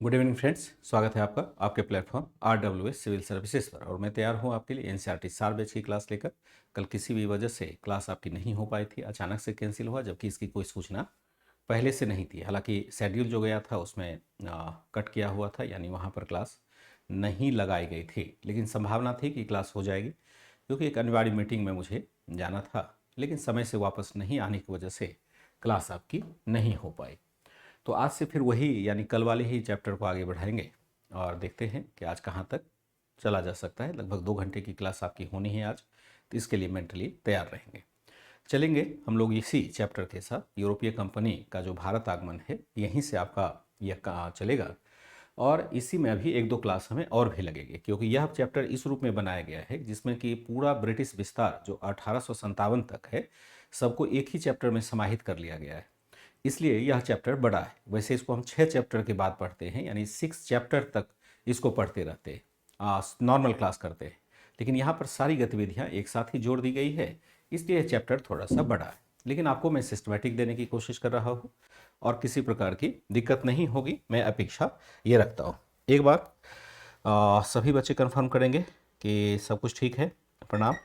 Good evening friends, स्वागत है आपका आपके प्लेटफॉर्म RWS सिविल सर्विसेज पर। और मैं तैयार हूं आपके लिए NCERT 4 बैच की क्लास लेकर। कल किसी भी वजह से क्लास आपकी नहीं हो पाई थी, अचानक से कैंसिल हुआ, जबकि इसकी कोई सूचना पहले से नहीं थी। हालांकि शेड्यूल जो गया था उसमें कट किया हुआ था, यानी वहाँ पर क्लास नहीं लगाई गई थी, लेकिन संभावना थी कि क्लास हो जाएगी, क्योंकि एक अनिवार्य मीटिंग में मुझे जाना था। लेकिन समय से वापस नहीं आने की वजह से क्लास आपकी नहीं हो पाई। तो आज से फिर वही, यानी कल वाले ही चैप्टर को आगे बढ़ाएंगे और देखते हैं कि आज कहाँ तक चला जा सकता है। लगभग 2 घंटे की क्लास आपकी होनी है आज, तो इसके लिए मेंटली तैयार रहेंगे। चलेंगे हम लोग इसी चैप्टर के साथ। यूरोपीय कंपनी का जो भारत आगमन है, यहीं से आपका यह चलेगा। और इसी में अभी एक दो क्लास हमें और भी लगेगी, क्योंकि यह चैप्टर इस रूप में बनाया गया है जिसमें कि पूरा ब्रिटिश विस्तार जो 1857 तक है, सबको एक ही चैप्टर में समाहित कर लिया गया है। इसलिए यह चैप्टर बड़ा है। वैसे इसको हम 6 चैप्टर के बाद पढ़ते हैं, यानी 6 चैप्टर तक इसको पढ़ते रहते हैं, नॉर्मल क्लास करते हैं। लेकिन यहाँ पर सारी गतिविधियाँ एक साथ ही जोड़ दी गई है, इसलिए यह चैप्टर थोड़ा सा बड़ा है। लेकिन आपको मैं सिस्टमेटिक देने की कोशिश कर रहा हूँ और किसी प्रकार की दिक्कत नहीं होगी, मैं अपेक्षा ये रखता हूँ। एक बार सभी बच्चे कंफर्म करेंगे कि सब कुछ ठीक है। प्रणाम,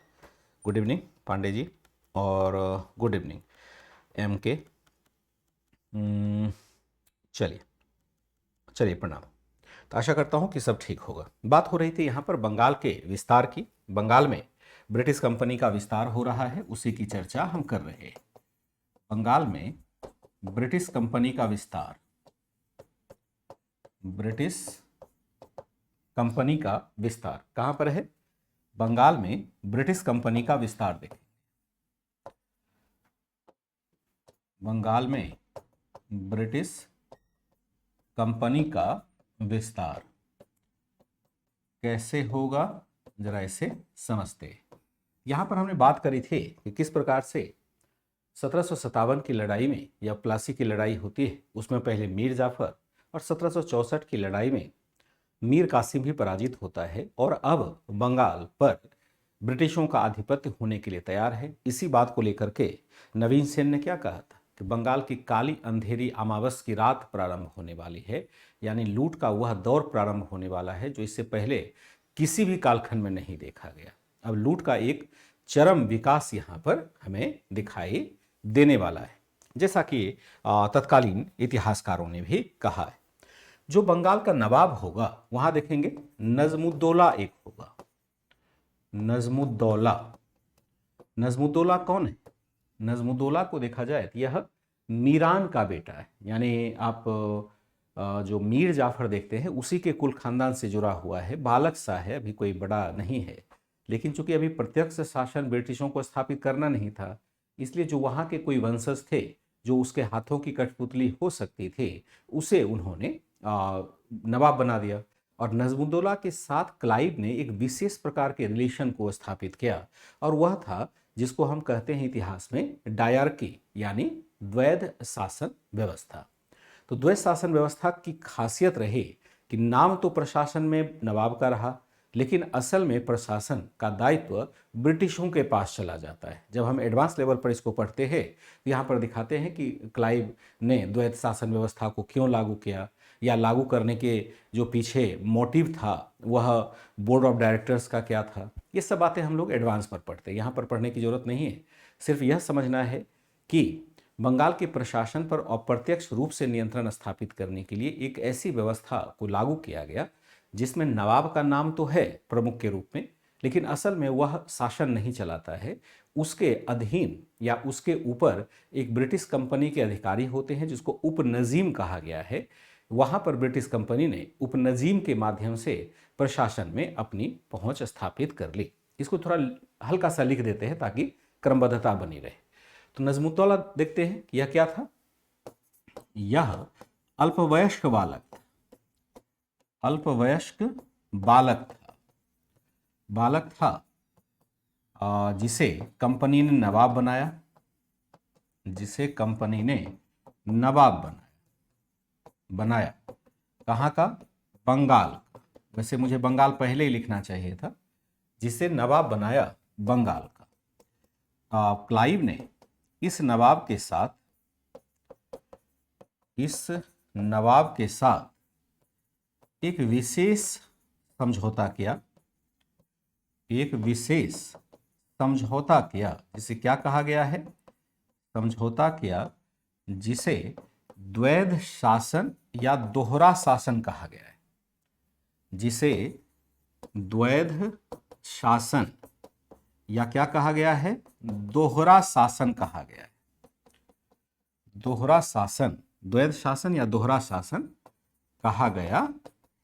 गुड इवनिंग पांडे जी, और गुड इवनिंग MK। चलिए चलिए, प्रणाम। तो आशा करता हूँ कि सब ठीक होगा। बात हो रही थी यहाँ पर बंगाल के विस्तार की। बंगाल में ब्रिटिश कंपनी का विस्तार हो रहा है, उसी की चर्चा हम कर रहे हैं। बंगाल में ब्रिटिश कंपनी का विस्तार, ब्रिटिश कंपनी का विस्तार कहाँ पर है? बंगाल में ब्रिटिश कंपनी का विस्तार देखें। बंगाल में ब्रिटिश कंपनी का विस्तार कैसे होगा, जरा इसे समझते हैं। यहां पर हमने बात करी थी कि किस प्रकार से 1757 की लड़ाई में, या प्लासी की लड़ाई होती है, उसमें पहले मीर जाफर, और 1764 की लड़ाई में मीर कासिम भी पराजित होता है, और अब बंगाल पर ब्रिटिशों का आधिपत्य होने के लिए तैयार है। इसी बात को लेकर के नवीन सेन ने क्या कहा था कि बंगाल की काली अंधेरी अमावस की रात प्रारंभ होने वाली है, यानी लूट का वह दौर प्रारंभ होने वाला है जो इससे पहले किसी भी कालखंड में नहीं देखा गया। अब लूट का एक चरम विकास यहाँ पर हमें दिखाई देने वाला है, जैसा कि तत्कालीन इतिहासकारों ने भी कहा है। जो बंगाल का नवाब होगा, वहां देखेंगे नजमुद्दौला एक होगा। नजमुद्दौला, नजमुद्दौला कौन है? नजमुद्दौला को देखा जाए तो यह मीरान का बेटा है, यानी आप जो मीर जाफर देखते हैं उसी के कुल खानदान से जुड़ा हुआ है। बालक सा है, अभी कोई बड़ा नहीं है। लेकिन चूंकि अभी प्रत्यक्ष शासन ब्रिटिशों को स्थापित करना नहीं था, इसलिए जो वहाँ के कोई वंशज थे जो उसके हाथों की कठपुतली हो सकती थी, उसे उन्होंने नवाब बना दिया। और नजमुद्दौला के साथ क्लाइव ने एक विशेष प्रकार के रिलेशन को स्थापित किया, और वह था जिसको हम कहते हैं इतिहास में डायरकी, यानी द्वैध शासन व्यवस्था। तो द्वैध शासन व्यवस्था की खासियत रही कि नाम तो प्रशासन में नवाब का रहा, लेकिन असल में प्रशासन का दायित्व ब्रिटिशों के पास चला जाता है। जब हम एडवांस लेवल पर इसको पढ़ते हैं तो यहाँ पर दिखाते हैं कि क्लाइव ने द्वैध शासन व्यवस्था को क्यों लागू किया, या लागू करने के जो पीछे मोटिव था वह बोर्ड ऑफ डायरेक्टर्स का क्या था। ये सब बातें हम लोग एडवांस पर पढ़ते हैं, यहाँ पर पढ़ने की जरूरत नहीं है। सिर्फ यह समझना है कि बंगाल के प्रशासन पर अप्रत्यक्ष रूप से नियंत्रण स्थापित करने के लिए एक ऐसी व्यवस्था को लागू किया गया जिसमें नवाब का नाम तो है प्रमुख के रूप में, लेकिन असल में वह शासन नहीं चलाता है। उसके अधीन या उसके ऊपर एक ब्रिटिश कंपनी के अधिकारी होते हैं जिसको उपनजीम कहा गया है। वहां पर ब्रिटिश कंपनी ने उपनजीम के माध्यम से प्रशासन में अपनी पहुंच स्थापित कर ली। इसको थोड़ा हल्का सा लिख देते हैं ताकि क्रमबद्धता बनी रहे। तो नजमुद्दौला देखते हैं कि यह क्या था। यह अल्पवयस्क बालक था, अल्पवयस्क बालक था, बालक था जिसे कंपनी ने नवाब बनाया, जिसे कंपनी ने नवाब बनाया। कहाँ का? बंगाल का। वैसे मुझे बंगाल पहले ही लिखना चाहिए था। जिसे नवाब बनाया बंगाल का। क्लाइव ने इस नवाब के साथ एक विशेष समझौता किया, एक विशेष समझौता किया जिसे क्या कहा गया है, समझौता किया जिसे द्वैध शासन या दोहरा शासन कहा गया है, जिसे द्वैध शासन या क्या कहा गया है, दोहरा शासन कहा गया है। दोहरा शासन, द्वैध शासन या दोहरा शासन कहा गया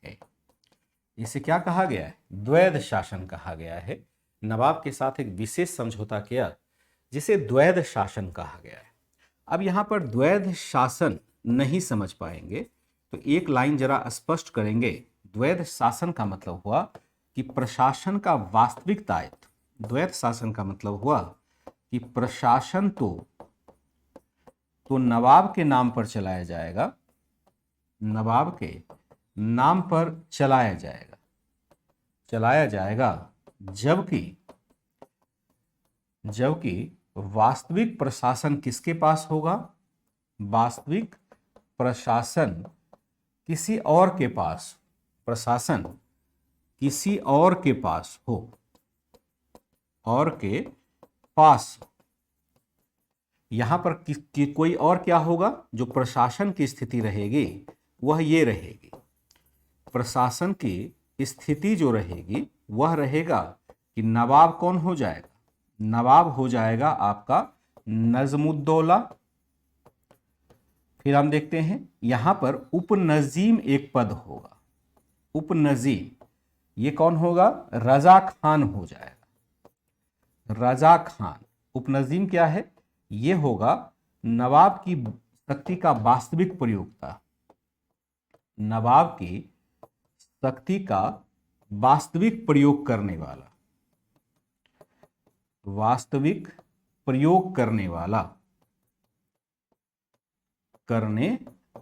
है। इसे क्या कहा गया है, द्वैध शासन कहा गया है। नवाब के साथ एक विशेष समझौता किया जिसे द्वैध शासन कहा गया है। अब यहां पर द्वैध शासन नहीं समझ पाएंगे तो एक लाइन जरा स्पष्ट करेंगे। द्वैध शासन का मतलब हुआ कि प्रशासन का वास्तविक दायित्व, द्वैध शासन का मतलब हुआ कि प्रशासन तो नवाब के नाम पर चलाया जाएगा, नवाब के नाम पर चलाया जाएगा, जबकि वास्तविक प्रशासन किसके पास होगा, वास्तविक प्रशासन किसी और के पास, प्रशासन किसी और के पास हो, और के पास। यहां पर कोई और क्या होगा, जो प्रशासन की स्थिति रहेगी वह ये रहेगी, प्रशासन की स्थिति जो रहेगी वह रहेगा कि नवाब कौन हो जाएगा, नवाब हो जाएगा आपका नजमुद्दौला। फिर हम देखते हैं यहां पर उपनजीम एक पद होगा, उपनजीम ये कौन होगा, रजा खान हो जाएगा, रजा खान। उपनजीम क्या है, ये होगा नवाब की शक्ति का वास्तविक प्रयोक्ता, नवाब की शक्ति का वास्तविक प्रयोग करने वाला, वास्तविक प्रयोग करने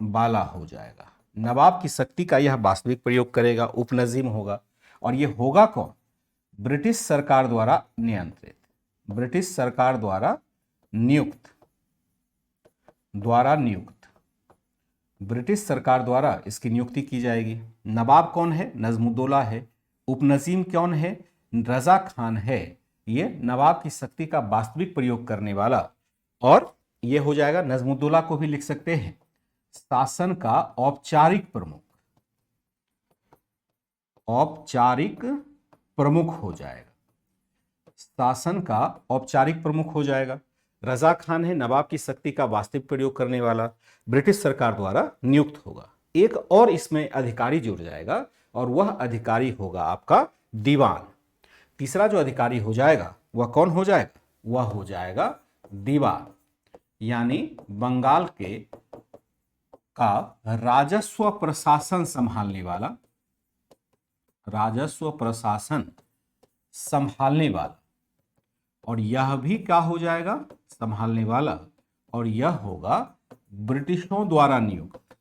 वाला हो जाएगा। नवाब की शक्ति का यह वास्तविक प्रयोग करेगा, उपनजीम होगा। और यह होगा कौन, ब्रिटिश सरकार द्वारा नियंत्रित, ब्रिटिश सरकार द्वारा नियुक्त, ब्रिटिश सरकार द्वारा इसकी नियुक्ति की जाएगी। नवाब कौन है, नजमुद्दौला है। उपनजीम कौन है, रजा खान है। ये नवाब की शक्ति का वास्तविक प्रयोग करने वाला। और ये हो जाएगा, नजमुद्दौला को भी लिख सकते हैं शासन का औपचारिक प्रमुख, औपचारिक प्रमुख हो जाएगा, शासन का औपचारिक प्रमुख हो जाएगा। रजा खान है नवाब की शक्ति का वास्तविक प्रयोग करने वाला, ब्रिटिश सरकार द्वारा नियुक्त होगा। एक और इसमें अधिकारी जुड़ जाएगा और वह अधिकारी होगा आपका दीवान। तीसरा जो अधिकारी हो जाएगा वह कौन हो जाएगा, वह हो जाएगा दीवान, यानी बंगाल के का राजस्व प्रशासन संभालने वाला, राजस्व प्रशासन संभालने वाला। और यह भी क्या हो जाएगा, संभालने वाला। और यह होगा ब्रिटिशों द्वारा नियुक्त,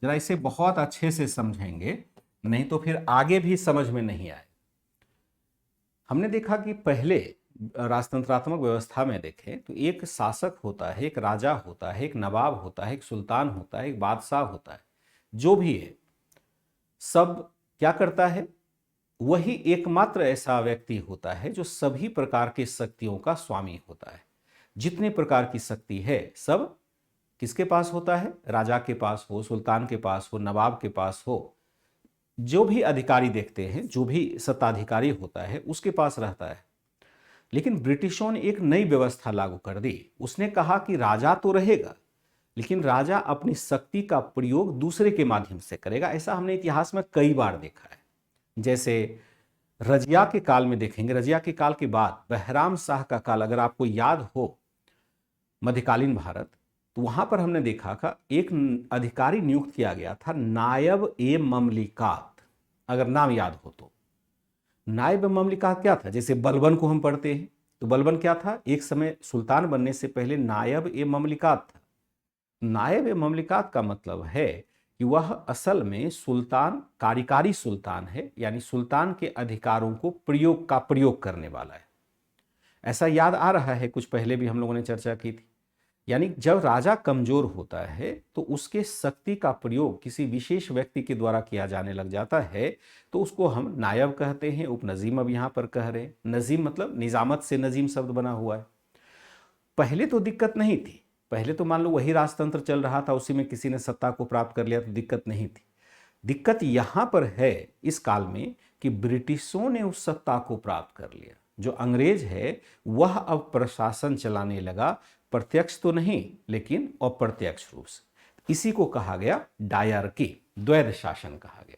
जरा इसे बहुत अच्छे से समझेंगे, नहीं तो फिर आगे भी समझ में नहीं आए। हमने देखा कि पहले राजतंत्रात्मक व्यवस्था में देखें तो एक शासक होता है, एक राजा होता है, एक नवाब होता है, एक सुल्तान होता है, एक बादशाह होता है। जो भी है सब क्या करता है, वही एकमात्र ऐसा व्यक्ति होता है जो सभी प्रकार की शक्तियों का स्वामी होता है। जितने प्रकार की शक्ति है सब किसके पास होता है, राजा के पास हो, सुल्तान के पास हो, नवाब के पास हो। जो भी अधिकारी देखते हैं, जो भी सत्ताधिकारी होता है उसके पास रहता है। लेकिन ब्रिटिशों ने एक नई व्यवस्था लागू कर दी। उसने कहा कि राजा तो रहेगा लेकिन राजा अपनी शक्ति का प्रयोग दूसरे के माध्यम से करेगा। ऐसा हमने इतिहास में कई बार देखा है। जैसे रजिया के काल में देखेंगे, रजिया के काल के बाद बहराम शाह का काल अगर आपको याद हो, मध्यकालीन भारत, तो वहां पर हमने देखा था एक अधिकारी नियुक्त किया गया था, नायब ए ममलिकात। अगर नाम याद हो तो नायब ए ममलिकात क्या था, जैसे बलबन को हम पढ़ते हैं तो बलबन क्या था, एक समय सुल्तान बनने से पहले नायब ए ममलिकात था। नायब ए ममलिकात का मतलब है कि वह असल में सुल्तान, कार्यकारी सुल्तान है, यानी सुल्तान के अधिकारों को प्रयोग करने वाला है। ऐसा याद आ रहा है, कुछ पहले भी हम लोगों ने चर्चा की थी। यानी जब राजा कमजोर होता है तो उसके शक्ति का प्रयोग किसी विशेष व्यक्ति के द्वारा किया जाने लग जाता है, तो उसको हम नायब कहते हैं। उपनजीम अब यहाँ पर कह रहे हैं। नजीम मतलब निजामत से नजीम शब्द बना हुआ है। पहले तो दिक्कत नहीं थी, पहले तो मान लो वही राजतंत्र चल रहा था, उसी में किसी ने सत्ता को प्राप्त कर लिया तो दिक्कत नहीं थी। दिक्कत यहाँ पर है इस काल में कि ब्रिटिशों ने उस सत्ता को प्राप्त कर लिया। जो अंग्रेज है वह अब प्रशासन चलाने लगा, प्रत्यक्ष तो नहीं लेकिन अप्रत्यक्ष रूप से। इसी को कहा गया डायरकी, द्वैध शासन कहा गया।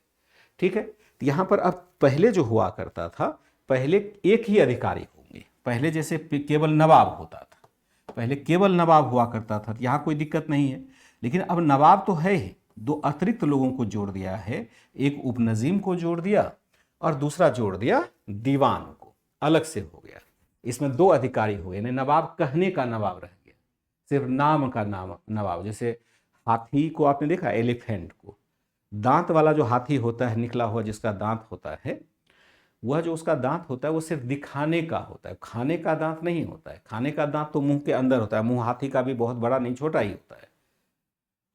ठीक है, तो यहां पर अब पहले जो हुआ करता था, पहले एक ही अधिकारी होंगे। पहले जैसे केवल नवाब होता था, पहले केवल नवाब हुआ करता था, यहां कोई दिक्कत नहीं है। लेकिन अब नवाब तो है ही, दो अतिरिक्त लोगों को जोड़ दिया है। एक उपनजीम को जोड़ दिया और दूसरा जोड़ दिया दीवान को, अलग से हो गया। इसमें दो अधिकारी हो गए, नवाब कहने का नवाब रह गया, सिर्फ नाम का नाम नवाब। जैसे हाथी को आपने देखा, एलिफेंट को, दांत वाला जो हाथी होता है, निकला हुआ जिसका दांत होता है, वह जो उसका दांत होता है वो सिर्फ दिखाने का होता है, खाने का दांत नहीं होता है। खाने का दांत तो मुंह के अंदर होता है, मुंह हाथी का भी बहुत बड़ा नहीं, छोटा ही होता है,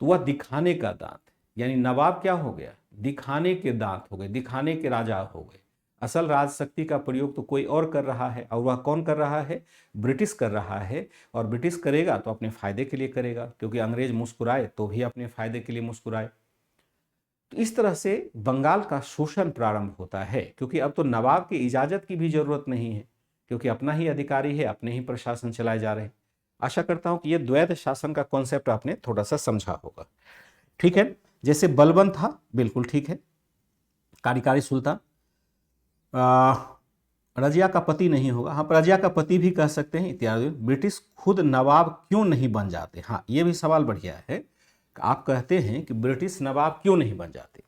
तो वह दिखाने का दांत। यानी नवाब क्या हो गया, दिखाने के दांत हो गए, दिखाने के राजा हो गए। असल राजशक्ति का प्रयोग तो कोई और कर रहा है, और वह कौन कर रहा है, ब्रिटिश कर रहा है। और ब्रिटिश करेगा तो अपने फायदे के लिए करेगा, क्योंकि अंग्रेज मुस्कुराए तो भी अपने फायदे के लिए मुस्कुराए। तो इस तरह से बंगाल का शोषण प्रारंभ होता है, क्योंकि अब तो नवाब की इजाजत की भी जरूरत नहीं है, क्योंकि अपना ही अधिकारी है, अपने ही प्रशासन चलाए जा रहे हैं। आशा करता हूं कि यह द्वैध शासन का कॉन्सेप्ट आपने थोड़ा सा समझा होगा। ठीक है, जैसे बलबन था, बिल्कुल ठीक है, कार्यकारी सुल्तान। रजिया का पति नहीं होगा, हाँ रजिया का पति भी कह सकते हैं इत्यादि। ब्रिटिश खुद नवाब क्यों नहीं बन जाते, हाँ ये भी सवाल बढ़िया है। आप कहते हैं कि ब्रिटिश नवाब क्यों नहीं बन जाते।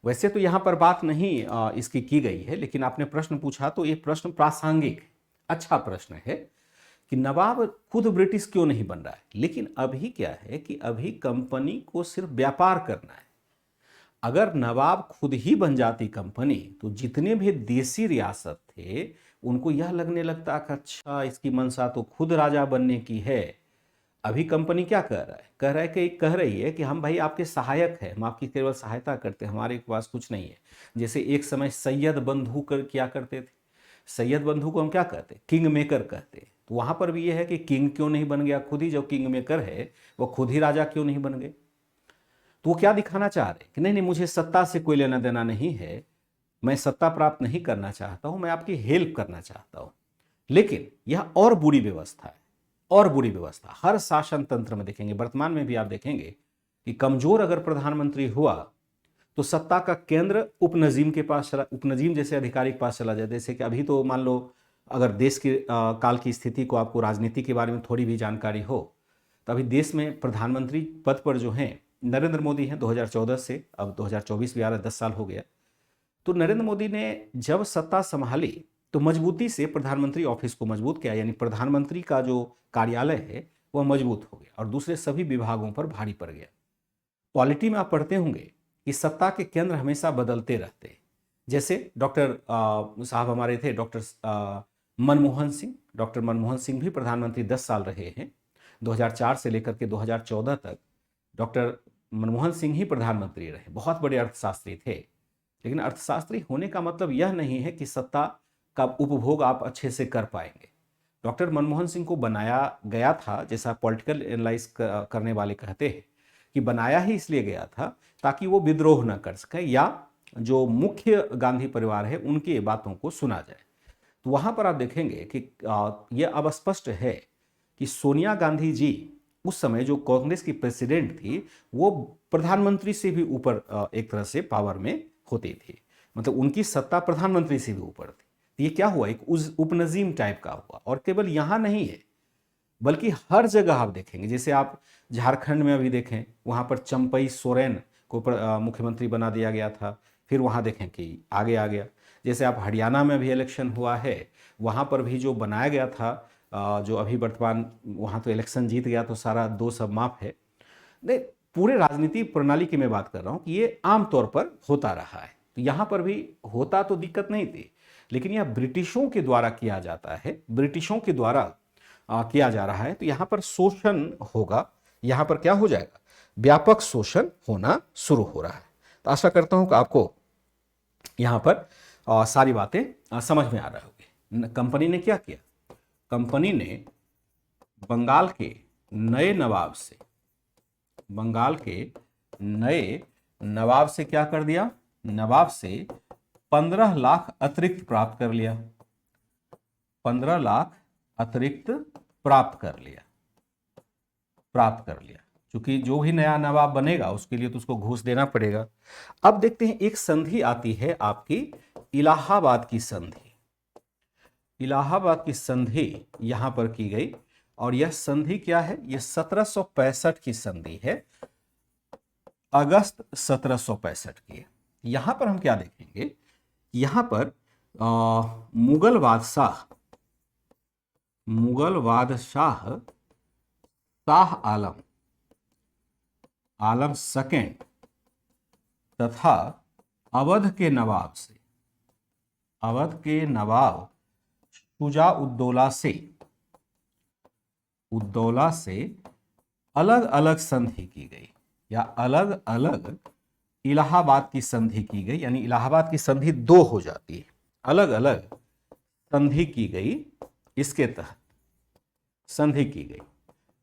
वैसे तो यहाँ पर बात नहीं इसकी की गई है, लेकिन आपने प्रश्न पूछा तो ये प्रश्न प्रासंगिक है, अच्छा प्रश्न है कि नवाब खुद ब्रिटिश क्यों नहीं बन रहा है। लेकिन अभी क्या है कि अभी कंपनी को सिर्फ व्यापार करना है। अगर नवाब खुद ही बन जाती कंपनी, तो जितने भी देसी रियासत थे उनको यह लगने लगता कि अच्छा इसकी मंशा तो खुद राजा बनने की है। अभी कंपनी क्या कह रहा है, कह रही है कि हम भाई आपके सहायक हैं, हम आपकी केवल सहायता करते हैं, हमारे पास कुछ नहीं है। जैसे एक समय सैयद बंधु क्या करते थे, सैयद बंधु को हम क्या कहते, किंग मेकर कहते। तो वहां पर भी ये है कि किंग क्यों नहीं बन गया, खुद ही जो किंग मेकर है वो खुद ही राजा क्यों नहीं बन गए। तो वो क्या दिखाना चाह रहे कि नहीं मुझे सत्ता से कोई लेना देना नहीं है, मैं सत्ता प्राप्त नहीं करना चाहता हूं, मैं आपकी हेल्प करना चाहता हूं। लेकिन यह और बुरी व्यवस्था है, और बुरी व्यवस्था हर शासन तंत्र में देखेंगे। वर्तमान में भी आप देखेंगे कि कमजोर अगर प्रधानमंत्री हुआ तो सत्ता का केंद्र उपनजीम के पास चला, उपनजीम जैसे अधिकारी के पास चला जाए। जैसे कि अभी तो मान लो अगर देश के काल की स्थिति को, आपको राजनीति के बारे में थोड़ी भी जानकारी हो, तो अभी देश में प्रधानमंत्री पद पर जो हैं नरेंद्र मोदी हैं 2014 से, अब 2024 भी आ रहा है, 10 साल हो गया। तो नरेंद्र मोदी ने जब सत्ता संभाली तो मजबूती से प्रधानमंत्री ऑफिस को मजबूत किया, यानी प्रधानमंत्री का जो कार्यालय है वह मजबूत हो गया और दूसरे सभी विभागों पर भारी पड़ गया। पॉलिटी में आप पढ़ते होंगे कि सत्ता के केंद्र हमेशा बदलते रहते हैं। जैसे डॉक्टर साहब हमारे थे, डॉक्टर मनमोहन सिंह। डॉक्टर मनमोहन सिंह भी प्रधानमंत्री 10 साल रहे हैं, 2004 से लेकर के 2014 तक डॉक्टर मनमोहन सिंह ही प्रधानमंत्री रहे। बहुत बड़े अर्थशास्त्री थे, लेकिन अर्थशास्त्री होने का मतलब यह नहीं है कि सत्ता का उपभोग आप अच्छे से कर पाएंगे। डॉक्टर मनमोहन सिंह को बनाया गया था, जैसा पॉलिटिकल एनालाइज करने वाले कहते हैं कि बनाया ही इसलिए गया था ताकि वो विद्रोह न कर सके या जो मुख्य गांधी परिवार है उनकी बातों को सुना जाए। तो वहां पर आप देखेंगे कि यह अब स्पष्ट है कि सोनिया गांधी जी उस समय जो कांग्रेस की प्रेसिडेंट थी वो प्रधानमंत्री से भी ऊपर एक तरह से पावर में होती थी, मतलब उनकी सत्ता प्रधानमंत्री से भी ऊपर थी। तो ये क्या हुआ, एक उपनजीम टाइप का हुआ। और केवल यहाँ नहीं है बल्कि हर जगह आप देखेंगे। जैसे आप झारखंड में अभी देखें, वहाँ पर चंपई सोरेन को मुख्यमंत्री बना दिया गया था, फिर वहाँ देखें कि आगे आ गया। जैसे आप हरियाणा में भी इलेक्शन हुआ है, वहाँ पर भी जो बनाया गया था, जो अभी वर्तमान वहाँ तो इलेक्शन जीत गया तो सारा दोष अब माफ है। नहीं, पूरे राजनीति प्रणाली की मैं बात कर रहा हूँ कि ये आमतौर पर होता रहा है। तो यहाँ पर भी होता तो दिक्कत नहीं थी, लेकिन यह ब्रिटिशों के द्वारा किया जाता है। ब्रिटिशों के द्वारा किया जा रहा है, तो यहाँ पर शोषण होगा, यहाँ पर क्या हो जाएगा, व्यापक शोषण होना शुरू हो रहा है। तो आशा करता हूँ कि आपको यहाँ पर सारी बातें समझ में आ रही होगी। कंपनी ने क्या किया, कंपनी ने बंगाल के नए नवाब से, बंगाल के नए नवाब से क्या कर दिया, नवाब से 15 लाख अतिरिक्त प्राप्त कर लिया, 15 लाख अतिरिक्त प्राप्त कर लिया, क्योंकि जो भी नया नवाब बनेगा उसके लिए तो उसको घूस देना पड़ेगा। अब देखते हैं एक संधि आती है आपकी इलाहाबाद की संधि। इलाहाबाद की संधि यहां पर की गई, और यह संधि क्या है, यह 1765 की संधि है, अगस्त 1765 की। यहां पर हम क्या देखेंगे, यहां पर मुगल बादशाह शाह आलम सेकेंड तथा अवध के नवाब शुजा-उद-दौला से अलग अलग संधि की गई, या अलग अलग इलाहाबाद की संधि की गई, यानी इलाहाबाद की संधि दो हो जाती है, अलग अलग संधि की गई। इसके तहत संधि की गई,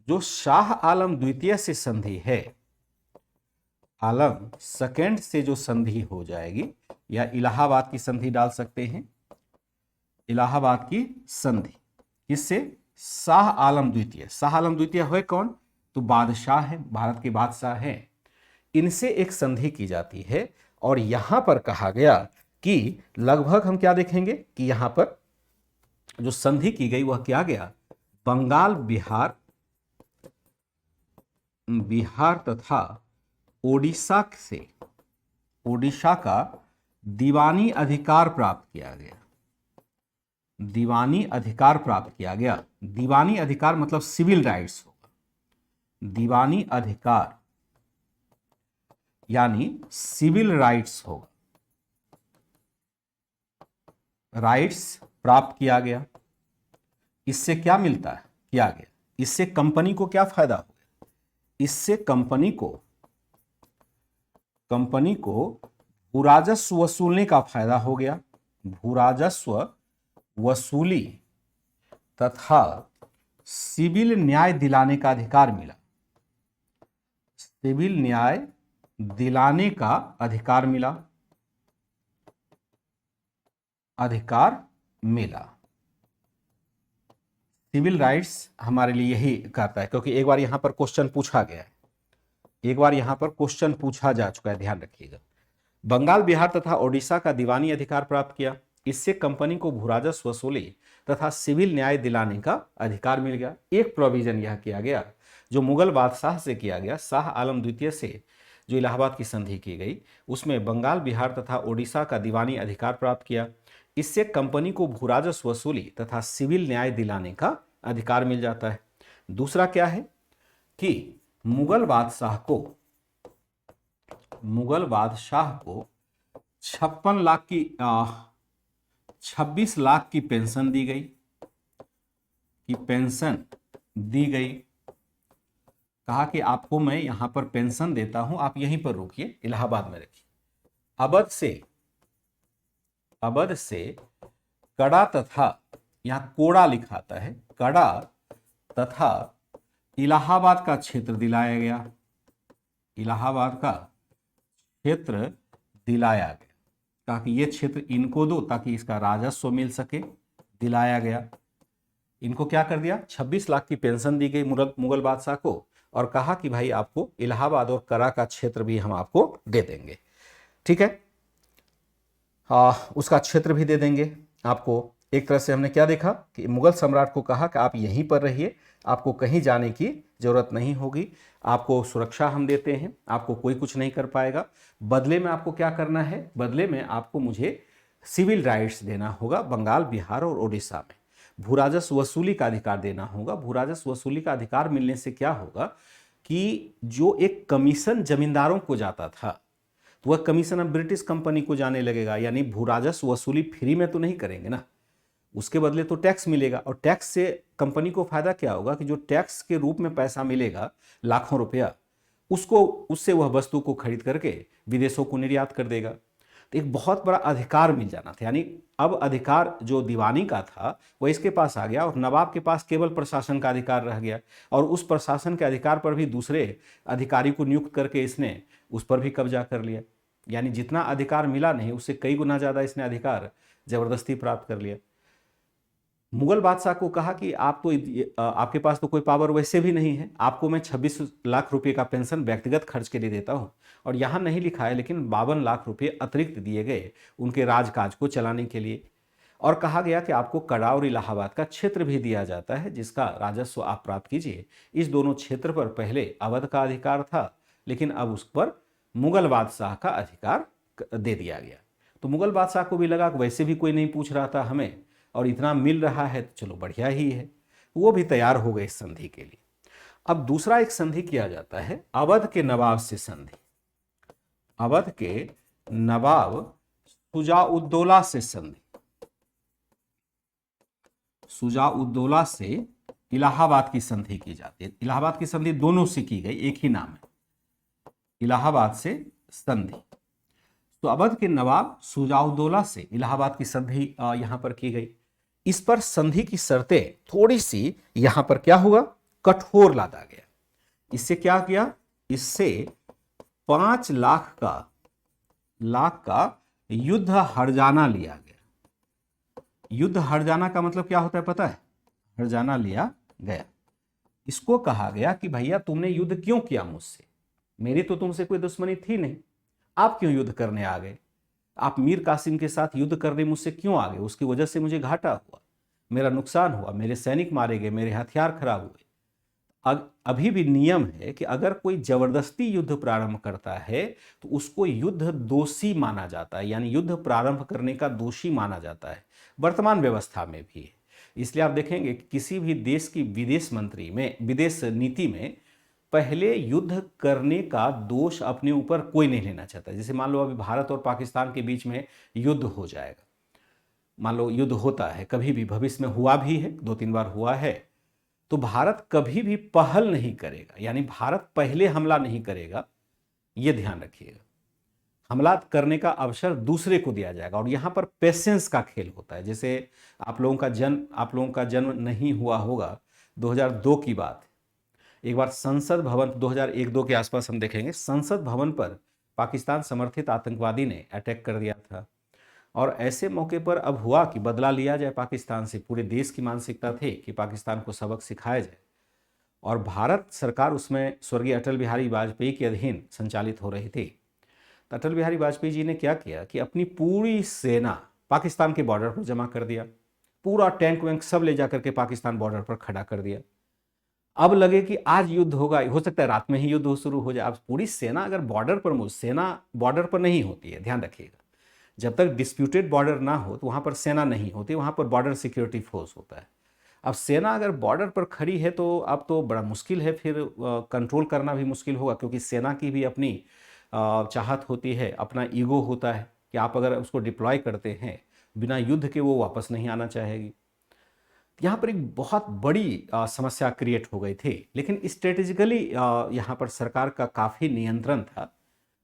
जो शाह आलम द्वितीय से संधि है, आलम सेकेंड से जो संधि हो जाएगी, या इलाहाबाद की संधि डाल सकते हैं, इलाहाबाद की संधि किससे, शाह आलम द्वितीय। शाह आलम द्वितीय है कौन, तो बादशाह है, भारत के बादशाह हैं, इनसे एक संधि की जाती है। और यहां पर कहा गया कि लगभग हम क्या देखेंगे कि यहां पर जो संधि की गई वह क्या गया, बंगाल, बिहार तथा ओडिशा का दीवानी अधिकार प्राप्त किया गया। दीवानी अधिकार प्राप्त किया गया, दीवानी अधिकार मतलब सिविल राइट्स होगा, दीवानी अधिकार यानी सिविल राइट्स होगा, राइट्स प्राप्त किया गया। इससे क्या मिलता है, किया गया, इससे कंपनी को क्या फायदा हो गया, इससे कंपनी को भूराजस्व वसूलने का फायदा हो गया, भूराजस्व वसूली तथा सिविल न्याय दिलाने का अधिकार मिला, सिविल न्याय दिलाने का अधिकार मिला। सिविल राइट्स हमारे लिए यही कहता है, क्योंकि एक बार यहां पर क्वेश्चन पूछा गया है, एक बार यहां पर क्वेश्चन पूछा जा चुका है, ध्यान रखिएगा। बंगाल, बिहार तथा ओडिशा का दीवानी अधिकार प्राप्त किया, इससे कंपनी को भूराजस्व वसूली तथा सिविल न्याय दिलाने का अधिकार मिल गया। एक प्रोविजन यह किया गया जो मुगल बादशाह से किया गया, शाह आलम द्वितीय से जो इलाहाबाद की संधि की गई, उसमें बंगाल, बिहार तथा ओडिशा का दीवानी अधिकार प्राप्त किया, इससे कंपनी को भूराजस्व वसूली तथा सिविल न्याय दिलाने का अधिकार मिल जाता है। दूसरा क्या है कि मुगल बादशाह को 26 लाख की पेंशन दी गई, कहा कि आपको मैं यहां पर पेंशन देता हूं, आप यहीं पर रुकिए, इलाहाबाद में रखिए। अवध से कड़ा तथा, यहां कोड़ा लिखा आता है, कड़ा तथा इलाहाबाद का क्षेत्र दिलाया गया, इलाहाबाद का क्षेत्र दिलाया गया, कहा कि ये क्षेत्र इनको दो ताकि इसका राजस्व मिल सके, दिलाया गया। इनको क्या कर दिया, 26 लाख की पेंशन दी गई मुगल बादशाह को, और कहा कि भाई आपको इलाहाबाद और करा का क्षेत्र भी हम आपको दे देंगे, ठीक है, उसका क्षेत्र भी दे देंगे आपको। एक तरह से हमने क्या देखा कि मुगल सम्राट को कहा कि आप यहीं पर रहिए, आपको कहीं जाने की जरूरत नहीं होगी, आपको सुरक्षा हम देते हैं, आपको कोई कुछ नहीं कर पाएगा। बदले में आपको क्या करना है, बदले में आपको मुझे सिविल राइट्स देना होगा, बंगाल, बिहार और ओडिशा में भूराजस्व वसूली का अधिकार देना होगा। भूराजस्व वसूली का अधिकार मिलने से क्या होगा कि जो एक कमीशन जमींदारों को जाता था, तो वह कमीशन अब ब्रिटिश कंपनी को जाने लगेगा, यानी भूराजस्व वसूली फ्री में तो नहीं करेंगे ना, उसके बदले तो टैक्स मिलेगा, और टैक्स से कंपनी को फायदा क्या होगा कि जो टैक्स के रूप में पैसा मिलेगा लाखों रुपया, उसको उससे वह वस्तु को खरीद करके विदेशों को निर्यात कर देगा। तो एक बहुत बड़ा अधिकार मिल जाना था, यानी अब अधिकार जो दीवानी का था वह इसके पास आ गया, और नवाब के पास केवल प्रशासन का अधिकार रह गया, और उस प्रशासन के अधिकार पर भी दूसरे अधिकारी को नियुक्त करके इसने उस पर भी कब्जा कर लिया। यानी जितना अधिकार मिला नहीं उससे कई गुना ज़्यादा इसने अधिकार जबरदस्ती प्राप्त कर लिया। मुगल बादशाह को कहा कि आप तो आपके पास तो कोई पावर वैसे भी नहीं है, आपको मैं 26 लाख रुपए का पेंशन व्यक्तिगत खर्च के लिए देता हूं, और यहाँ नहीं लिखा है लेकिन 52 लाख रुपए अतिरिक्त दिए गए उनके राजकाज को चलाने के लिए। और कहा गया कि आपको कड़ा और इलाहाबाद का क्षेत्र भी दिया जाता है जिसका राजस्व आप प्राप्त कीजिए। इस दोनों क्षेत्र पर पहले अवध का अधिकार था, लेकिन अब उस पर मुगल बादशाह का अधिकार दे दिया गया। तो मुगल बादशाह को भी लगा कि वैसे भी कोई नहीं पूछ रहा था हमें, और इतना मिल रहा है तो चलो बढ़िया ही है, वो भी तैयार हो गए इस संधि के लिए। अब दूसरा एक संधि किया जाता है अवध के नवाब से संधि। अवध के नवाब शुजा-उद-दौला से संधि। शुजा-उद-दौला से इलाहाबाद की संधि की जाती है। इलाहाबाद की संधि दोनों से की गई, एक ही नाम है, इलाहाबाद से संधि। तो अवध के नवाब शुजा-उद-दौला से इलाहाबाद की संधि यहां पर की गई। इस पर संधि की शर्तें थोड़ी सी यहां पर क्या हुआ, कठोर लादा गया। इससे क्या किया, इससे 5 लाख का युद्ध हर्जाना लिया गया। युद्ध हर्जाना का मतलब क्या होता है पता है, हर्जाना लिया गया। इसको कहा गया कि भैया तुमने युद्ध क्यों किया मुझसे, मेरी तो तुमसे कोई दुश्मनी थी नहीं, आप क्यों युद्ध करने आ गए, आप मीर कासिम के साथ युद्ध करने मुझसे क्यों आ गए, उसकी वजह से मुझे घाटा हुआ, मेरा नुकसान हुआ, मेरे सैनिक मारे गए, मेरे हथियार खराब हुए। अभी भी नियम है कि अगर कोई जबरदस्ती युद्ध प्रारंभ करता है तो उसको युद्ध दोषी माना जाता है, यानी युद्ध प्रारंभ करने का दोषी माना जाता है, वर्तमान व्यवस्था में भी है। इसलिए आप देखेंगे कि किसी भी देश की विदेश नीति में पहले युद्ध करने का दोष अपने ऊपर कोई नहीं लेना चाहता। जैसे मान लो अभी भारत और पाकिस्तान के बीच में युद्ध हो जाएगा, मान लो युद्ध होता है, कभी भी भविष्य में हुआ भी है, 2-3 बार हुआ है, तो भारत कभी भी पहल नहीं करेगा, यानी भारत पहले हमला नहीं करेगा, यह ध्यान रखिएगा। हमला करने का अवसर दूसरे को दिया जाएगा, और यहां पर पेशेंस का खेल होता है। जैसे आप लोगों का जन्म नहीं हुआ होगा, 2002 की बात, एक बार संसद भवन 2001-2 के आसपास हम देखेंगे, संसद भवन पर पाकिस्तान समर्थित आतंकवादी ने अटैक कर दिया था, और ऐसे मौके पर अब हुआ कि बदला लिया जाए पाकिस्तान से। पूरे देश की मानसिकता थी कि पाकिस्तान को सबक सिखाया जाए, और भारत सरकार उसमें स्वर्गीय अटल बिहारी वाजपेयी के अधीन संचालित हो रही थी। तो अटल बिहारी वाजपेयी जी ने क्या किया कि अपनी पूरी सेना पाकिस्तान के बॉर्डर पर जमा कर दिया, पूरा टैंक वैंक सब ले जाकर के पाकिस्तान बॉर्डर पर खड़ा कर दिया। अब लगे कि आज युद्ध होगा, हो सकता है रात में ही युद्ध शुरू हो जाए। अब पूरी सेना अगर सेना बॉर्डर पर नहीं होती है, ध्यान रखिएगा, जब तक डिस्प्यूटेड बॉर्डर ना हो तो वहां पर सेना नहीं होती, वहां पर बॉर्डर सिक्योरिटी फोर्स होता है। अब सेना अगर बॉर्डर पर खड़ी है तो अब तो बड़ा मुश्किल है, फिर कंट्रोल करना भी मुश्किल होगा, क्योंकि सेना की भी अपनी चाहत होती है, अपना ईगो होता है कि आप अगर उसको डिप्लॉय करते हैं बिना युद्ध के, वो वापस नहीं आना चाहेगी। यहाँ पर एक बहुत बड़ी समस्या क्रिएट हो गई थी, लेकिन स्ट्रेटेजिकली यहाँ पर सरकार का काफ़ी नियंत्रण था,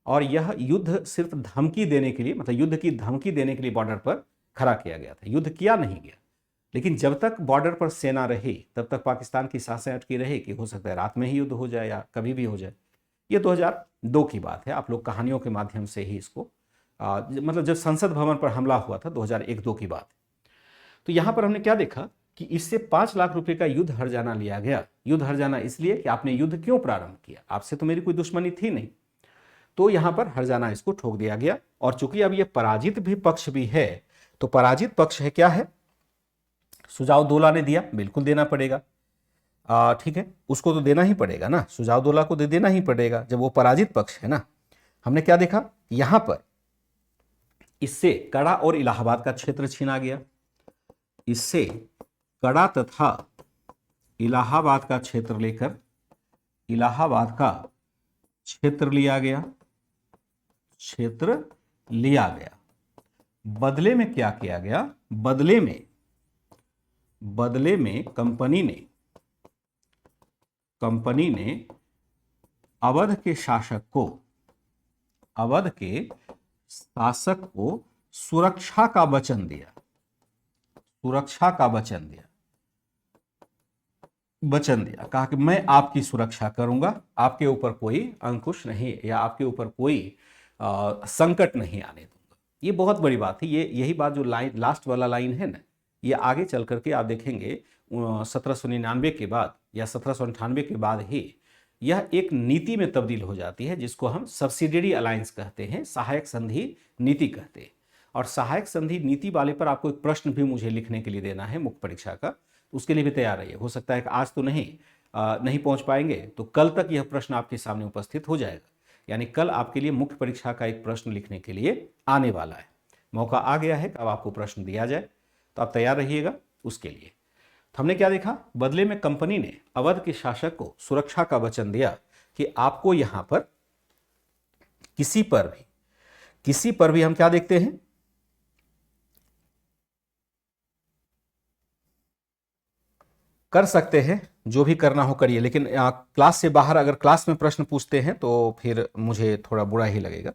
और यह युद्ध सिर्फ धमकी देने के लिए, मतलब युद्ध की धमकी देने के लिए बॉर्डर पर खड़ा किया गया था, युद्ध किया नहीं गया। लेकिन जब तक बॉर्डर पर सेना रही तब तक पाकिस्तान की सांसें अटकी रही कि हो सकता है रात में ही युद्ध हो जाए या कभी भी हो जाए। ये 2002 की बात है, आप लोग कहानियों के माध्यम से ही इसको मतलब जब संसद भवन पर हमला हुआ था 2001-2 की बात। तो यहाँ पर हमने क्या देखा कि इससे 5 लाख रुपए का युद्ध हर्जाना लिया गया। युद्ध हर्जाना इसलिए कि आपने युद्ध क्यों प्रारंभ किया, आपसे तो मेरी कोई दुश्मनी थी नहीं, तो यहां पर हर्जाना इसको ठोक दिया गया। और चूंकि अब ये पराजित भी पक्ष भी है, तो पराजित पक्ष है क्या है, शुजा-उद-दौला ने दिया, बिल्कुल देना पड़ेगा, ठीक है, उसको तो देना ही पड़ेगा ना, शुजा-उद-दौला को देना ही पड़ेगा जब वो पराजित पक्ष है ना। हमने क्या देखा, यहां पर इससे कड़ा और इलाहाबाद का क्षेत्र छीना गया, इससे कड़ा तथा इलाहाबाद का क्षेत्र लेकर इलाहाबाद का क्षेत्र लिया गया, बदले में क्या किया गया, बदले में बदले में कंपनी ने अवध के शासक को सुरक्षा का वचन दिया, कहा कि मैं आपकी सुरक्षा करूंगा, आपके ऊपर कोई अंकुश नहीं या आपके ऊपर कोई संकट नहीं आने दूंगा। ये बहुत बड़ी बात है। यही बात जो लाइन लास्ट वाला लाइन है ना, ये आगे चल करके आप देखेंगे 1799 के बाद या 1798 के बाद ही यह एक नीति में तब्दील हो जाती है, जिसको हम सब्सिडियरी अलायंस कहते हैं, सहायक संधि नीति कहते हैं। और सहायक संधि नीति वाले पर आपको एक प्रश्न भी मुझे लिखने के लिए देना है मुख्य परीक्षा का, उसके लिए भी तैयार रहिए। हो सकता है कि आज तो नहीं पहुंच पाएंगे, तो कल तक यह प्रश्न आपके सामने उपस्थित हो जाएगा। यानी कल आपके लिए मुख्य परीक्षा का एक प्रश्न लिखने के लिए आने वाला है। मौका आ गया है कि अब आपको प्रश्न दिया जाए, तो आप तैयार रहिएगा उसके लिए। तो हमने क्या देखा, बदले में कंपनी ने अवध के शासक को सुरक्षा का वचन दिया कि आपको यहां पर किसी पर भी हम क्या देखते हैं, कर सकते हैं, जो भी करना हो करिए, लेकिन क्लास से बाहर अगर क्लास में प्रश्न पूछते हैं तो फिर मुझे थोड़ा बुरा ही लगेगा।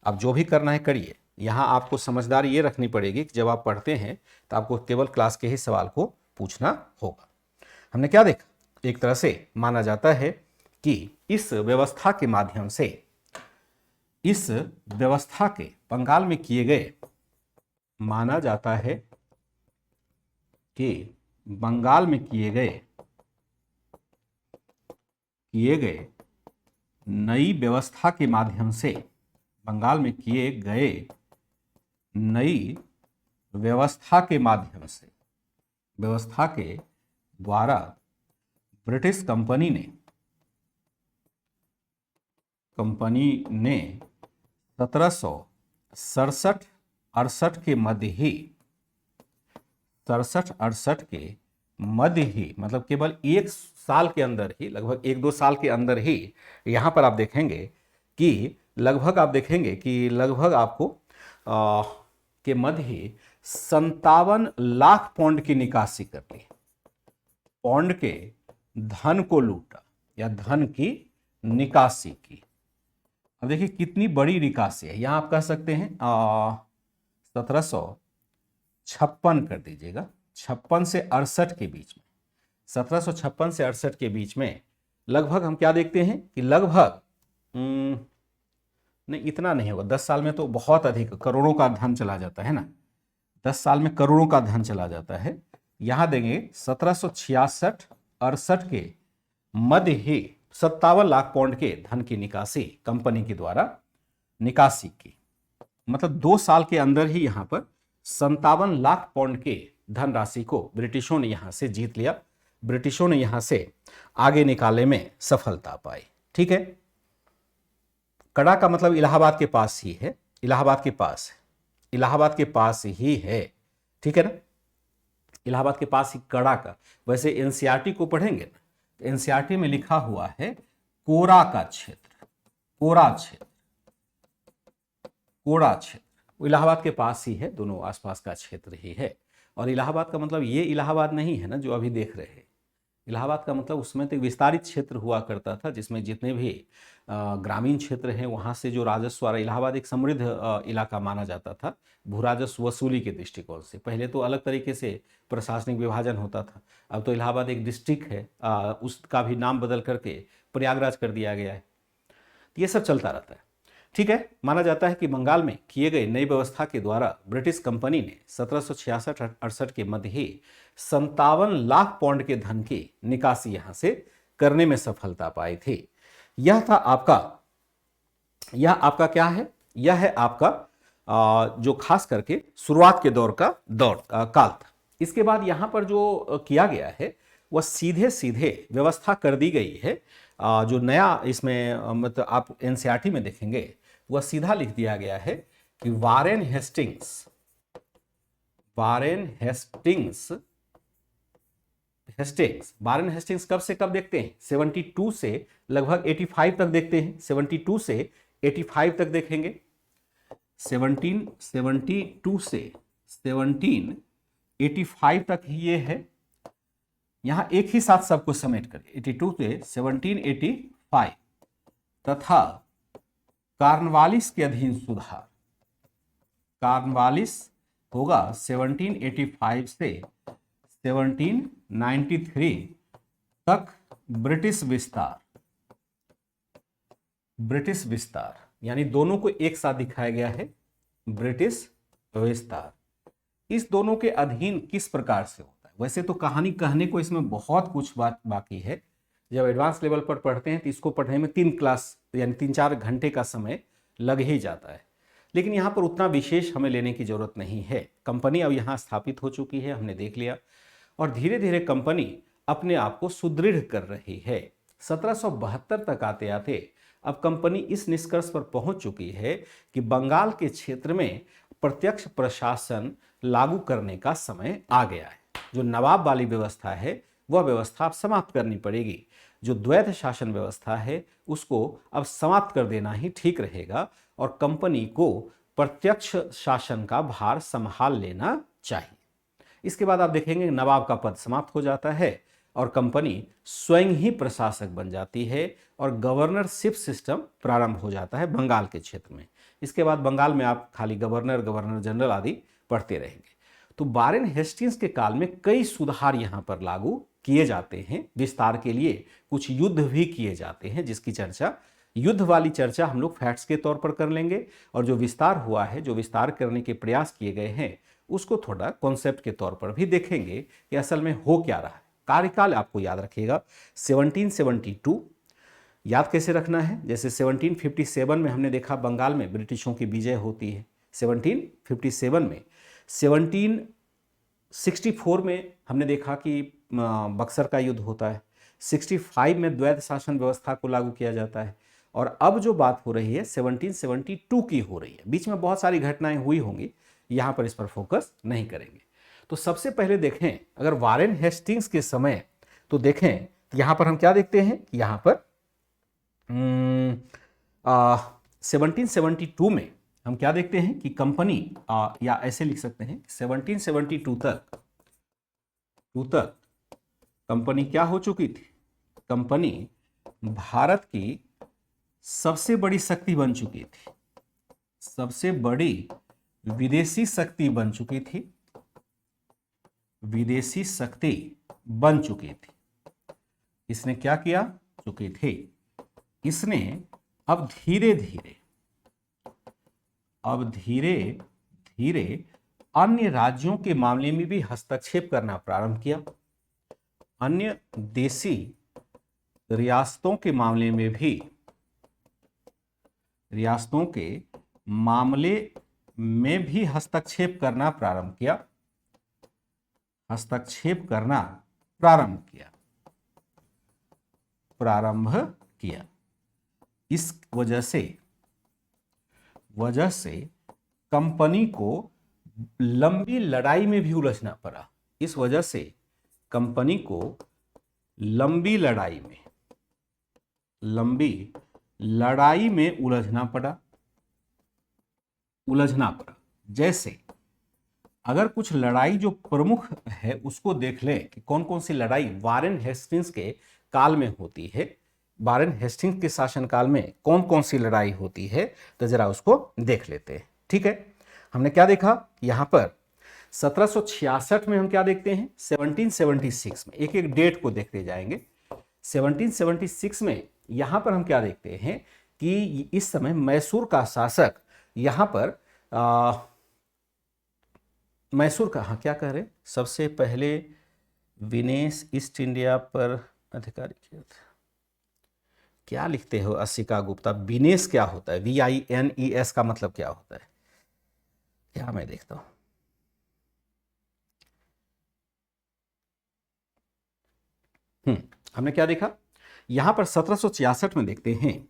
आप जो भी करना है करिए। यहाँ आपको समझदारी ये रखनी पड़ेगी कि जब आप पढ़ते हैं तो आपको केवल क्लास के ही सवाल को पूछना होगा। हमने क्या देखा, एक तरह से माना जाता है कि इस व्यवस्था के माध्यम से, इस व्यवस्था के बंगाल में किए गए, माना जाता है कि बंगाल में किए गए नई व्यवस्था के माध्यम से, बंगाल में किए गए नई व्यवस्था के माध्यम से, व्यवस्था के द्वारा ब्रिटिश कंपनी ने 1767-68 के मध्य ही, 67-68 के मध्य ही, मतलब केवल एक साल के अंदर ही, लगभग 1-2 साल के अंदर ही, यहां पर आप देखेंगे कि लगभग आपको के मध्य ही 57 लाख पौंड की निकासी कर ली, पौंड के धन को लूटा या धन की निकासी की। अब देखिए कितनी बड़ी निकासी है। यहां आप कह सकते हैं 1756 कर दीजिएगा, 56 से 68 के बीच में, 1756 से 68 के बीच में लगभग हम क्या देखते हैं कि लगभग नहीं, इतना नहीं होगा, 10 साल में तो बहुत अधिक, करोड़ों का धन चला जाता है ना, 10 साल में करोड़ों का धन चला जाता है। यहां देंगे 1766-68 के मध्य ही 57 लाख पौंड के धन की निकासी कंपनी के द्वारा निकासी की, मतलब 2 साल के अंदर ही यहां पर 57 लाख पौंड के धनराशि को ब्रिटिशों ने यहां से जीत लिया, ब्रिटिशों ने यहां से आगे निकालने में सफलता पाई। ठीक है, कड़ा का मतलब इलाहाबाद के पास ही है, इलाहाबाद के पास ही है। ठीक है ना, इलाहाबाद के पास ही कड़ा का। वैसे एनसीईआरटी को पढ़ेंगे ना, तो एनसीईआरटी में लिखा हुआ है कोरा क्षेत्र, वो इलाहाबाद के पास ही है, दोनों आसपास का क्षेत्र ही है। और इलाहाबाद का मतलब ये इलाहाबाद नहीं है ना जो अभी देख रहे हैं। इलाहाबाद का मतलब उसमें तो विस्तारित क्षेत्र हुआ करता था, जिसमें जितने भी ग्रामीण क्षेत्र हैं वहाँ से जो राजस्व आ रहा, इलाहाबाद एक समृद्ध इलाका माना जाता था भू राजस्व वसूली के दृष्टिकोण से। पहले तो अलग तरीके से प्रशासनिक विभाजन होता था, अब तो इलाहाबाद एक डिस्ट्रिक्ट है, उसका भी नाम बदल करके प्रयागराज कर दिया गया है। ये सब चलता रहता है। ठीक है, माना जाता है कि बंगाल में किए गए नई व्यवस्था के द्वारा ब्रिटिश कंपनी ने 1766-68 के मध्य ही 57 लाख पौंड के धन की निकासी यहां से करने में सफलता पाई थी। यह आपका क्या है, यह है आपका जो खास करके शुरुआत के दौर का काल था। इसके बाद यहां पर जो किया गया है वह सीधे सीधे व्यवस्था कर दी गई है। जो नया इसमें मतलब आप एनसीईआरटी में देखेंगे वह सीधा लिख दिया गया है कि वारेन हेस्टिंग्स कब से कब देखते हैं, 72 से लगभग 85 तक देखते हैं, 72 से 85 तक देखेंगे, 72 से 17 85 तक ही ये है। यहां एक ही साथ सबको समेट कर 82 से 1785 तथा कॉर्नवालिस के अधीन सुधार, कॉर्नवालिस होगा 1785 से 1793 तक ब्रिटिश विस्तार, ब्रिटिश विस्तार यानी दोनों को एक साथ दिखाया गया है, ब्रिटिश विस्तार। इस दोनों के अधीन किस प्रकार से होता है? वैसे तो कहानी कहने को इसमें बहुत कुछ बात बाकी है। जब एडवांस लेवल पर पढ़ते हैं तो इसको पढ़ने में 3 क्लास यानी 3-4 घंटे का समय लग ही जाता है, लेकिन यहाँ पर उतना विशेष हमें लेने की जरूरत नहीं है। कंपनी अब यहाँ स्थापित हो चुकी है, हमने देख लिया, और धीरे धीरे कंपनी अपने आप को सुदृढ़ कर रही है। 1772 तक आते आते अब कंपनी इस निष्कर्ष पर पहुंच चुकी है कि बंगाल के क्षेत्र में प्रत्यक्ष प्रशासन लागू करने का समय आ गया है। जो नवाब वाली व्यवस्था है वह व्यवस्था अब समाप्त करनी पड़ेगी। जो द्वैध शासन व्यवस्था है उसको अब समाप्त कर देना ही ठीक रहेगा और कंपनी को प्रत्यक्ष शासन का भार संभाल लेना चाहिए। इसके बाद आप देखेंगे नवाब का पद समाप्त हो जाता है और कंपनी स्वयं ही प्रशासक बन जाती है और गवर्नरशिप सिस्टम प्रारंभ हो जाता है बंगाल के क्षेत्र में। इसके बाद बंगाल में आप खाली गवर्नर, गवर्नर जनरल आदि पढ़ते रहेंगे। तो वारेन हेस्टिंग्स के काल में कई सुधार यहाँ पर लागू किए जाते हैं। विस्तार के लिए कुछ युद्ध भी किए जाते हैं, जिसकी चर्चा, युद्ध वाली चर्चा हम लोग फैक्ट्स के तौर पर कर लेंगे, और जो विस्तार हुआ है, जो विस्तार करने के प्रयास किए गए हैं, उसको थोड़ा कॉन्सेप्ट के तौर पर भी देखेंगे कि असल में हो क्या रहा है। कार्यकाल आपको याद रखिएगा 1772। याद कैसे रखना है? जैसे 1757 में हमने देखा बंगाल में ब्रिटिशों की विजय होती है, 1757 में। 1764 में हमने देखा कि बक्सर का युद्ध होता है। 65 में द्वैध शासन व्यवस्था को लागू किया जाता है, और अब जो बात हो रही है 1772 की हो रही है। बीच में बहुत सारी घटनाएं हुई होंगी, यहाँ पर इस पर फोकस नहीं करेंगे। तो सबसे पहले देखें अगर वारेन हेस्टिंग्स के समय, तो देखें यहाँ पर हम क्या देखते हैं, यहाँ पर 1772 में हम क्या देखते हैं कि कंपनी, या ऐसे लिख सकते हैं 1772 तक कंपनी क्या हो चुकी थी? कंपनी भारत की सबसे बड़ी शक्ति बन चुकी थी, सबसे बड़ी विदेशी शक्ति बन चुकी थी, विदेशी शक्ति बन चुकी थी। इसने क्या किया चुकी थी? इसने अब धीरे धीरे अन्य राज्यों के मामले में भी हस्तक्षेप करना प्रारंभ किया। अन्य देशी रियासतों के मामले में भी, रियासतों के मामले में भी हस्तक्षेप करना प्रारंभ किया, हस्तक्षेप करना प्रारंभ किया। इस वजह से कंपनी को लंबी लड़ाई में भी उलझना पड़ा। इस वजह से कंपनी को लंबी लड़ाई में उलझना पड़ा। जैसे अगर कुछ लड़ाई जो प्रमुख है उसको देख लें कि कौन कौन सी लड़ाई वारेन हेस्टिंग्स के काल में होती है, वारेन हेस्टिंग्स के शासनकाल में कौन कौन सी लड़ाई होती है, तो जरा उसको देख लेते हैं। ठीक है, हमने क्या देखा यहां पर 1766 में हम क्या देखते हैं, 1776 में, एक एक डेट को देखते जाएंगे। 1776 में यहां पर हम क्या देखते हैं कि इस समय मैसूर का शासक यहां पर मैसूर का, हाँ क्या कह रहे, सबसे पहले विनेश ईस्ट इंडिया पर अधिकारी किया था। क्या लिखते हो असिका गुप्ता? विनेश क्या होता है? VINES का मतलब क्या होता है? क्या मैं देखता हूं, हमने क्या देखा यहां पर 1766 में देखते हैं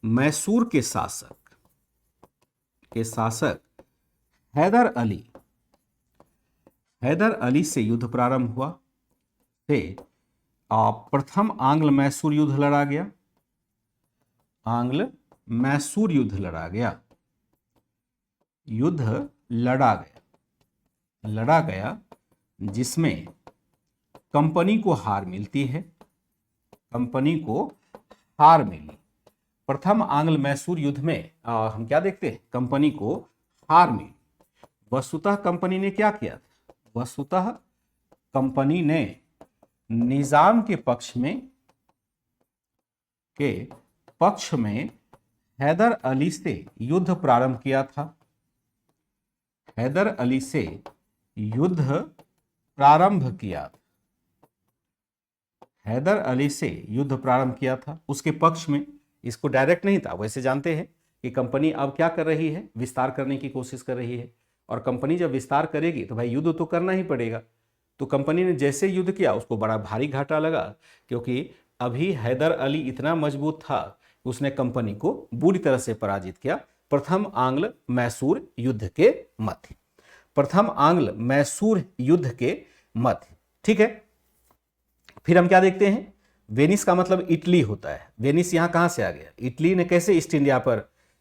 मैसूर के शासक हैदर अली से युद्ध प्रारंभ हुआ। से प्रथम आंग्ल मैसूर युद्ध लड़ा गया, युद्ध लड़ा गया जिसमें कंपनी को हार मिलती है, कंपनी को हार मिली। प्रथम आंग्ल मैसूर युद्ध में हम क्या देखते हैं, कंपनी को हार मिली। वस्तुतः कंपनी ने क्या किया था, वस्तुतः कंपनी ने निजाम के पक्ष में हैदर अली से युद्ध प्रारंभ किया था। हैदर अली से युद्ध प्रारंभ किया था, हैदर अली से युद्ध प्रारंभ किया था उसके पक्ष में। इसको डायरेक्ट नहीं था, वैसे जानते हैं कि कंपनी अब क्या कर रही है, विस्तार करने की कोशिश कर रही है, और कंपनी जब विस्तार करेगी तो भाई युद्ध तो करना ही पड़ेगा। तो कंपनी ने जैसे युद्ध किया उसको बड़ा भारी घाटा लगा, क्योंकि अभी हैदर अली इतना मजबूत था कि उसने कंपनी को बुरी तरह से पराजित किया प्रथम आंग्ल मैसूर युद्ध के मध्य, प्रथम आंग्ल मैसूर युद्ध के मध्य। ठीक है, फिर हम क्या देखते हैं, वेनिस का मतलब इटली होता है। वेनिस यहां कहां से आ गया, इटली ने कैसे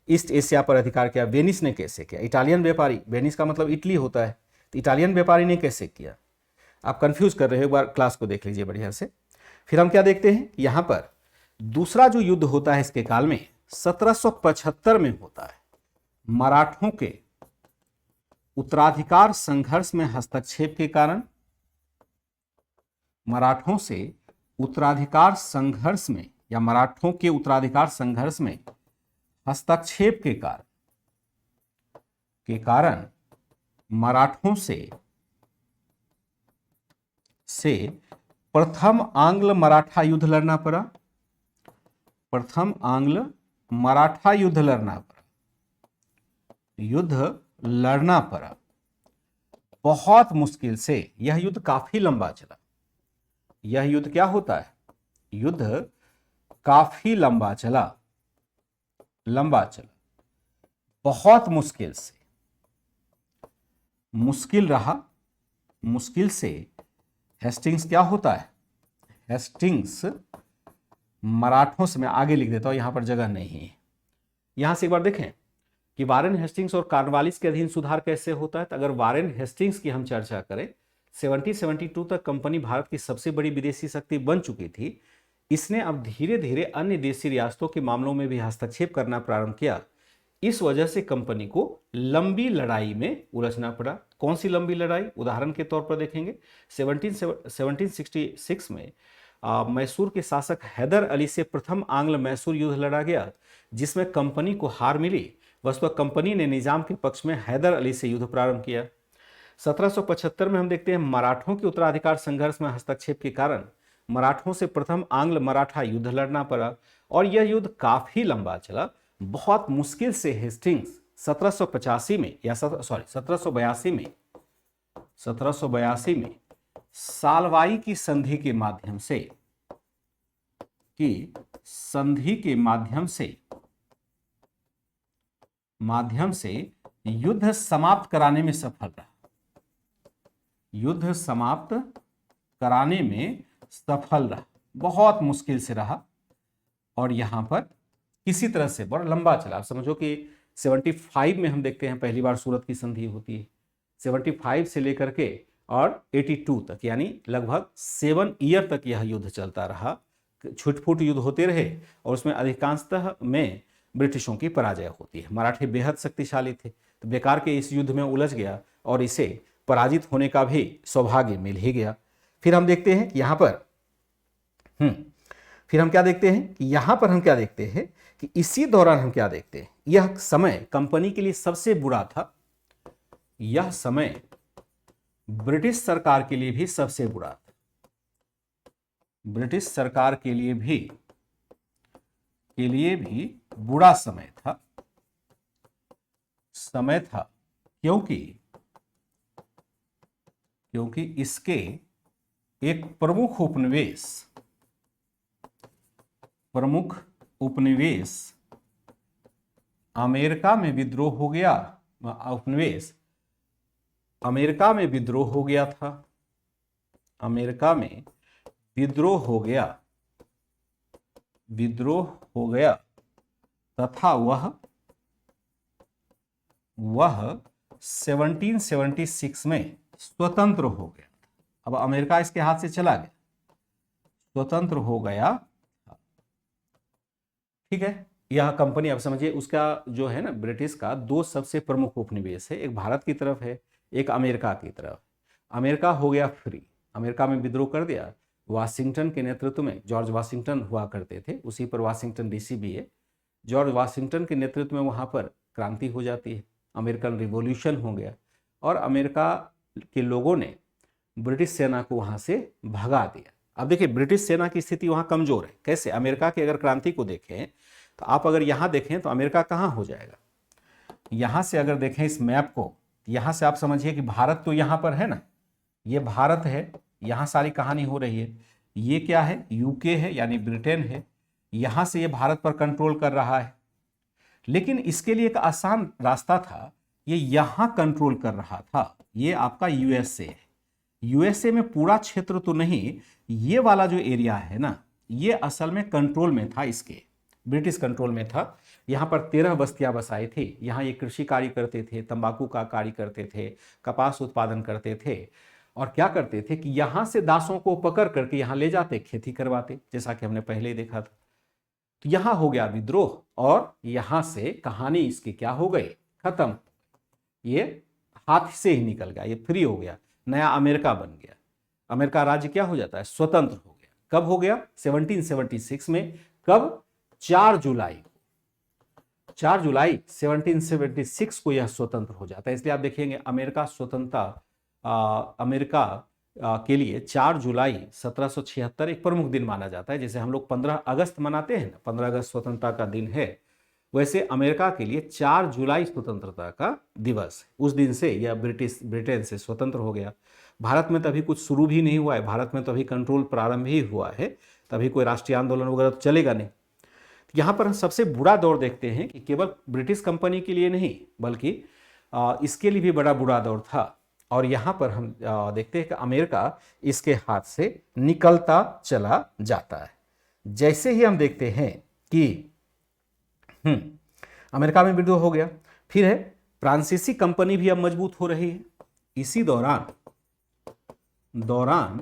ईस्ट एशिया पर अधिकार किया, वेनिस ने कैसे किया, इटालियन व्यापारी, वेनिस का मतलब इटली होता है, तो इटालियन व्यापारी ने कैसे किया। आप कंफ्यूज कर रहे हो, एक बार क्लास को देख लीजिए बढ़िया से। फिर हम क्या देखते हैं, यहां पर दूसरा जो युद्ध होता है इसके काल में 1775 में होता है। मराठों के उत्तराधिकार संघर्ष में हस्तक्षेप के कारण, मराठों से उत्तराधिकार संघर्ष में या मराठों के उत्तराधिकार संघर्ष में हस्तक्षेप के कारण मराठों से प्रथम आंग्ल मराठा युद्ध लड़ना पड़ा, प्रथम आंग्ल मराठा युद्ध लड़ना पड़ा। बहुत मुश्किल से यह युद्ध काफी लंबा चला। यह युद्ध क्या होता है, युद्ध काफी लंबा चला, बहुत मुश्किल से, मुश्किल रहा, मुश्किल से। हेस्टिंग्स क्या होता है, हेस्टिंग्स मराठों से, मैं आगे लिख देता हूं, यहां पर जगह नहीं है। यहां से एक बार देखें कि वारेन हेस्टिंग्स और कॉर्नवालिस के अधीन सुधार कैसे होता है। तो अगर वारेन हेस्टिंग्स की हम चर्चा करें, 1772 तक कंपनी भारत की सबसे बड़ी विदेशी शक्ति बन चुकी थी। इसने अब धीरे धीरे अन्य देशी रियासतों के मामलों में भी हस्तक्षेप करना प्रारंभ किया। इस वजह से कंपनी को लंबी लड़ाई में उलझना पड़ा। कौन सी लंबी लड़ाई, उदाहरण के तौर पर देखेंगे 1766 में मैसूर के शासक हैदर अली से प्रथम आंग्ल मैसूर युद्ध लड़ा गया, जिसमें कंपनी को हार मिली। वस्तुतः कंपनी ने निजाम के पक्ष में हैदर अली से युद्ध प्रारंभ किया। 1775 में हम देखते हैं मराठों के उत्तराधिकार संघर्ष में हस्तक्षेप के कारण मराठों से प्रथम आंग्ल मराठा युद्ध लड़ना पड़ा, और यह युद्ध काफी लंबा चला। बहुत मुश्किल से हेस्टिंग्स 1782 में सालवाई की संधि के माध्यम से युद्ध समाप्त कराने में सफल रहा, युद्ध समाप्त कराने में सफल रहा। बहुत मुश्किल से रहा, और यहां पर किसी तरह से बड़ा लंबा चला। आप समझो कि 75 में हम देखते हैं पहली बार सूरत की संधि होती है, 75 से लेकर के और 82 तक, यानी लगभग 7 ईयर तक यह युद्ध चलता रहा। छुटफुट युद्ध होते रहे, और उसमें अधिकांशतः में ब्रिटिशों की पराजय होती है। मराठे बेहद शक्तिशाली थे, तो बेकार के इस युद्ध में उलझ गया, और इसे पराजित होने का भी सौभाग्य मिल ही गया। फिर हम देखते हैं यहां पर फिर हम क्या देखते हैं, यहां पर हम क्या देखते हैं कि इसी दौरान हम क्या देखते हैं, यह समय कंपनी के लिए सबसे बुरा था। यह समय ब्रिटिश सरकार के लिए भी सबसे बुरा था, ब्रिटिश सरकार के लिए भी बुरा समय था, क्योंकि इसके एक प्रमुख उपनिवेश अमेरिका में विद्रोह हो गया, अमेरिका में विद्रोह हो गया था, अमेरिका में विद्रोह हो गया तथा वह 1776 में स्वतंत्र हो गया। अब अमेरिका इसके हाथ से चला गया, स्वतंत्र हो गया, ठीक है। यह कंपनी आप समझिए उसका जो है ना, ब्रिटिश का दो सबसे प्रमुख उपनिवेश है, एक भारत की तरफ है, एक अमेरिका की तरफ। अमेरिका हो गया फ्री, अमेरिका में विद्रोह कर दिया, वाशिंगटन के नेतृत्व में, जॉर्ज वाशिंगटन हुआ करते थे, उसी पर वाशिंगटन डीसी भी है। जॉर्ज वाशिंगटन के नेतृत्व में वहाँ पर क्रांति हो जाती है, अमेरिकन रिवॉल्यूशन हो गया, और अमेरिका के लोगों ने ब्रिटिश सेना को वहाँ से भगा दिया। अब देखिए ब्रिटिश सेना की स्थिति वहाँ कमज़ोर है, कैसे? अमेरिका की अगर क्रांति को देखें तो आप अगर यहाँ देखें तो अमेरिका कहाँ हो जाएगा, यहाँ से अगर देखें इस मैप को, यहाँ से आप समझिए कि भारत तो यहाँ पर है ना, ये भारत है, यहाँ सारी कहानी हो रही है, ये क्या है, यूके है यानी ब्रिटेन है, यहाँ से ये भारत पर कंट्रोल कर रहा है। लेकिन इसके लिए एक आसान रास्ता था, ये यहाँ कंट्रोल कर रहा था, ये आपका यूएसए है। यूएसए में पूरा क्षेत्र तो नहीं, ये वाला जो एरिया है ना, ये असल में कंट्रोल में था, इसके ब्रिटिश कंट्रोल में था। यहाँ पर 13 बस्तियां बसाई थी, यहाँ ये कृषि कार्य करते थे, तंबाकू का कार्य करते थे, कपास उत्पादन करते थे, और क्या करते थे कि यहाँ से दासों को पकड़ करके यहाँ ले जाते, खेती करवाते, जैसा कि हमने पहले ही देखा था। तो यहाँ हो गया विद्रोह, और यहाँ से कहानी इसकी क्या हो गई, खत्म, ये हाथ से ही निकल गया, ये फ्री हो गया, नया अमेरिका बन गया। अमेरिका राज्य क्या हो जाता है, स्वतंत्र हो गया। कब हो गया, 1776 में। कब, 4 जुलाई को, 4 जुलाई 1776 को यह स्वतंत्र हो जाता है। इसलिए आप देखेंगे अमेरिका स्वतंत्रता, अमेरिका के लिए 4 जुलाई 1776 एक प्रमुख दिन माना जाता है। जैसे हम लोग 15 अगस्त मनाते हैं ना, 15 अगस्त स्वतंत्रता का दिन है, वैसे अमेरिका के लिए 4 जुलाई स्वतंत्रता का दिवस है। उस दिन से यह ब्रिटेन से स्वतंत्र हो गया। भारत में तभी कुछ शुरू भी नहीं हुआ है, भारत में तभी कंट्रोल प्रारंभ ही हुआ है, तभी कोई राष्ट्रीय आंदोलन वगैरह तो चलेगा नहीं। यहाँ पर हम सबसे बुरा दौर देखते हैं कि केवल ब्रिटिश कंपनी के लिए नहीं, बल्कि इसके लिए भी बड़ा बुरा दौर था। और यहाँ पर हम देखते हैं कि अमेरिका इसके हाथ से निकलता चला जाता है। जैसे ही हम देखते हैं कि अमेरिका में विद्रोह हो गया, फिर है फ्रांसीसी कंपनी भी अब मजबूत हो रही है। इसी दौरान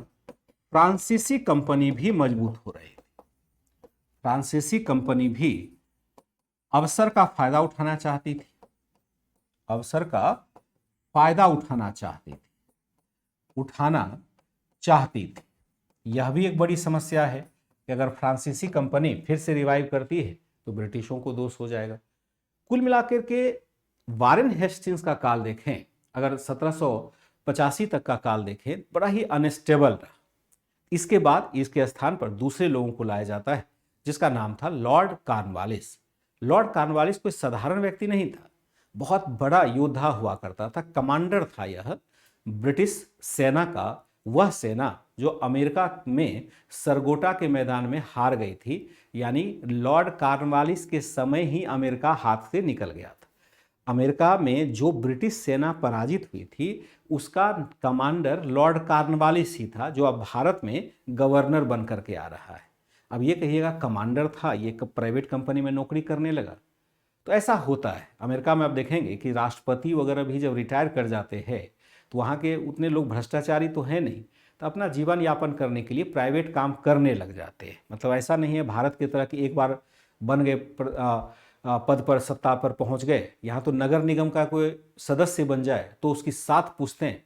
फ्रांसीसी कंपनी भी मजबूत हो रही है। फ्रांसीसी कंपनी भी अवसर का फायदा उठाना चाहती थी, अवसर का फायदा उठाना चाहती थी। यह भी एक बड़ी समस्या है कि अगर फ्रांसीसी कंपनी फिर से रिवाइव करती है तो ब्रिटिशों को दोष हो जाएगा। कुल मिलाकर के वारेन हेस्टिंग्स का काल देखें, अगर 1785 तक का काल देखें, बड़ा ही अनस्टेबल रहा। इसके बाद इसके स्थान पर दूसरे लोगों को लाया जाता है, जिसका नाम था लॉर्ड कॉर्नवालिस। लॉर्ड कॉर्नवालिस कोई साधारण व्यक्ति नहीं था, बहुत बड़ा योद्धा हुआ करता था, कमांडर था यह ब्रिटिश सेना का, वह सेना जो अमेरिका में सरगोटा के मैदान में हार गई थी। यानी लॉर्ड कॉर्नवालिस के समय ही अमेरिका हाथ से निकल गया था। अमेरिका में जो ब्रिटिश सेना पराजित हुई थी उसका कमांडर लॉर्ड कॉर्नवालिस ही था, जो अब भारत में गवर्नर बन करके आ रहा है। अब ये कहिएगा कमांडर था, ये प्राइवेट कंपनी में नौकरी करने लगा। तो ऐसा होता है अमेरिका में। आप देखेंगे कि राष्ट्रपति वगैरह भी जब रिटायर कर जाते हैं तो वहाँ के उतने लोग भ्रष्टाचारी तो है नहीं, तो अपना जीवन यापन करने के लिए प्राइवेट काम करने लग जाते हैं। मतलब ऐसा नहीं है भारत की तरह कि एक बार बन गए पद पर, सत्ता पर पहुँच गए। यहाँ तो नगर निगम का कोई सदस्य बन जाए तो उसकी 7 पुश्तें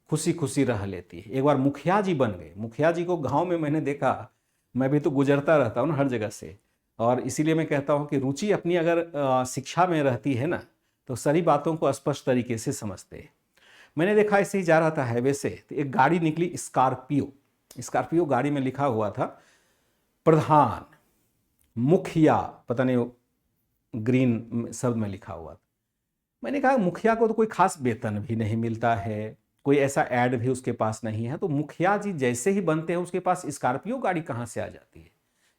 खुशी खुशी रह लेती है। एक बार मुखिया जी बन गए, मुखिया जी को गाँव में मैंने देखा, मैं भी तो गुजरता रहता हूँ ना हर जगह से, और इसीलिए मैं कहता हूँ कि रुचि अपनी अगर शिक्षा में रहती है ना तो सारी बातों को स्पष्ट तरीके से समझते हैं। मैंने देखा ऐसे ही जा रहा था हाईवे से, तो एक गाड़ी निकली स्कॉर्पियो गाड़ी में लिखा हुआ था प्रधान, मुखिया, पता नहीं ग्रीन शब्द में लिखा हुआ था। मैंने कहा मुखिया को तो कोई खास वेतन भी नहीं मिलता है, कोई ऐसा ऐड भी उसके पास नहीं है, तो मुखिया जी जैसे ही बनते हैं उसके पास स्कॉर्पियो गाड़ी कहाँ से आ जाती है?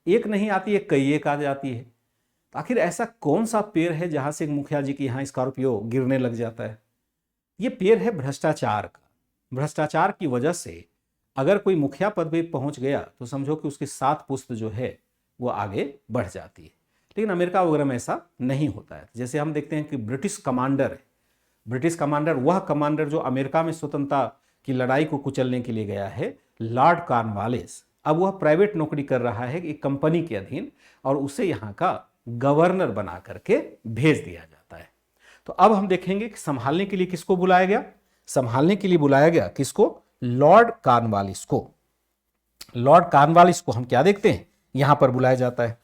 एक नहीं आती है, कई एक आ जाती है। तो आखिर ऐसा कौन सा पेड़ है जहां से मुखिया जी के यहाँ स्कॉर्पियो गिरने लग जाता है? ये पेड़ है भ्रष्टाचार का। भ्रष्टाचार की वजह से अगर कोई मुखिया पद पे पहुंच गया तो समझो कि उसकी 7 पुश्त जो है वो आगे बढ़ जाती है। लेकिन अमेरिका वगैरह में ऐसा नहीं होता है। जैसे हम देखते हैं कि ब्रिटिश कमांडर है, ब्रिटिश कमांडर वह कमांडर जो अमेरिका में स्वतंत्रता की लड़ाई को कुचलने के लिए गया है लॉर्ड कॉर्नवालिस। अब वह प्राइवेट नौकरी कर रहा है एक कंपनी के अधीन और उसे यहाँ का गवर्नर बना करके भेज दिया जाता है। तो अब हम देखेंगे कि संभालने के लिए किसको बुलाया गया। संभालने के लिए बुलाया गया किसको, लॉर्ड कॉर्नवालिस को। लॉर्ड कॉर्नवालिस को हम क्या देखते हैं, यहां पर बुलाया जाता है।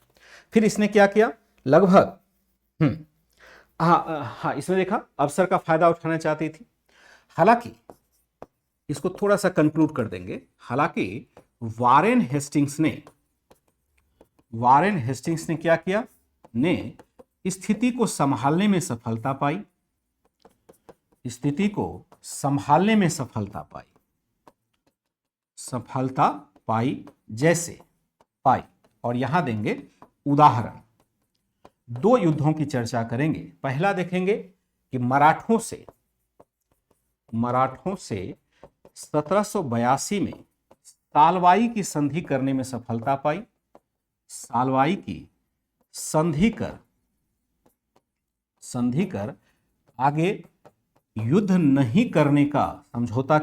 फिर इसने क्या किया, लगभग हाँ इसमें देखा अवसर का फायदा उठाना चाहती थी। हालांकि इसको थोड़ा सा कंक्लूड कर देंगे। हालांकि वारेन हेस्टिंग्स ने क्या किया, ने स्थिति को संभालने में सफलता पाई, स्थिति को संभालने में सफलता पाई जैसे पाई। और यहां देंगे उदाहरण, 2 युद्धों की चर्चा करेंगे। पहला देखेंगे कि मराठों से 1782 में सालवाई की संधि करने में सफलता पाई। सालवाई की संधि कर आगे युद्ध नहीं करने का समझौता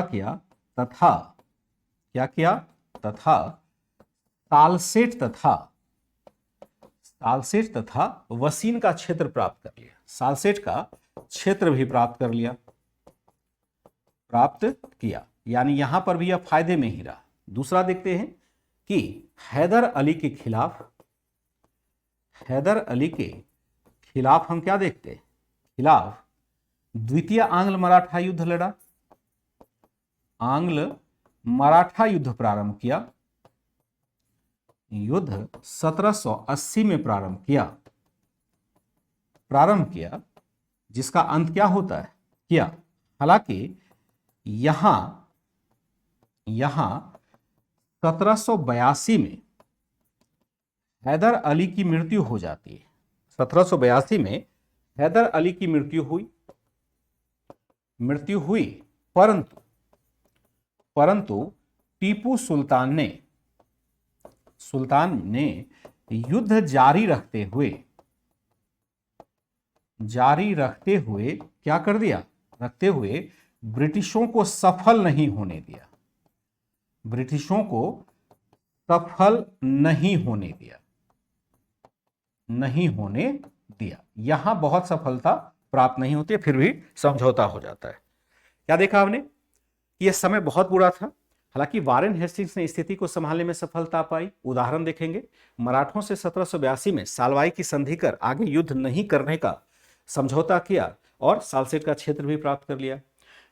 किया, तथा क्या किया, तथा सालसेट तथा वसीन का क्षेत्र प्राप्त कर लिया। सालसेट का क्षेत्र भी प्राप्त किया, यानी यहां पर भी यह फायदे में ही रहा। दूसरा देखते हैं कि हैदर अली के खिलाफ हम क्या देखते हैं, खिलाफ द्वितीय आंग्ल मराठा युद्ध लड़ा, आंग्ल मराठा युद्ध प्रारंभ किया। युद्ध 1780 में प्रारंभ किया, जिसका अंत क्या होता है, किया। हालांकि यहां 1782 में हैदर अली की मृत्यु हो जाती है। 1782 में हैदर अली की मृत्यु हुई, परंतु टीपू सुल्तान ने युद्ध जारी रखते हुए क्या कर दिया, ब्रिटिशों को सफल नहीं होने दिया। यहां बहुत सफलता प्राप्त नहीं होती, फिर भी समझौता हो जाता है। क्या देखा आपने, यह समय बहुत बुरा था। हालांकि वारेन हेस्टिंग्स ने स्थिति को संभालने में सफलता पाई। उदाहरण देखेंगे, मराठों से 1782 में सालवाई की संधि कर आगे युद्ध नहीं करने का समझौता किया और सालसेट का क्षेत्र भी प्राप्त कर लिया।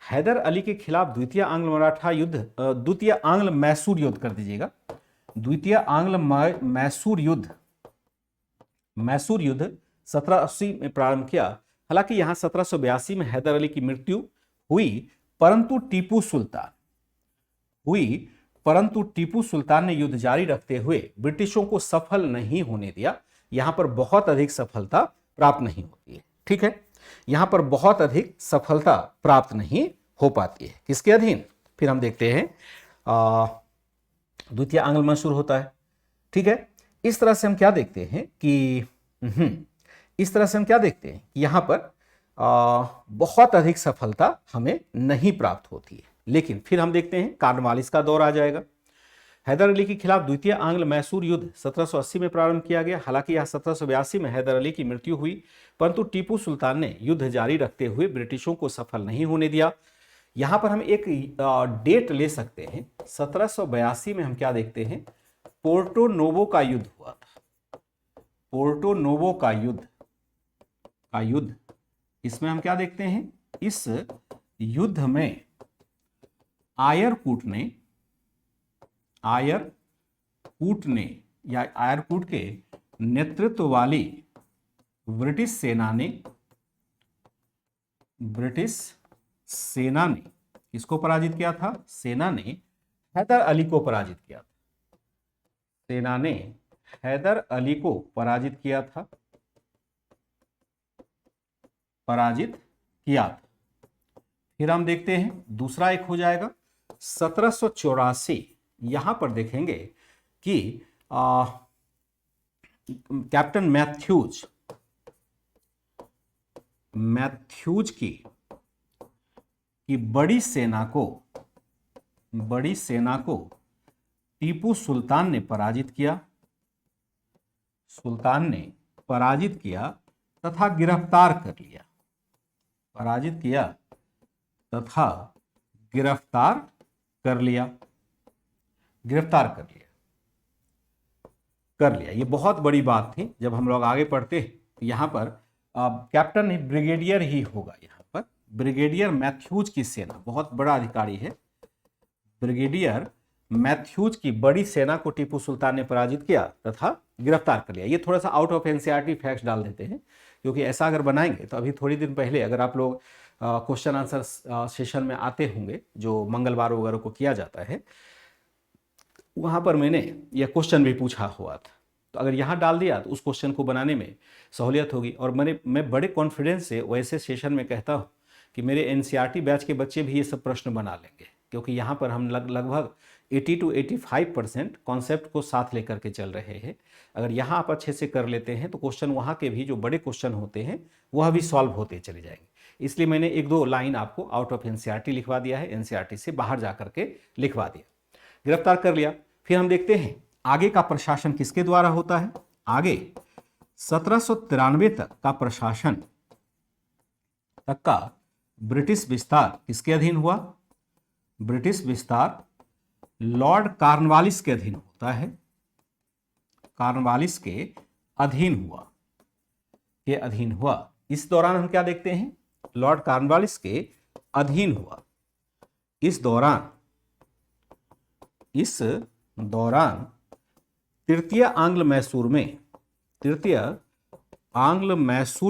हैदर अली के खिलाफ द्वितीय आंग्ल मैसूर युद्ध कर दीजिएगा, द्वितीय आंग्ल मैसूर युद्ध 1780 में प्रारंभ किया। हालांकि यहां 1782 में हैदर अली की मृत्यु हुई, परंतु टीपू सुल्तान ने युद्ध जारी रखते हुए ब्रिटिशों को सफल नहीं होने दिया। यहां पर बहुत अधिक सफलता प्राप्त नहीं होती है। ठीक है, यहां पर बहुत अधिक सफलता प्राप्त नहीं हो पाती है। किसके अधीन, फिर हम देखते हैं द्वितीय आंग्ल मैसूर होता है। ठीक है, इस तरह से हम क्या देखते हैं कि यहां पर बहुत अधिक सफलता हमें नहीं प्राप्त होती है। लेकिन फिर हम देखते हैं कॉर्नवालिस का दौर आ जाएगा। हैदर अली के खिलाफ द्वितीय आंग्ल मैसूर युद्ध 1780 में प्रारंभ किया गया। हालांकि यह 1782 में हैदर अली की मृत्यु हुई, परंतु टीपू सुल्तान ने युद्ध जारी रखते हुए ब्रिटिशों को सफल नहीं होने दिया। यहां पर हम एक डेट ले सकते हैं, 1782 में हम क्या देखते हैं, पोर्टो नोवो का युद्ध हुआ था। पोर्टो नोवो का युद्ध, इसमें हम क्या देखते हैं, इस युद्ध में आयरकूट के नेतृत्व वाली ब्रिटिश सेना ने किसको पराजित किया था, सेना ने हैदर अली को पराजित किया था। सेना ने हैदर अली को पराजित किया था। फिर हम देखते हैं दूसरा एक हो जाएगा 1784। यहां पर देखेंगे कि कैप्टन मैथ्यूज की बड़ी सेना को टीपू सुल्तान ने पराजित किया तथा गिरफ्तार कर लिया। ये बहुत बड़ी बात थी। जब हम लोग आगे पढ़ते हैं तो यहाँ पर कैप्टन ही ब्रिगेडियर ही होगा। यहाँ पर ब्रिगेडियर मैथ्यूज की सेना, बहुत बड़ा अधिकारी है। ब्रिगेडियर मैथ्यूज की बड़ी सेना को टीपू सुल्तान ने पराजित किया तथा गिरफ्तार कर लिया। ये थोड़ा सा आउट ऑफ एनसीईआरटी फैक्ट्स डाल देते हैं, क्योंकि ऐसा अगर बनाएंगे तो अभी थोड़ी दिन पहले अगर आप लोग क्वेश्चन आंसर सेशन में आते होंगे जो मंगलवार वगैरह को किया जाता है, वहाँ पर मैंने यह क्वेश्चन भी पूछा हुआ था। तो अगर यहाँ डाल दिया तो उस क्वेश्चन को बनाने में सहूलियत होगी। और मैं बड़े कॉन्फिडेंस से वैसे सेशन में कहता हूँ कि मेरे एनसीईआरटी बैच के बच्चे भी ये सब प्रश्न बना लेंगे, क्योंकि यहाँ पर हम लगभग 80 to 85% कॉन्सेप्ट को साथ लेकर के चल रहे हैं। अगर यहाँ आप अच्छे से कर लेते हैं तो क्वेश्चन वहाँ के भी जो बड़े क्वेश्चन होते हैं वह भी सॉल्व होते चले जाएंगे। इसलिए मैंने 1-2 लाइन आपको आउट ऑफ एनसीईआरटी लिखवा दिया है, एनसीईआरटी से बाहर जा करके लिखवा दिया। गिरफ्तार कर लिया। फिर हम देखते हैं आगे का प्रशासन किसके द्वारा होता है। आगे 1793 तक का ब्रिटिश विस्तार किसके अधीन हुआ। ब्रिटिश विस्तार लॉर्ड कॉर्नवालिस के अधीन होता है। कॉर्नवालिस के अधीन हुआ। इस दौरान हम क्या देखते हैं, लॉर्ड कॉर्नवालिस के अधीन हुआ। इस दौरान तृतीय आंग्ल मैसूर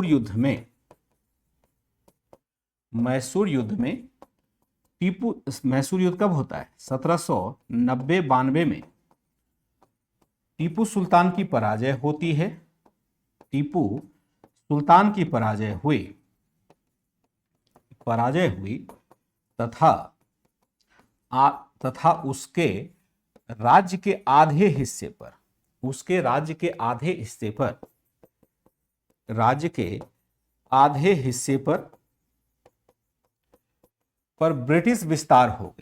युद्ध में मैसूर युद्ध कब होता है, 1790-92 में टीपू सुल्तान की पराजय होती है। टीपू सुल्तान की पराजय हुई तथा उसके राज्य के आधे हिस्से पर ब्रिटिश विस्तार हो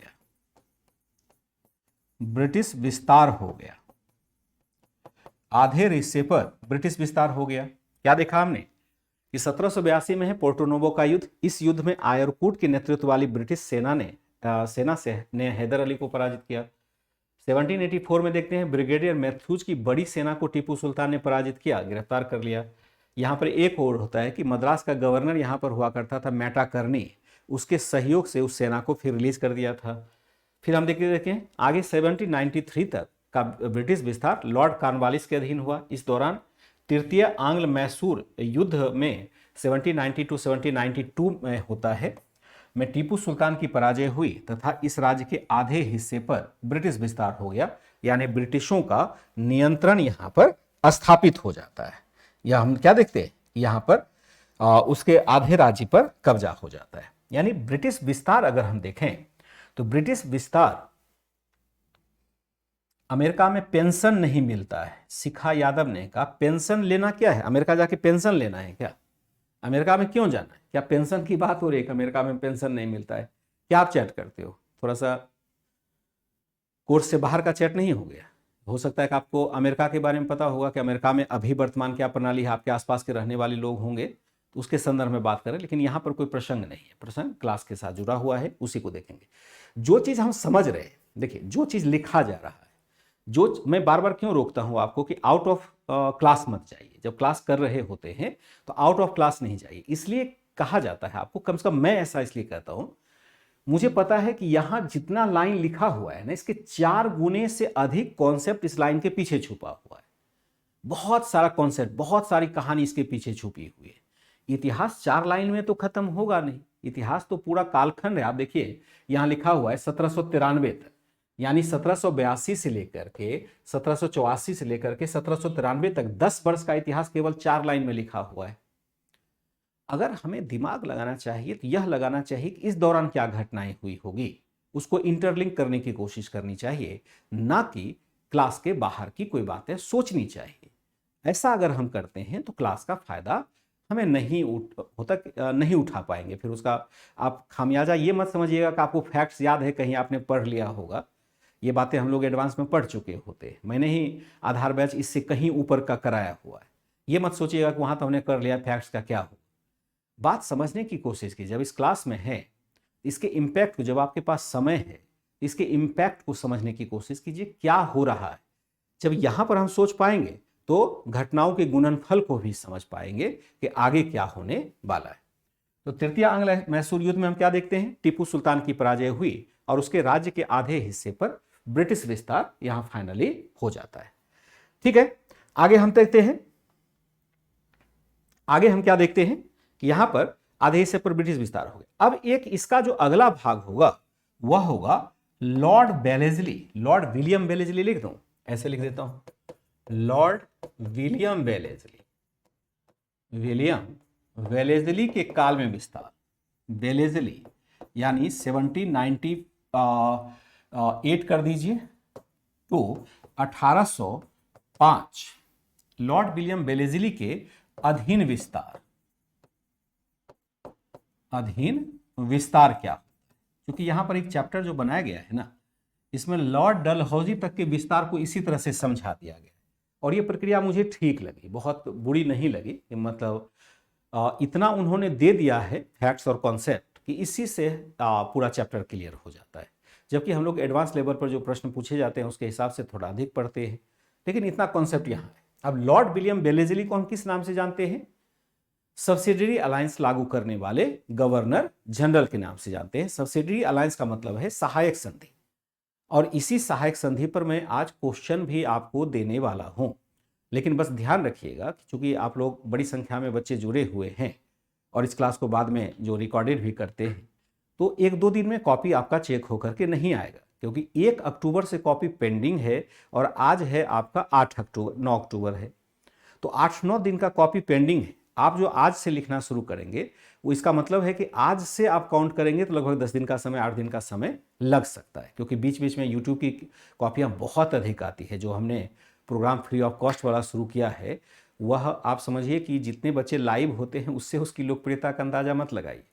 गया। आधे हिस्से पर ब्रिटिश विस्तार हो गया। क्या देखा हमने कि 1782 में है पोर्टो नोवो का युद्ध। इस युद्ध में आयरकूट के नेतृत्व वाली ब्रिटिश सेना ने हैदर अली को पराजित किया। 1784 में देखते हैं ब्रिगेडियर मैथ्यूज की बड़ी सेना को टीपू सुल्तान ने पराजित किया, गिरफ्तार कर लिया। यहाँ पर एक और होता है कि मद्रास का गवर्नर यहाँ पर हुआ करता था मैटाकर्नी, उसके सहयोग से उस सेना को फिर रिलीज कर दिया था। फिर हम देखें आगे 1793 तक का ब्रिटिश विस्तार लॉर्ड कॉर्नवालिस के अधीन हुआ। इस दौरान तृतीय आंग्ल मैसूर युद्ध में 1790 to 1792 में होता है में टीपू सुल्तान की पराजय हुई तथा इस राज्य के आधे हिस्से पर ब्रिटिश विस्तार हो गया, यानी ब्रिटिशों का नियंत्रण यहाँ पर स्थापित हो जाता है। या हम क्या देखते हैं यहाँ पर उसके आधे राज्य पर कब्जा हो जाता है। यानी ब्रिटिश विस्तार अगर हम देखें तो ब्रिटिश विस्तार, अमेरिका में पेंशन नहीं मिलता है। शिखा यादव ने कहा पेंशन लेना क्या है, अमेरिका जाके पेंशन लेना है क्या, अमेरिका में क्यों जाना है, क्या पेंशन की बात हो रही है कि अमेरिका में पेंशन नहीं मिलता है। क्या आप चैट करते हो, थोड़ा सा कोर्स से बाहर का चैट नहीं हो गया। हो सकता है कि आपको अमेरिका के बारे में पता होगा कि अमेरिका में अभी वर्तमान क्या प्रणाली है, आपके आसपास के रहने वाले लोग होंगे तो उसके संदर्भ में बात करें, लेकिन यहाँ पर कोई प्रसंग नहीं है, प्रसंग क्लास के साथ जुड़ा हुआ है, उसी को देखेंगे। जो चीज़ हम समझ रहे हैं, देखिए जो चीज़ लिखा जा रहा है, जो मैं बार बार क्यों रोकता हूँ आपको कि आउट ऑफ क्लास मत जाइए। जब क्लास कर रहे होते हैं तो आउट ऑफ क्लास नहीं जाइए, इसलिए कहा जाता है आपको, कम से कम मैं ऐसा इसलिए कहता हूँ, मुझे पता है कि यहाँ जितना लाइन लिखा हुआ है ना, इसके 4 गुने से अधिक कॉन्सेप्ट इस लाइन के पीछे छुपा हुआ है। बहुत सारा कॉन्सेप्ट, बहुत सारी कहानी इसके पीछे छुपी हुई है। इतिहास 4 लाइन में तो खत्म होगा नहीं, इतिहास तो पूरा कालखंड है। आप देखिए यहाँ लिखा हुआ है 1793 तक, यानी 1782 से लेकर के 1784 से लेकर के 1793 तक 10 वर्ष का इतिहास केवल 4 लाइन में लिखा हुआ है। अगर हमें दिमाग लगाना चाहिए तो यह लगाना चाहिए कि इस दौरान क्या घटनाएं हुई होगी, उसको इंटरलिंक करने की कोशिश करनी चाहिए, ना कि क्लास के बाहर की कोई बातें सोचनी चाहिए। ऐसा अगर हम करते हैं तो क्लास का फायदा हमें नहीं उठा पाएंगे। फिर उसका आप खामियाजा ये मत समझिएगा कि आपको फैक्ट्स याद है, कहीं आपने पढ़ लिया होगा, ये बातें हम लोग एडवांस में पढ़ चुके होते हैं। मैंने ही आधार बैच इससे कहीं ऊपर का कराया हुआ है। ये मत सोचिएगा कि वहाँ तो हमने कर लिया, फैक्ट्स का क्या हो। बात समझने की कोशिश कीजिए। जब इस क्लास में है, इसके इम्पैक्ट को, जब आपके पास समय है, इसके इम्पैक्ट को समझने की कोशिश कीजिए, क्या हो रहा है। जब यहाँ पर हम सोच पाएंगे तो घटनाओं के गुणनफल को भी समझ पाएंगे कि आगे क्या होने वाला है। तो तृतीय आंग्ल मैसूर युद्ध में हम क्या देखते हैं, टीपू सुल्तान की पराजय हुई और उसके राज्य के आधे हिस्से पर ब्रिटिश विस्तार यहां फाइनली हो जाता है। ठीक है, आगे हम देखते हैं, आगे हम क्या देखते हैं कि यहां पर आधे हिस्से पर ब्रिटिश विस्तार हो गया। अब एक इसका जो अगला भाग होगा वह होगा लॉर्ड बेलेजली, लॉर्ड विलियम बेलेजली लिख दूं, ऐसे लिख देता हूं, लॉर्ड विलियम बेलेजली, विलियम वेलेजली के काल में विस्तार। बेलेजली यानी 1798 कर दीजिए तो 1805 लॉर्ड विलियम बेलेजली के अधीन विस्तार। अधीन विस्तार क्या, क्योंकि यहां पर एक चैप्टर जो बनाया गया है ना, इसमें लॉर्ड डलहौजी तक के विस्तार को इसी तरह से समझा दिया गया और ये प्रक्रिया मुझे ठीक लगी, बहुत बुरी नहीं लगी। मतलब इतना उन्होंने दे दिया है फैक्ट्स और कॉन्सेप्ट कि इसी से पूरा चैप्टर क्लियर हो जाता है। जबकि हम लोग एडवांस लेवल पर जो प्रश्न पूछे जाते हैं उसके हिसाब से थोड़ा अधिक पढ़ते हैं, लेकिन इतना कॉन्सेप्ट यहाँ है। अब लॉर्ड विलियम बेलेजली को हम किस नाम से जानते हैं, सब्सिडरी अलायंस लागू करने वाले गवर्नर जनरल के नाम से जानते हैं। सब्सिडरी अलायंस का मतलब है सहायक संधि, और इसी सहायक संधि पर मैं आज क्वेश्चन भी आपको देने वाला हूं। लेकिन बस ध्यान रखिएगा कि चूंकि आप लोग बड़ी संख्या में बच्चे जुड़े हुए हैं और इस क्लास को बाद में जो रिकॉर्डेड भी करते हैं, तो 1-2 दिन में कॉपी आपका चेक होकर के नहीं आएगा, क्योंकि 1 अक्टूबर से कॉपी पेंडिंग है और आज है आपका 9 अक्टूबर है, तो 8-9 दिन का कॉपी पेंडिंग है। आप जो आज से लिखना शुरू करेंगे वो इसका मतलब है कि आज से आप काउंट करेंगे तो लगभग 10 दिन का समय, 8 दिन का समय लग सकता है, क्योंकि बीच बीच में यूट्यूब की कॉपियाँ बहुत अधिक आती है। जो हमने प्रोग्राम फ्री ऑफ कॉस्ट वाला शुरू किया है, वह आप समझिए कि जितने बच्चे लाइव होते हैं उससे उसकी लोकप्रियता का अंदाजा मत लगाइए।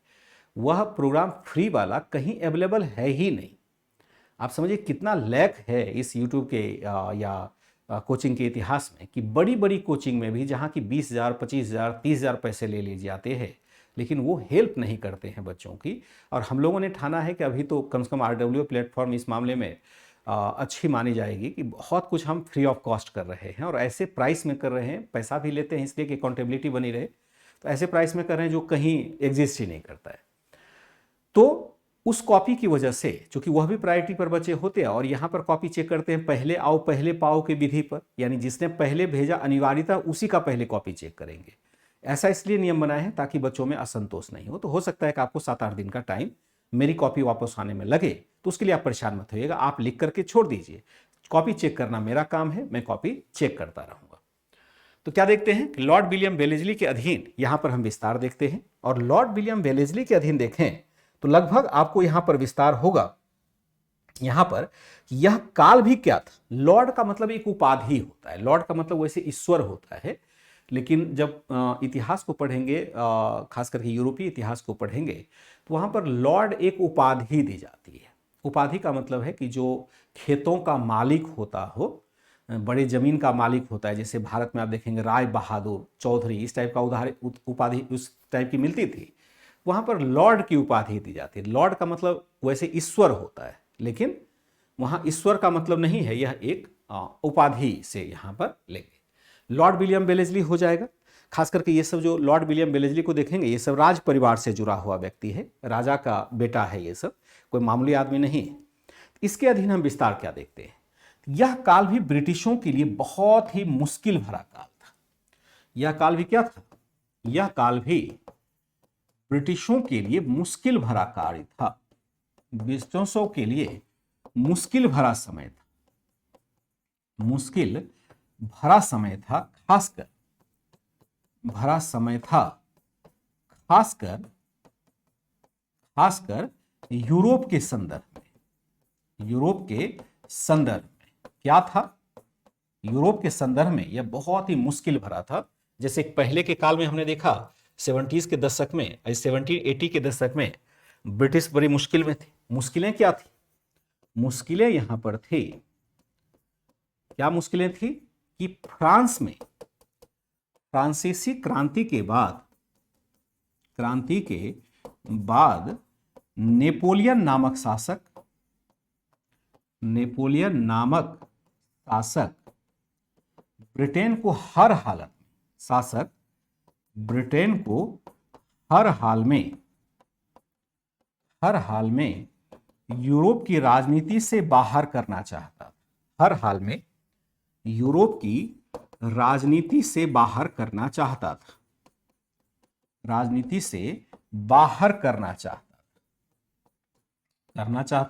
वह प्रोग्राम फ्री वाला कहीं अवेलेबल है ही नहीं। आप समझिए कितना लैक है इस यूट्यूब के या कोचिंग के इतिहास में, कि बड़ी बड़ी कोचिंग में भी जहाँ की 20,000, 25,000, 30,000 पैसे ले लिए जाते हैं, लेकिन वो हेल्प नहीं करते हैं बच्चों की। और हम लोगों ने ठाना है कि अभी तो कम से कम RW प्लेटफॉर्म इस मामले में अच्छी मानी जाएगी कि बहुत कुछ हम फ्री ऑफ कॉस्ट कर रहे हैं और ऐसे प्राइस में कर रहे हैं, पैसा भी लेते हैं इसलिए कि अकाउंटेबिलिटी बनी रहे, तो ऐसे प्राइस में कर रहे हैं जो कहीं एग्जिस्ट ही नहीं करता है। तो उस कॉपी की वजह से, चूंकि वह भी प्रायोरिटी पर बच्चे होते हैं और यहाँ पर कॉपी चेक करते हैं पहले आओ पहले पाओ के विधि पर, यानी जिसने पहले भेजा अनिवार्यता उसी का पहले कॉपी चेक करेंगे। ऐसा इसलिए नियम बनाए हैं ताकि बच्चों में असंतोष नहीं हो। तो हो सकता है कि आपको 7-8 दिन का टाइम मेरी कॉपी वापस आने में लगे, तो उसके लिए आप परेशान मत होइएगा, आप लिख करके छोड़ दीजिए। कॉपी चेक करना मेरा काम है, मैं कॉपी चेक करता रहूंगा। तो क्या देखते हैं कि लॉर्ड विलियम बेलेजली के अधीन यहां पर हम विस्तार देखते हैं, और लॉर्ड विलियम बेलेजली के अधीन देखें तो लगभग आपको यहां पर विस्तार होगा। यहां पर यह काल भी क्या था, लॉर्ड का मतलब एक उपाधि होता है, लॉर्ड का मतलब वैसे ईश्वर होता है, लेकिन जब इतिहास को पढ़ेंगे, खास करके यूरोपीय इतिहास को पढ़ेंगे, तो वहां पर लॉर्ड एक उपाधि दी जाती है। उपाधि का मतलब है कि जो खेतों का मालिक होता हो, बड़े जमीन का मालिक होता है, जैसे भारत में आप देखेंगे राय बहादुर, चौधरी, इस टाइप का उपाधि उस टाइप की मिलती थी, वहां पर लॉर्ड की उपाधि दी जाती है। लॉर्ड का मतलब वैसे ईश्वर होता है, लेकिन वहां ईश्वर का मतलब नहीं है, यह एक उपाधि से यहां पर लेंगे। लॉर्ड विलियम बेलेजली हो जाएगा। खास करके ये सब जो लॉर्ड विलियम बेलेजली को देखेंगे, ये सब राज परिवार से जुड़ा हुआ व्यक्ति है, राजा का बेटा है, ये सब कोई मामूली आदमी नहीं है। इसके अधीन हम विस्तार क्या देखते हैं, यह काल भी ब्रिटिशों के लिए बहुत ही मुश्किल भरा काल था। यह काल भी क्या था, यह काल भी ब्रिटिशों के लिए मुश्किल भरा कार्य था, ब्रिटिशों के लिए मुश्किल भरा समय था, मुश्किल भरा समय था, खासकर भरा समय था, खासकर यूरोप के संदर्भ में। यूरोप के संदर्भ में क्या था, यूरोप के संदर्भ में यह बहुत ही मुश्किल भरा था। जैसे पहले के काल में हमने देखा 70s के दशक में, 1780 के दशक में ब्रिटिश बड़ी मुश्किल में थे। मुश्किलें क्या थी? मुश्किलें यहां पर थी, क्या मुश्किलें थी कि फ्रांस में फ्रांसीसी क्रांति के बाद नेपोलियन नामक शासक ब्रिटेन को हर हालत में हर हाल में यूरोप की राजनीति से बाहर करना चाहता था। हर हाल में यूरोप की राजनीति से बाहर करना चाहता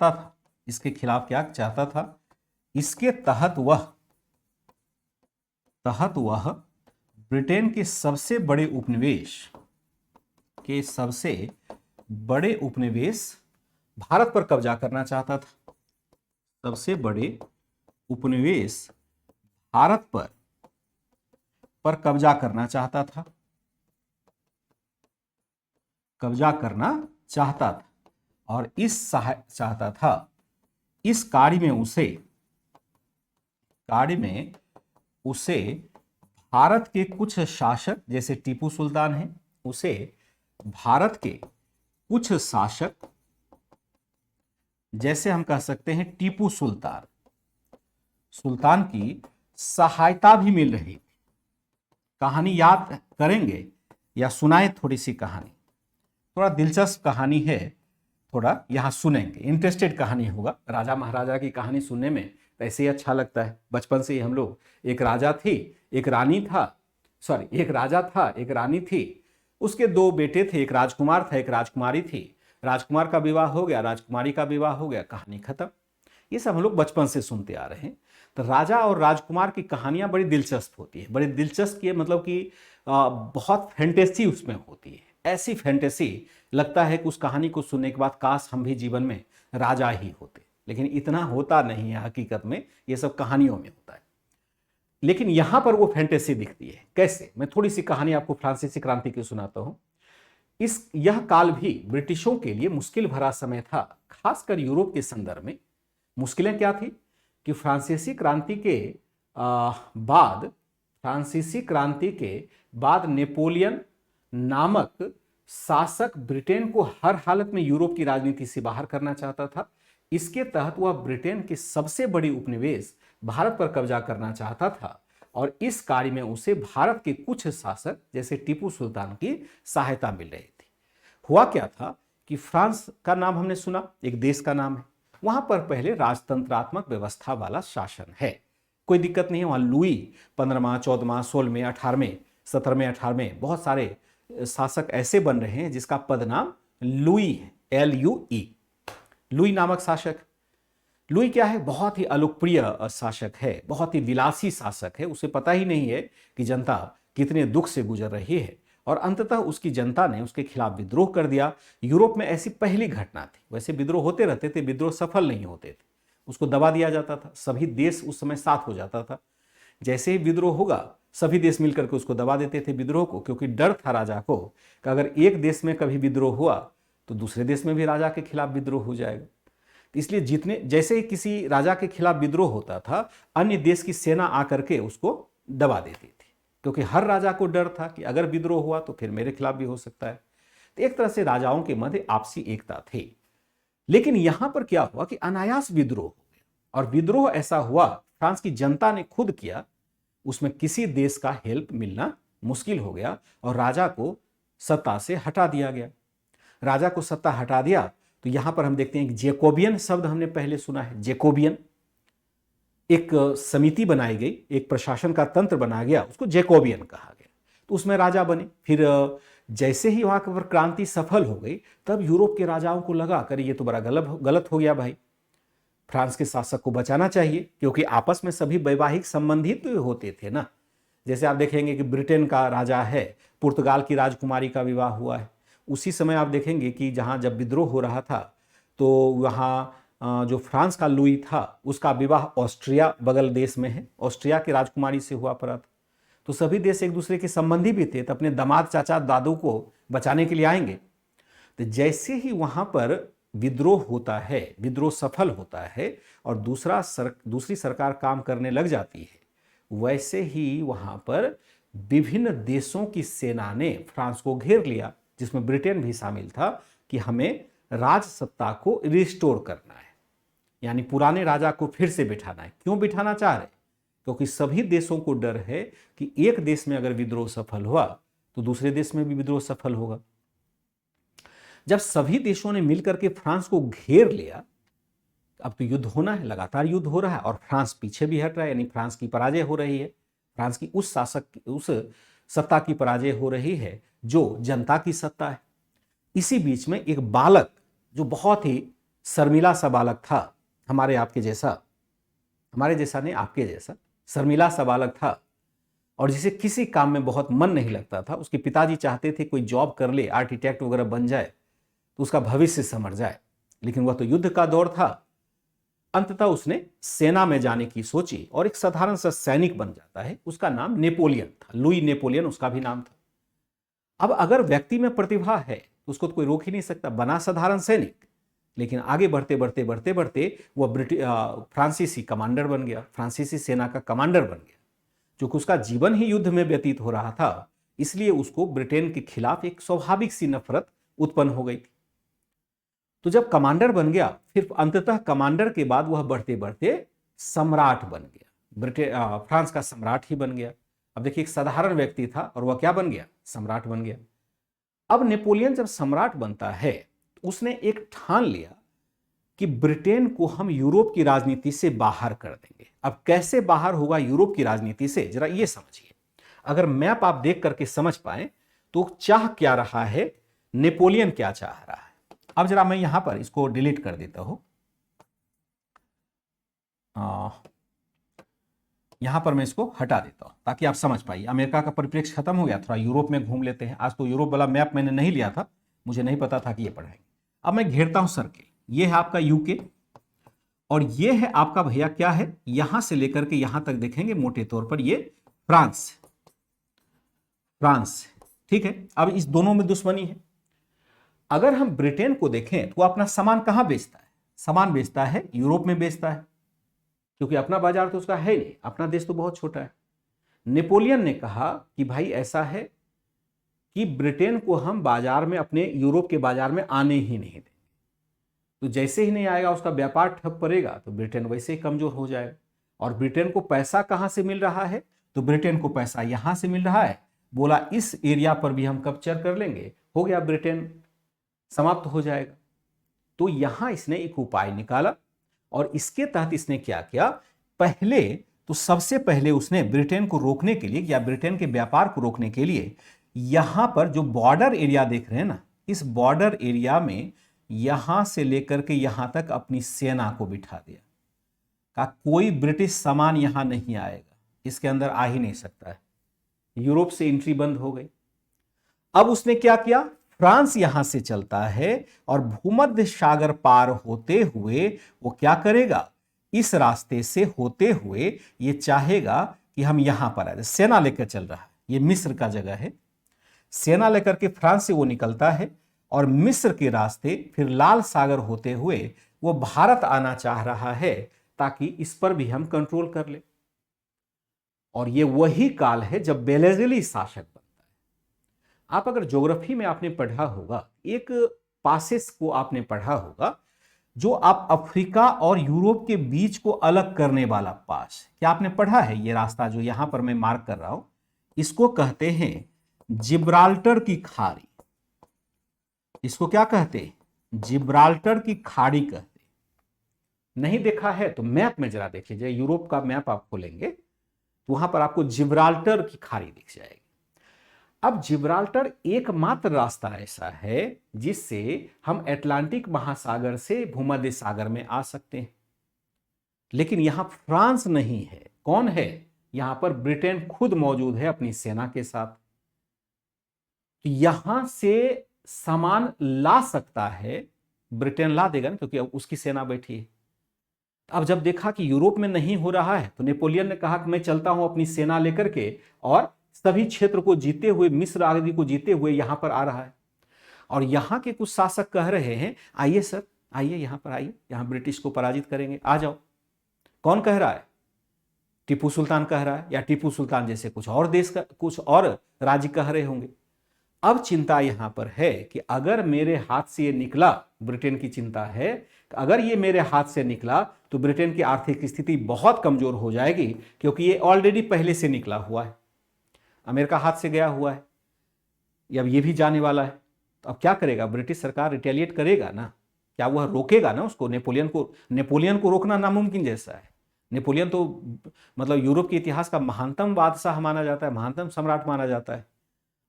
था। इसके खिलाफ क्या चाहता था? इसके तहत वह ब्रिटेन के सबसे बड़े उपनिवेश भारत पर कब्जा करना चाहता था। सबसे बड़े उपनिवेश भारत पर कब्जा करना चाहता था और इस कार्य में उसे भारत के कुछ शासक, जैसे टीपू सुल्तान हैं, उसे भारत के कुछ शासक, जैसे हम कह सकते हैं टीपू सुल्तान की सहायता भी मिल रही थी। कहानी याद करेंगे या सुनाए थोड़ी सी कहानी? थोड़ा दिलचस्प कहानी है, थोड़ा यहां सुनेंगे, इंटरेस्टेड कहानी होगा। राजा महाराजा की कहानी सुनने में तो ऐसे ही अच्छा लगता है। बचपन से ही हम लोग, एक राजा था, एक रानी थी, उसके 2 बेटे थे, एक राजकुमार था, एक राजकुमारी थी। राजकुमार का विवाह हो गया, राजकुमारी का विवाह हो गया, कहानी खत्म। ये सब हम लोग बचपन से सुनते आ रहे हैं। तो राजा और राजकुमार की कहानियां बड़ी दिलचस्प होती है। बड़ी दिलचस्प की मतलब कि बहुत फैंटेसी उसमें होती है। ऐसी फैंटेसी लगता है कि उस कहानी को सुनने के बाद काश हम भी जीवन में राजा ही होते, लेकिन इतना होता नहीं है हकीकत में, ये सब कहानियों में होता है। लेकिन यहां पर वो फैंटेसी दिखती है। कैसे? मैं थोड़ी सी कहानी आपको फ्रांसीसी क्रांति की सुनाता हूं। यह काल भी ब्रिटिशों के लिए मुश्किल भरा समय था, खासकर यूरोप के संदर्भ में। मुश्किलें क्या थी कि फ्रांसीसी क्रांति के बाद नेपोलियन नामक शासक ब्रिटेन को हर हालत में यूरोप की राजनीति से बाहर करना चाहता था। इसके तहत वह ब्रिटेन के सबसे बड़ी उपनिवेश भारत पर कब्जा करना चाहता था और इस कार्य में उसे भारत के कुछ शासक, जैसे टीपू सुल्तान की सहायता मिल रही थी। हुआ क्या था कि फ्रांस का नाम हमने सुना, एक देश का नाम है। वहां पर पहले राजतंत्रात्मक व्यवस्था वाला शासन है, कोई दिक्कत नहीं है। वहां लुई 15वां, 14वां, 16वें, 18वें, 17वें, 18वें बहुत सारे शासक ऐसे बन रहे हैं जिसका पद नाम लुई है, LUE। लुई नामक शासक। लुई क्या है? बहुत ही अलोकप्रिय शासक है, बहुत ही विलासी शासक है। उसे पता ही नहीं है कि जनता कितने दुख से गुजर रही है और अंततः उसकी जनता ने उसके खिलाफ विद्रोह कर दिया। यूरोप में ऐसी पहली घटना थी। वैसे विद्रोह होते रहते थे, विद्रोह सफल नहीं होते थे, उसको दबा दिया जाता था। सभी देश उस समय साथ हो जाता था। जैसे ही विद्रोह होगा सभी देश मिलकर के उसको दबा देते थे विद्रोह को, क्योंकि डर था राजा को कि अगर एक देश में कभी विद्रोह हुआ तो दूसरे देश में भी राजा के खिलाफ विद्रोह हो जाएगा। इसलिए जैसे ही किसी राजा के खिलाफ विद्रोह होता था, अन्य देश की सेना आकर के उसको दबा देती थी, क्योंकि हर राजा को डर था कि अगर विद्रोह हुआ तो फिर मेरे खिलाफ भी हो सकता है। तो एक तरह से राजाओं के मध्य आपसी एकता थी। लेकिन यहां पर क्या हुआ कि अनायास विद्रोह हो गया, और विद्रोह ऐसा हुआ फ्रांस की जनता ने खुद किया, उसमें किसी देश का हेल्प मिलना मुश्किल हो गया और राजा को सत्ता से हटा दिया गया। राजा को सत्ता हटा दिया तो यहां पर हम देखते हैं कि जैकोबियन शब्द हमने पहले सुना है। जैकोबियन एक समिति बनाई गई, एक प्रशासन का तंत्र बनाया गया, उसको जैकोबियन कहा गया। तो उसमें राजा बने। फिर जैसे ही वहां पर क्रांति सफल हो गई, तब यूरोप के राजाओं को लगा कर ये तो बड़ा गलत हो गया भाई, फ्रांस के शासक को बचाना चाहिए, क्योंकि आपस में सभी वैवाहिक संबंधित तो होते थे ना। जैसे आप देखेंगे कि ब्रिटेन का राजा है, पुर्तगाल की राजकुमारी का विवाह हुआ है। उसी समय आप देखेंगे कि जब विद्रोह हो रहा था तो वहाँ जो फ्रांस का लुई था उसका विवाह ऑस्ट्रिया बगल देश में है, ऑस्ट्रिया की राजकुमारी से हुआ पड़ा था। तो सभी देश एक दूसरे के संबंधी भी थे, तो अपने दामाद चाचा दादू को बचाने के लिए आएंगे। तो जैसे ही वहां पर विद्रोह होता है, विद्रोह सफल होता है और दूसरी सरकार काम करने लग जाती है, वैसे ही वहां पर विभिन्न देशों की सेना ने फ्रांस को घेर लिया, जिसमें ब्रिटेन भी शामिल था, कि हमें राज सत्ता को रिस्टोर करना है, यानी पुराने राजा को फिर से बिठाना है। क्यों बिठाना चाह रहे? क्योंकि सभी देशों को डर है कि एक देश में अगर विद्रोह सफल हुआ तो दूसरे देश में भी विद्रोह सफल होगा। जब सभी देशों ने मिलकर के फ्रांस को घेर लिया, अब तो युद्ध होना है, लगातार युद्ध हो रहा है और फ्रांस पीछे भी हट रहा है, यानी फ्रांस की पराजय हो रही है। फ्रांस की उस सत्ता की पराजय हो रही है जो जनता की सत्ता है। इसी बीच में एक बालक, जो बहुत ही शर्मिला सा बालक था, हमारे आपके जैसा, हमारे जैसा नहीं, आपके जैसा शर्मिला सा बालक था, और जिसे किसी काम में बहुत मन नहीं लगता था। उसके पिताजी चाहते थे कोई जॉब कर ले, आर्किटेक्ट वगैरह बन जाए तो उसका भविष्य संवर जाए, लेकिन वह तो युद्ध का दौर था। अंततः उसने सेना में जाने की सोची और एक साधारण सा सैनिक बन जाता है। उसका नाम नेपोलियन था, लुई नेपोलियन उसका भी नाम था। अब अगर व्यक्ति में प्रतिभा है तो उसको तो कोई रोक ही नहीं सकता, बना साधारण सैनिक, लेकिन आगे बढ़ते बढ़ते बढ़ते बढ़ते वह फ्रांसीसी कमांडर बन गया, फ्रांसीसी सेना का कमांडर बन गया। क्योंकि उसका जीवन ही युद्ध में व्यतीत हो रहा था, इसलिए उसको ब्रिटेन के खिलाफ एक स्वाभाविक सी नफरत उत्पन्न हो गई थी। तो जब कमांडर बन गया, फिर अंततः कमांडर के बाद वह बढ़ते बढ़ते सम्राट बन गया, फ्रांस का सम्राट ही बन गया। अब देखिए, एक साधारण व्यक्ति था और वह क्या बन गया? सम्राट बन गया। अब नेपोलियन जब सम्राट बनता है, उसने एक ठान लिया कि ब्रिटेन को हम यूरोप की राजनीति से बाहर कर देंगे। अब कैसे बाहर होगा यूरोप की राजनीति से, जरा ये समझिए। अगर मैप आप देख करके समझ पाए तो चाह क्या रहा है, नेपोलियन क्या चाह रहा है। अब जरा मैं यहां पर इसको डिलीट कर देता हूं, यहां पर मैं इसको हटा देता हूं ताकि आप समझ पाइए। अमेरिका का परिप्रेक्ष्य खत्म हो गया, थोड़ा यूरोप में घूम लेते हैं। आज तो यूरोप वाला मैप मैंने नहीं लिया था, मुझे नहीं पता था कि ये पढ़ाएंगे। अब मैं घेरता हूं सर्किल, ये है आपका यूके और ये है आपका भैया क्या है, यहां से लेकर के यहां तक देखेंगे मोटे तौर पर ये फ्रांस, फ्रांस, ठीक है। अब इस दोनों में दुश्मनी है। अगर हम ब्रिटेन को देखें तो अपना सामान कहां बेचता है? सामान बेचता है यूरोप में बेचता है, क्योंकि अपना बाजार तो उसका है नहीं, अपना देश तो बहुत छोटा है। नेपोलियन ने कहा कि भाई ऐसा है कि ब्रिटेन को हम बाजार में, अपने यूरोप के बाजार में आने ही नहीं देंगे। तो जैसे ही नहीं आएगा उसका व्यापार ठप पड़ेगा, तो ब्रिटेन वैसे ही कमजोर हो जाएगा। और ब्रिटेन को पैसा कहां से मिल रहा है? तो ब्रिटेन को पैसा यहां से मिल रहा है। बोला इस एरिया पर भी हम कब्जा कर लेंगे, हो गया, ब्रिटेन समाप्त हो जाएगा। तो यहां इसने एक उपाय निकाला और इसके तहत इसने क्या किया, पहले तो सबसे पहले उसने ब्रिटेन को रोकने के लिए या ब्रिटेन के व्यापार को रोकने के लिए यहां पर जो बॉर्डर एरिया देख रहे हैं ना, इस बॉर्डर एरिया में यहां से लेकर के यहां तक अपनी सेना को बिठा दिया। का कोई ब्रिटिश सामान यहां नहीं आएगा, इसके अंदर आ ही नहीं सकता है। यूरोप से एंट्री बंद हो गई। अब उसने क्या किया, फ्रांस यहां से चलता है और भूमध्य सागर पार होते हुए वो क्या करेगा, इस रास्ते से होते हुए ये चाहेगा कि हम यहां पर आ जाए। सेना लेकर चल रहा है, ये मिस्र का जगह है। सेना लेकर के फ्रांस से वो निकलता है और मिस्र के रास्ते फिर लाल सागर होते हुए वो भारत आना चाह रहा है, ताकि इस पर भी हम कंट्रोल कर ले। और ये वही काल है जब बेलेजली शासक बनता है। आप अगर ज्योग्राफी में आपने पढ़ा होगा, एक पासेस को आपने पढ़ा होगा, जो आप अफ्रीका और यूरोप के बीच को अलग करने वाला पास, क्या आपने पढ़ा है? ये रास्ता जो यहां पर मैं मार्क कर रहा हूं, इसको कहते हैं जिब्राल्टर की खाड़ी। इसको क्या कहते हैं? जिब्राल्टर की खाड़ी कहते हैं। नहीं देखा है तो मैप में जरा देख लीजिए, यूरोप का मैप आप खोलेंगे तो वहां पर आपको जिब्राल्टर की खाड़ी दिख जाएगी। अब जिब्राल्टर एकमात्र रास्ता ऐसा है जिससे हम अटलांटिक महासागर से भूमध्य सागर में आ सकते हैं। लेकिन यहां फ्रांस नहीं है, कौन है? यहां पर ब्रिटेन खुद मौजूद है अपनी सेना के साथ। तो यहां से सामान ला सकता है, ब्रिटेन ला देगा ना, क्योंकि अब उसकी सेना बैठी है। अब जब देखा कि यूरोप में नहीं हो रहा है तो नेपोलियन ने कहा कि मैं चलता हूं अपनी सेना लेकर के, और सभी क्षेत्र को जीते हुए, मिस्र आदि को जीते हुए यहां पर आ रहा है। और यहां के कुछ शासक कह रहे हैं आइए सर, आइए यहां पर, आइए यहां ब्रिटिश को पराजित करेंगे, आ जाओ। कौन कह रहा है? टीपू सुल्तान कह रहा है, या टीपू सुल्तान जैसे कुछ और देश का कुछ और राज्य कह रहे होंगे। अब चिंता यहां पर है कि अगर मेरे हाथ से ये निकला, ब्रिटेन की चिंता है कि अगर ये मेरे हाथ से निकला तो ब्रिटेन की आर्थिक स्थिति बहुत कमजोर हो जाएगी, क्योंकि ये ऑलरेडी पहले से निकला हुआ है, अमेरिका हाथ से गया हुआ है, अब ये भी जाने वाला है। तो अब क्या करेगा ब्रिटिश सरकार? रिटेलिएट करेगा ना, क्या वह रोकेगा ना उसको? नेपोलियन को रोकना नामुमकिन जैसा है। नेपोलियन तो मतलब यूरोप के इतिहास का महानतम बादशाह माना जाता है, महानतम सम्राट माना जाता है।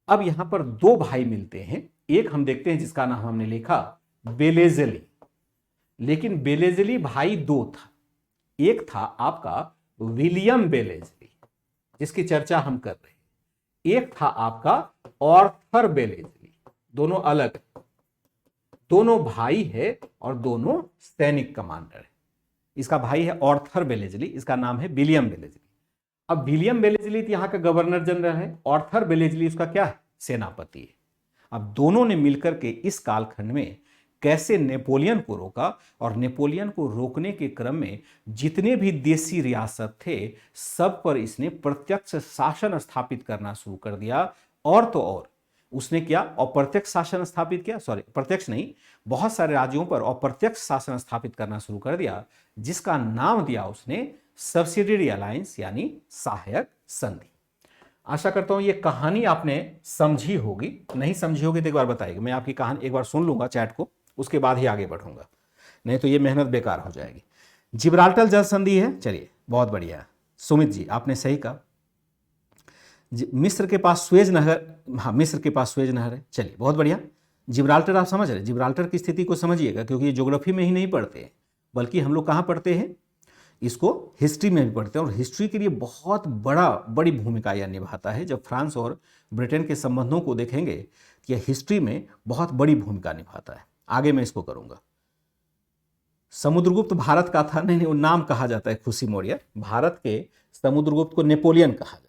अब यहां पर दो भाई मिलते हैं, एक हम देखते हैं जिसका नाम हमने लिखा बेलेजली, लेकिन बेलेजली भाई दो था। एक था आपका विलियम बेलेजली जिसकी चर्चा हम कर रहे हैं, एक था आपका ऑर्थर बेलेजली। दोनों अलग, दोनों भाई है और दोनों सैनिक कमांडर है। इसका भाई है ऑर्थर बेलेजली, इसका नाम है विलियम बेलेजली। अब विलियम बेलेजली यहां का गवर्नर जनरल है, ऑर्थर बेलेजली उसका क्या है? सेनापति है। अब दोनों ने मिलकर के इस कालखंड में कैसे नेपोलियन को रोका, और नेपोलियन को रोकने के क्रम में जितने भी देसी रियासत थे सब पर इसने प्रत्यक्ष शासन स्थापित करना शुरू कर दिया। और तो और उसने क्या अप्रत्यक्ष शासन स्थापित किया, सॉरी प्रत्यक्ष नहीं, बहुत सारे राज्यों पर अप्रत्यक्ष शासन स्थापित करना शुरू कर दिया, जिसका नाम दिया उसने सब्सिडियरी अलायंस, यानी सहायक संधि। आशा करता हूं ये कहानी आपने समझी होगी, नहीं समझी होगी तो एक बार बताइएगा, मैं आपकी कहानी एक बार सुन लूंगा चैट को, उसके बाद ही आगे बढ़ूंगा, नहीं तो ये मेहनत बेकार हो जाएगी। जिब्राल्टर जल संधि है, चलिए बहुत बढ़िया। सुमित जी आपने सही कहा, मिस्र के पास स्वेज नहर, हाँ मिस्र के पास स्वेज नहर है, चलिए बहुत बढ़िया। जिब्राल्टर आप समझ रहे, जिब्राल्टर की स्थिति को समझिएगा, क्योंकि ये ज्योग्राफी में ही नहीं पढ़ते हैं, बल्कि हम लोग कहाँ पढ़ते हैं, इसको हिस्ट्री में भी पढ़ते हैं, और हिस्ट्री के लिए बहुत बड़ी भूमिका यह निभाता है। जब फ्रांस और ब्रिटेन के संबंधों को देखेंगे तो यह हिस्ट्री में बहुत बड़ी भूमिका निभाता है। आगे मैं इसको करूंगा। समुद्रगुप्त भारत का था, नहीं वो नाम कहा जाता है खुशी मौर्य, भारत के समुद्रगुप्त को नेपोलियन कहा जाता है।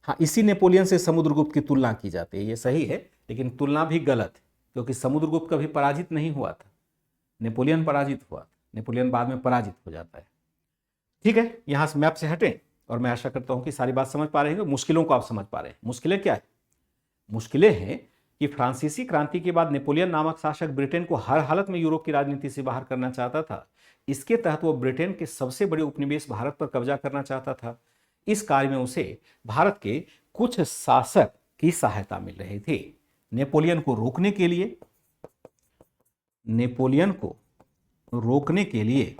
हाँ, इसी नेपोलियन से समुद्रगुप्त की तुलना की जाती है, ये सही है, लेकिन तुलना भी गलत है, क्योंकि समुद्रगुप्त कभी पराजित नहीं हुआ था, नेपोलियन पराजित हुआ, नेपोलियन बाद में पराजित हो जाता है। ठीक है, यहां से मैप से हटें, और मैं आशा करता हूं कि सारी बात समझ पा रहे हैं, मुश्किलों को आप समझ पा रहे हैं। मुश्किलें क्या है? मुश्किलें हैं कि फ्रांसीसी क्रांति के बाद नेपोलियन नामक शासक ब्रिटेन को हर हालत में यूरोप की राजनीति से बाहर करना चाहता था। इसके तहत वो ब्रिटेन के सबसे बड़े उपनिवेश भारत पर कब्जा करना चाहता था। इस कार्य में उसे भारत के कुछ शासक की सहायता मिल रही थी। नेपोलियन को रोकने के लिए, नेपोलियन को रोकने के लिए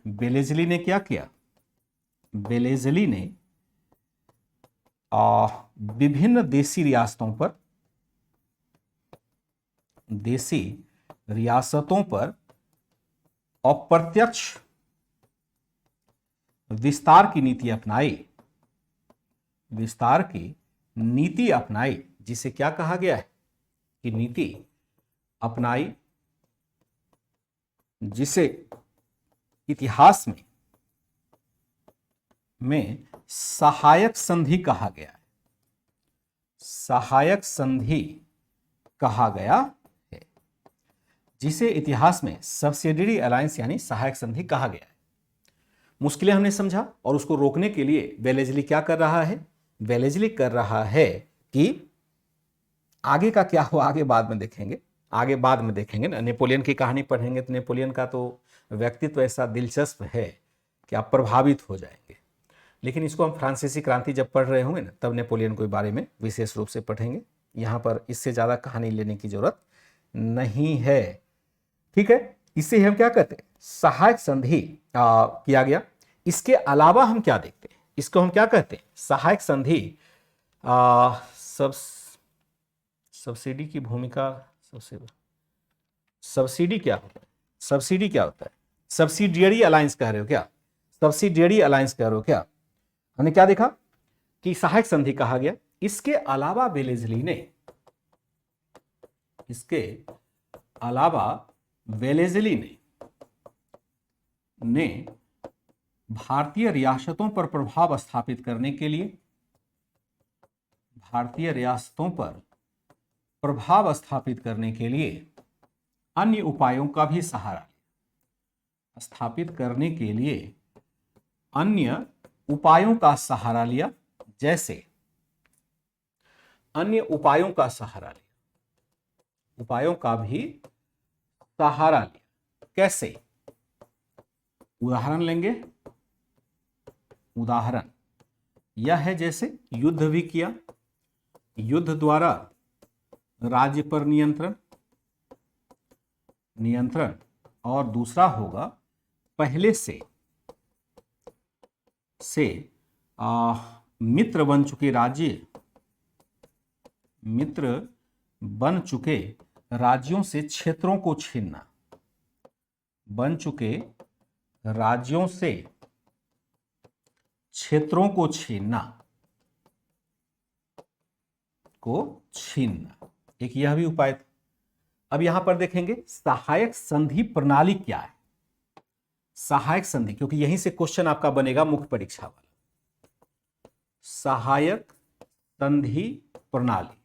बेलेजली ने क्या किया? बेलेजली ने विभिन्न देसी रियासतों पर अप्रत्यक्ष विस्तार की नीति अपनाई, जिसे क्या कहा गया है कि नीति अपनाई, जिसे इतिहास में सहायक संधि कहा गया है। सहायक संधि कहा गया है, जिसे इतिहास में सब्सिडियरी अलायंस यानी सहायक संधि कहा गया है। मुश्किलें हमने समझा, और उसको रोकने के लिए बेलेजली क्या कर रहा है? बेलेजली कर रहा है कि आगे का क्या हुआ आगे बाद में देखेंगे ना, नेपोलियन की कहानी पढ़ेंगे तो नेपोलियन का तो व्यक्तित्व ऐसा दिलचस्प है कि आप प्रभावित हो जाएंगे। लेकिन इसको हम फ्रांसीसी क्रांति जब पढ़ रहे होंगे ना, तब नेपोलियन के बारे में विशेष रूप से पढ़ेंगे। यहाँ पर इससे ज़्यादा कहानी लेने की जरूरत नहीं है। ठीक है, इसे हम क्या कहते हैं? सहायक संधि किया गया। इसके अलावा हम क्या देखते हैं? इसको हम क्या कहते हैं? सहायक संधि। सब्सिडी की भूमिका, सब्सिडी क्या होता है? सब्सिडी क्या होता है? सब्सिडियरी अलायंस कह रहे हो क्या? सब्सिडियरी अलायंस कह रहे हो क्या? हमने क्या देखा कि सहायक संधि कहा गया। इसके अलावा वेलेज़ली ने भारतीय रियासतों पर प्रभाव स्थापित करने के लिए भारतीय रियासतों पर प्रभाव स्थापित करने के लिए अन्य उपायों का भी सहारा लिया। स्थापित करने के लिए अन्य उपायों का सहारा लिया, जैसे अन्य उपायों का सहारा लिया, उपायों का भी सहारा लिया। कैसे? उदाहरण लेंगे। उदाहरण यह है जैसे युद्ध भी किया, युद्ध द्वारा राज्य पर नियंत्रण, और दूसरा होगा पहले से मित्र बन चुके राज्यों से क्षेत्रों को छीनना, बन चुके राज्यों से क्षेत्रों को छीनना, एक यह भी उपाय था। अब यहां पर देखेंगे सहायक संधि प्रणाली क्या है। सहायक संधि, क्योंकि यहीं से क्वेश्चन आपका बनेगा मुख्य परीक्षा वाला। सहायक संधि प्रणाली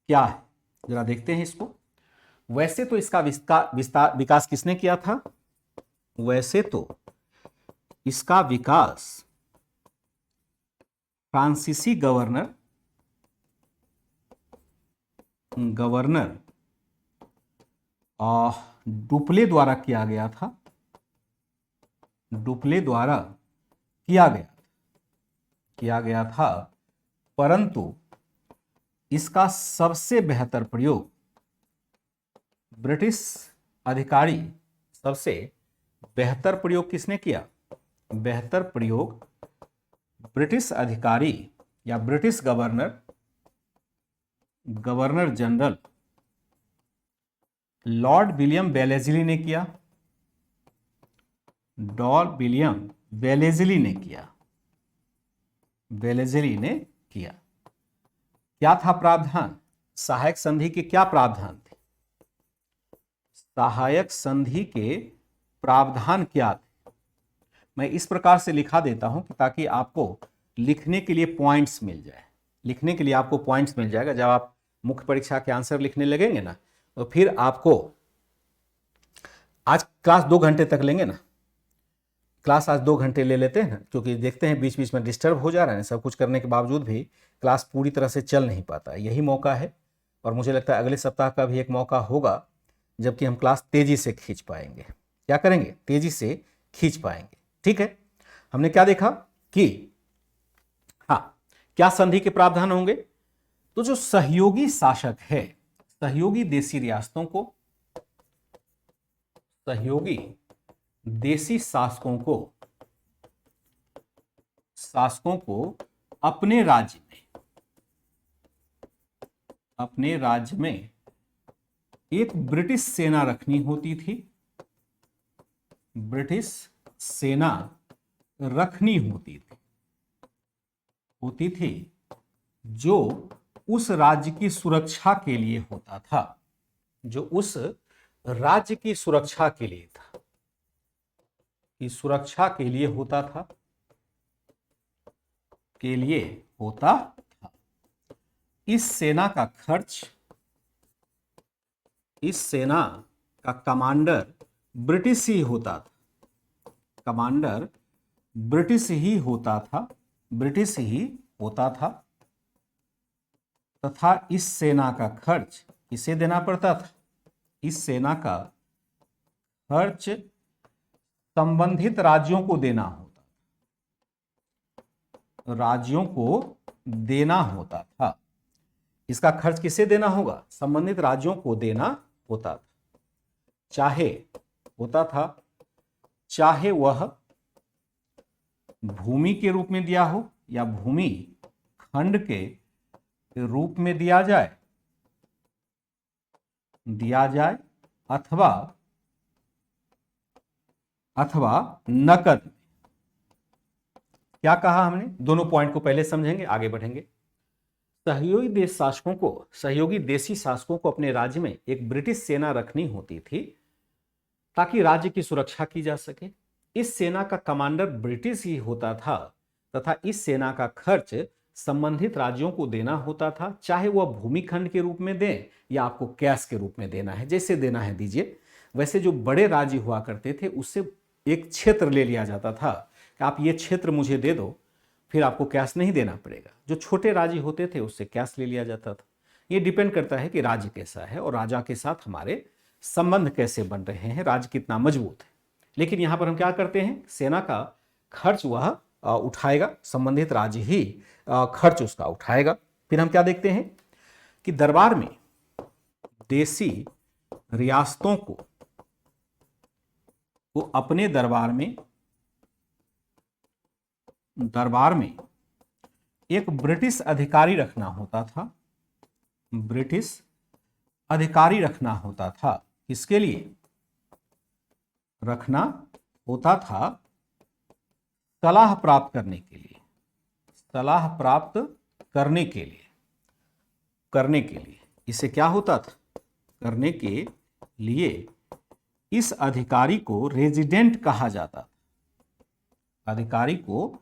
क्या है, जरा देखते हैं इसको। वैसे तो इसका विकास किसने किया था? वैसे तो इसका विकास फ्रांसीसी गवर्नर डुप्ले द्वारा किया गया था। डुप्ले द्वारा किया गया था, परंतु इसका सबसे बेहतर प्रयोग ब्रिटिश अधिकारी, सबसे बेहतर प्रयोग किसने किया? बेहतर प्रयोग ब्रिटिश अधिकारी या British governor general lord William Wellesley ने किया। लॉर्ड विलियम वेलेज़ली ने किया। क्या था प्रावधान? सहायक संधि के क्या प्रावधान थे? सहायक संधि के प्रावधान क्या थे? मैं इस प्रकार से लिखा देता हूं कि ताकि आपको लिखने के लिए पॉइंट्स मिल जाए। लिखने के लिए आपको पॉइंट्स मिल जाएगा। जब आप मुख्य परीक्षा के आंसर लिखने लगेंगे ना, तो फिर आपको आज क्लास 2 घंटे तक लेंगे ना, क्लास आज 2 घंटे ले लेते हैं, क्योंकि देखते हैं बीच बीच में डिस्टर्ब हो जा रहा है। सब कुछ करने के बावजूद भी क्लास पूरी तरह से चल नहीं पाता। यही मौका है, और मुझे लगता है अगले सप्ताह का भी एक मौका होगा जबकि हम क्लास तेजी से खींच पाएंगे। क्या करेंगे? तेजी से खींच पाएंगे। ठीक है, हमने क्या देखा कि हाँ, क्या संधि के प्रावधान होंगे? तो जो सहयोगी शासक है, सहयोगी देशी रियासतों को, सहयोगी देशी शासकों को अपने राज्य में एक ब्रिटिश सेना रखनी होती थी। ब्रिटिश सेना रखनी होती थी जो उस राज्य की सुरक्षा के लिए होता था। जो उस राज्य की सुरक्षा के लिए था, की सुरक्षा के लिए होता था, इस सेना का खर्च, इस सेना का कमांडर ब्रिटिश ही होता था। कमांडर ब्रिटिश ही होता था तथा इस सेना का खर्च इसे देना पड़ता था। इस सेना का खर्च संबंधित राज्यों को देना होता था। इसका खर्च किसे देना होगा? संबंधित राज्यों को देना होता था। चाहे वह भूमि के रूप में दिया हो या भूमि खंड के रूप में दिया जाए अथवा नकद। क्या कहा हमने? दोनों पॉइंट को पहले समझेंगे, आगे बढ़ेंगे। सहयोगी देशी शासकों को अपने राज्य में एक ब्रिटिश सेना रखनी होती थी ताकि राज्य की सुरक्षा की जा सके। इस सेना का कमांडर ब्रिटिश ही होता था तथा इस सेना का खर्च संबंधित राज्यों को देना होता था, चाहे वह भूमिखंड के रूप में दें या आपको कैश के रूप में देना है, जैसे देना है दीजिए। वैसे जो बड़े राज्य हुआ करते थे उससे एक क्षेत्र ले लिया जाता था कि आप ये क्षेत्र मुझे दे दो, फिर आपको कैश नहीं देना पड़ेगा। जो छोटे राज्य होते थे उससे कैश ले लिया जाता था। ये डिपेंड करता है कि राज्य कैसा है और राजा के साथ हमारे संबंध कैसे बन रहे हैं, राज्य कितना मजबूत है। लेकिन यहां पर हम क्या करते हैं, सेना का खर्च वह उठाएगा, संबंधित राज्य ही खर्च उसका उठाएगा। फिर हम क्या देखते हैं कि दरबार में देशी रियासतों को अपने दरबार में एक ब्रिटिश अधिकारी रखना होता था। ब्रिटिश अधिकारी रखना होता था। किसके लिए रखना होता था? सलाह प्राप्त करने के लिए। सलाह प्राप्त करने के लिए इसे क्या होता था? करने के लिए इस अधिकारी को रेजिडेंट कहा जाता था। अधिकारी को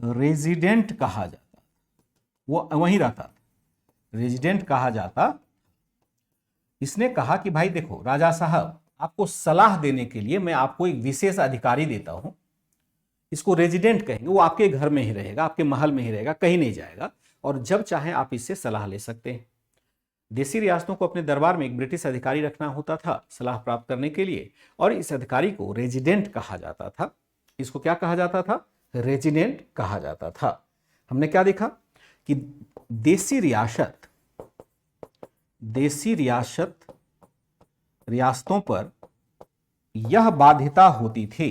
रेजिडेंट कहा जाता, वो वहीं रहता था, रेजिडेंट कहा जाता। इसने कहा कि भाई देखो राजा साहब, आपको सलाह देने के लिए मैं आपको एक विशेष अधिकारी देता हूं, इसको रेजिडेंट कहेंगे। वो आपके घर में ही रहेगा, आपके महल में ही रहेगा, कहीं नहीं जाएगा, और जब चाहे आप इससे सलाह ले सकते हैं। देशी रियासतों को अपने दरबार में एक ब्रिटिश अधिकारी रखना होता था सलाह प्राप्त करने के लिए, और इस अधिकारी को रेजिडेंट कहा जाता था। इसको क्या कहा जाता था? रेजिडेंट कहा जाता था। हमने क्या देखा कि देशी रियासतों पर यह बाध्यता होती थी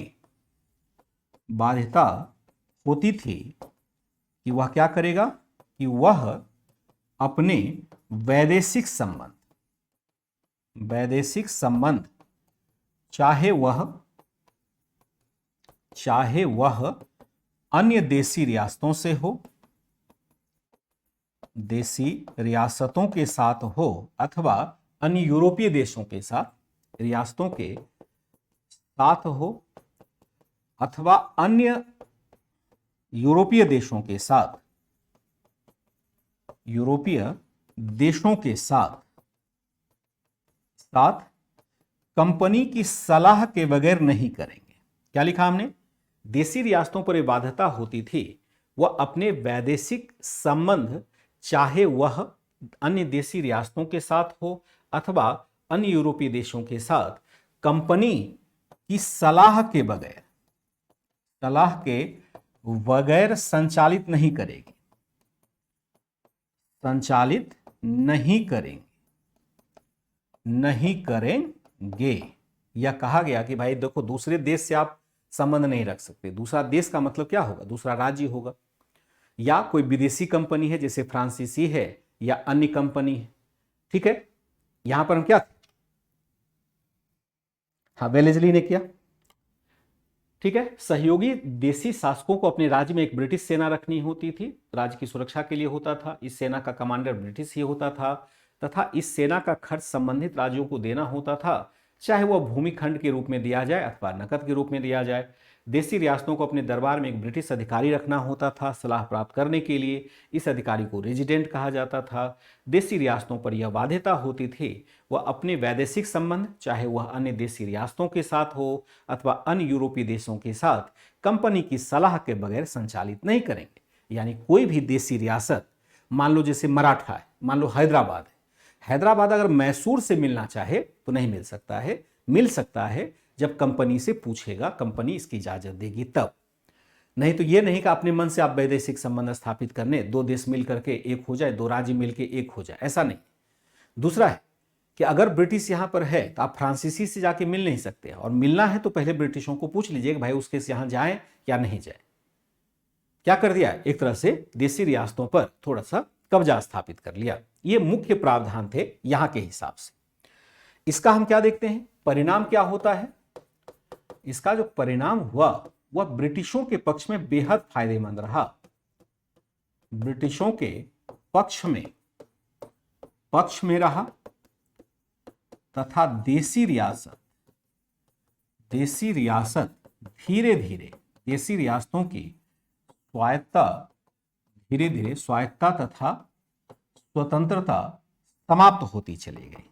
कि वह क्या करेगा कि वह अपने वैदेशिक संबंध चाहे वह अन्य देशी रियासतों से हो, देशी रियासतों के साथ हो, अथवा अन्य यूरोपीय देशों के साथ, रियासतों के साथ हो, अथवा अन्य यूरोपीय देशों के साथ कंपनी की सलाह के बगैर नहीं करेंगे। क्या लिखा हमने? देशी रियासतों पर यह बाध्यता होती थी, वह अपने वैदेशिक संबंध चाहे वह अन्य देशी रियासतों के साथ हो अथवा अन्य यूरोपीय देशों के साथ कंपनी की सलाह के बगैर संचालित नहीं करेगी, संचालित नहीं करेंगे। यह कहा गया कि भाई देखो, दूसरे देश से आप संबंध नहीं रख सकते। दूसरा देश का मतलब क्या होगा? दूसरा राज्य होगा, या कोई विदेशी कंपनी है जैसे फ्रांसीसी है या अन्य कंपनी है। ठीक है, यहां पर हम क्या थे? हाँ, वेलेजली ने किया। ठीक है, सहयोगी देशी शासकों को अपने राज्य में एक ब्रिटिश सेना रखनी होती थी, राज्य की सुरक्षा के लिए होता था। इस सेना का कमांडर ब्रिटिश ही होता था तथा इस सेना का खर्च संबंधित राज्यों को देना होता था, चाहे वह भूमिखंड के रूप में दिया जाए अथवा नकद के रूप में दिया जाए। देशी रियासतों को अपने दरबार में एक ब्रिटिश अधिकारी रखना होता था सलाह प्राप्त करने के लिए। इस अधिकारी को रेजिडेंट कहा जाता था। देशी रियासतों पर यह बाध्यता होती थी, वह अपने वैदेशिक संबंध चाहे वह अन्य देशी रियासतों के साथ हो अथवा अन्य यूरोपीय देशों के साथ कंपनी की सलाह के बगैर संचालित नहीं करेंगे। यानी कोई भी देशी रियासत, मान लो जैसे मराठा है, मान लो हैदराबाद है, हैदराबाद अगर मैसूर से मिलना चाहे तो नहीं मिल सकता है। मिल सकता है जब कंपनी से पूछेगा, कंपनी इसकी इजाजत देगी तब। नहीं तो ये नहीं कि अपने मन से आप वैदेशिक संबंध स्थापित करने, दो देश मिल करके एक हो जाए, दो राज्य मिलके एक हो जाए, ऐसा नहीं। दूसरा है कि अगर ब्रिटिश यहां पर है तो आप फ्रांसीसी से जाके मिल नहीं सकते, और मिलना है तो पहले ब्रिटिशों को पूछ लीजिए कि भाई उसके यहां जाए या नहीं जाए। क्या कर दिया? एक तरह से देशी रियासतों पर थोड़ा सा कब्जा स्थापित कर लिया। ये मुख्य प्रावधान थे यहां के हिसाब से। इसका हम क्या देखते हैं, परिणाम क्या होता है? इसका जो परिणाम हुआ वह ब्रिटिशों के पक्ष में बेहद फायदेमंद रहा। ब्रिटिशों के पक्ष में पक्ष में रहा तथा देसी रियासत धीरे धीरे, देसी रियासतों की स्वायत्तता धीरे धीरे स्वायत्तता तथा स्वतंत्रता समाप्त होती चली गई,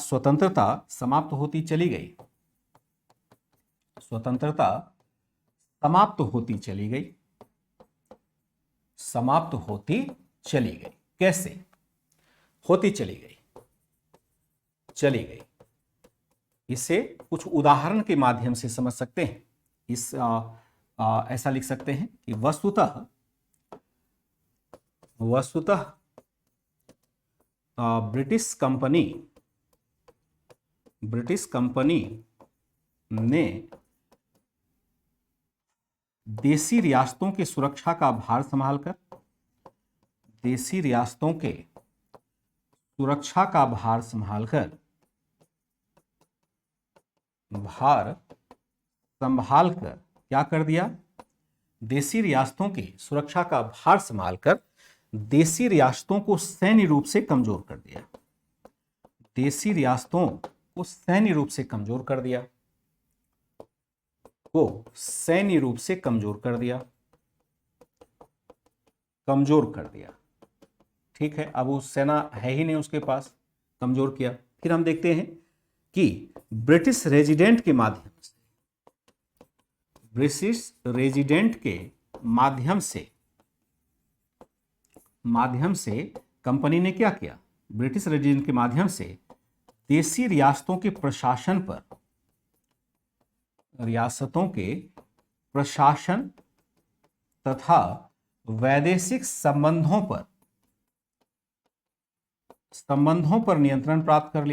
स्वतंत्रता समाप्त होती चली गई, स्वतंत्रता समाप्त होती चली गई, समाप्त होती चली गई। कैसे होती चली गई? चली गई, इसे कुछ उदाहरण के माध्यम से समझ सकते हैं। ऐसा लिख सकते हैं कि वस्तुतः ब्रिटिश कंपनी ने देसी रियासतों की सुरक्षा का भार संभालकर, देसी रियासतों के सुरक्षा का भार संभालकर क्या कर दिया? देसी रियासतों की सुरक्षा का भार संभालकर देसी रियासतों को सैन्य रूप से कमजोर कर दिया, देसी रियासतों को सैन्य रूप से कमजोर कर दिया, सैन्य रूप से कमजोर कर दिया। ठीक है, अब वो सेना है ही नहीं उसके पास, कमजोर किया। फिर हम देखते हैं कि ब्रिटिश रेजिडेंट के माध्यम से कंपनी ने क्या किया? ब्रिटिश रेजिडेंट के माध्यम से देसी रियासतों के प्रशासन तथा वैदेशिक संबंधों पर नियंत्रण प्राप्त कर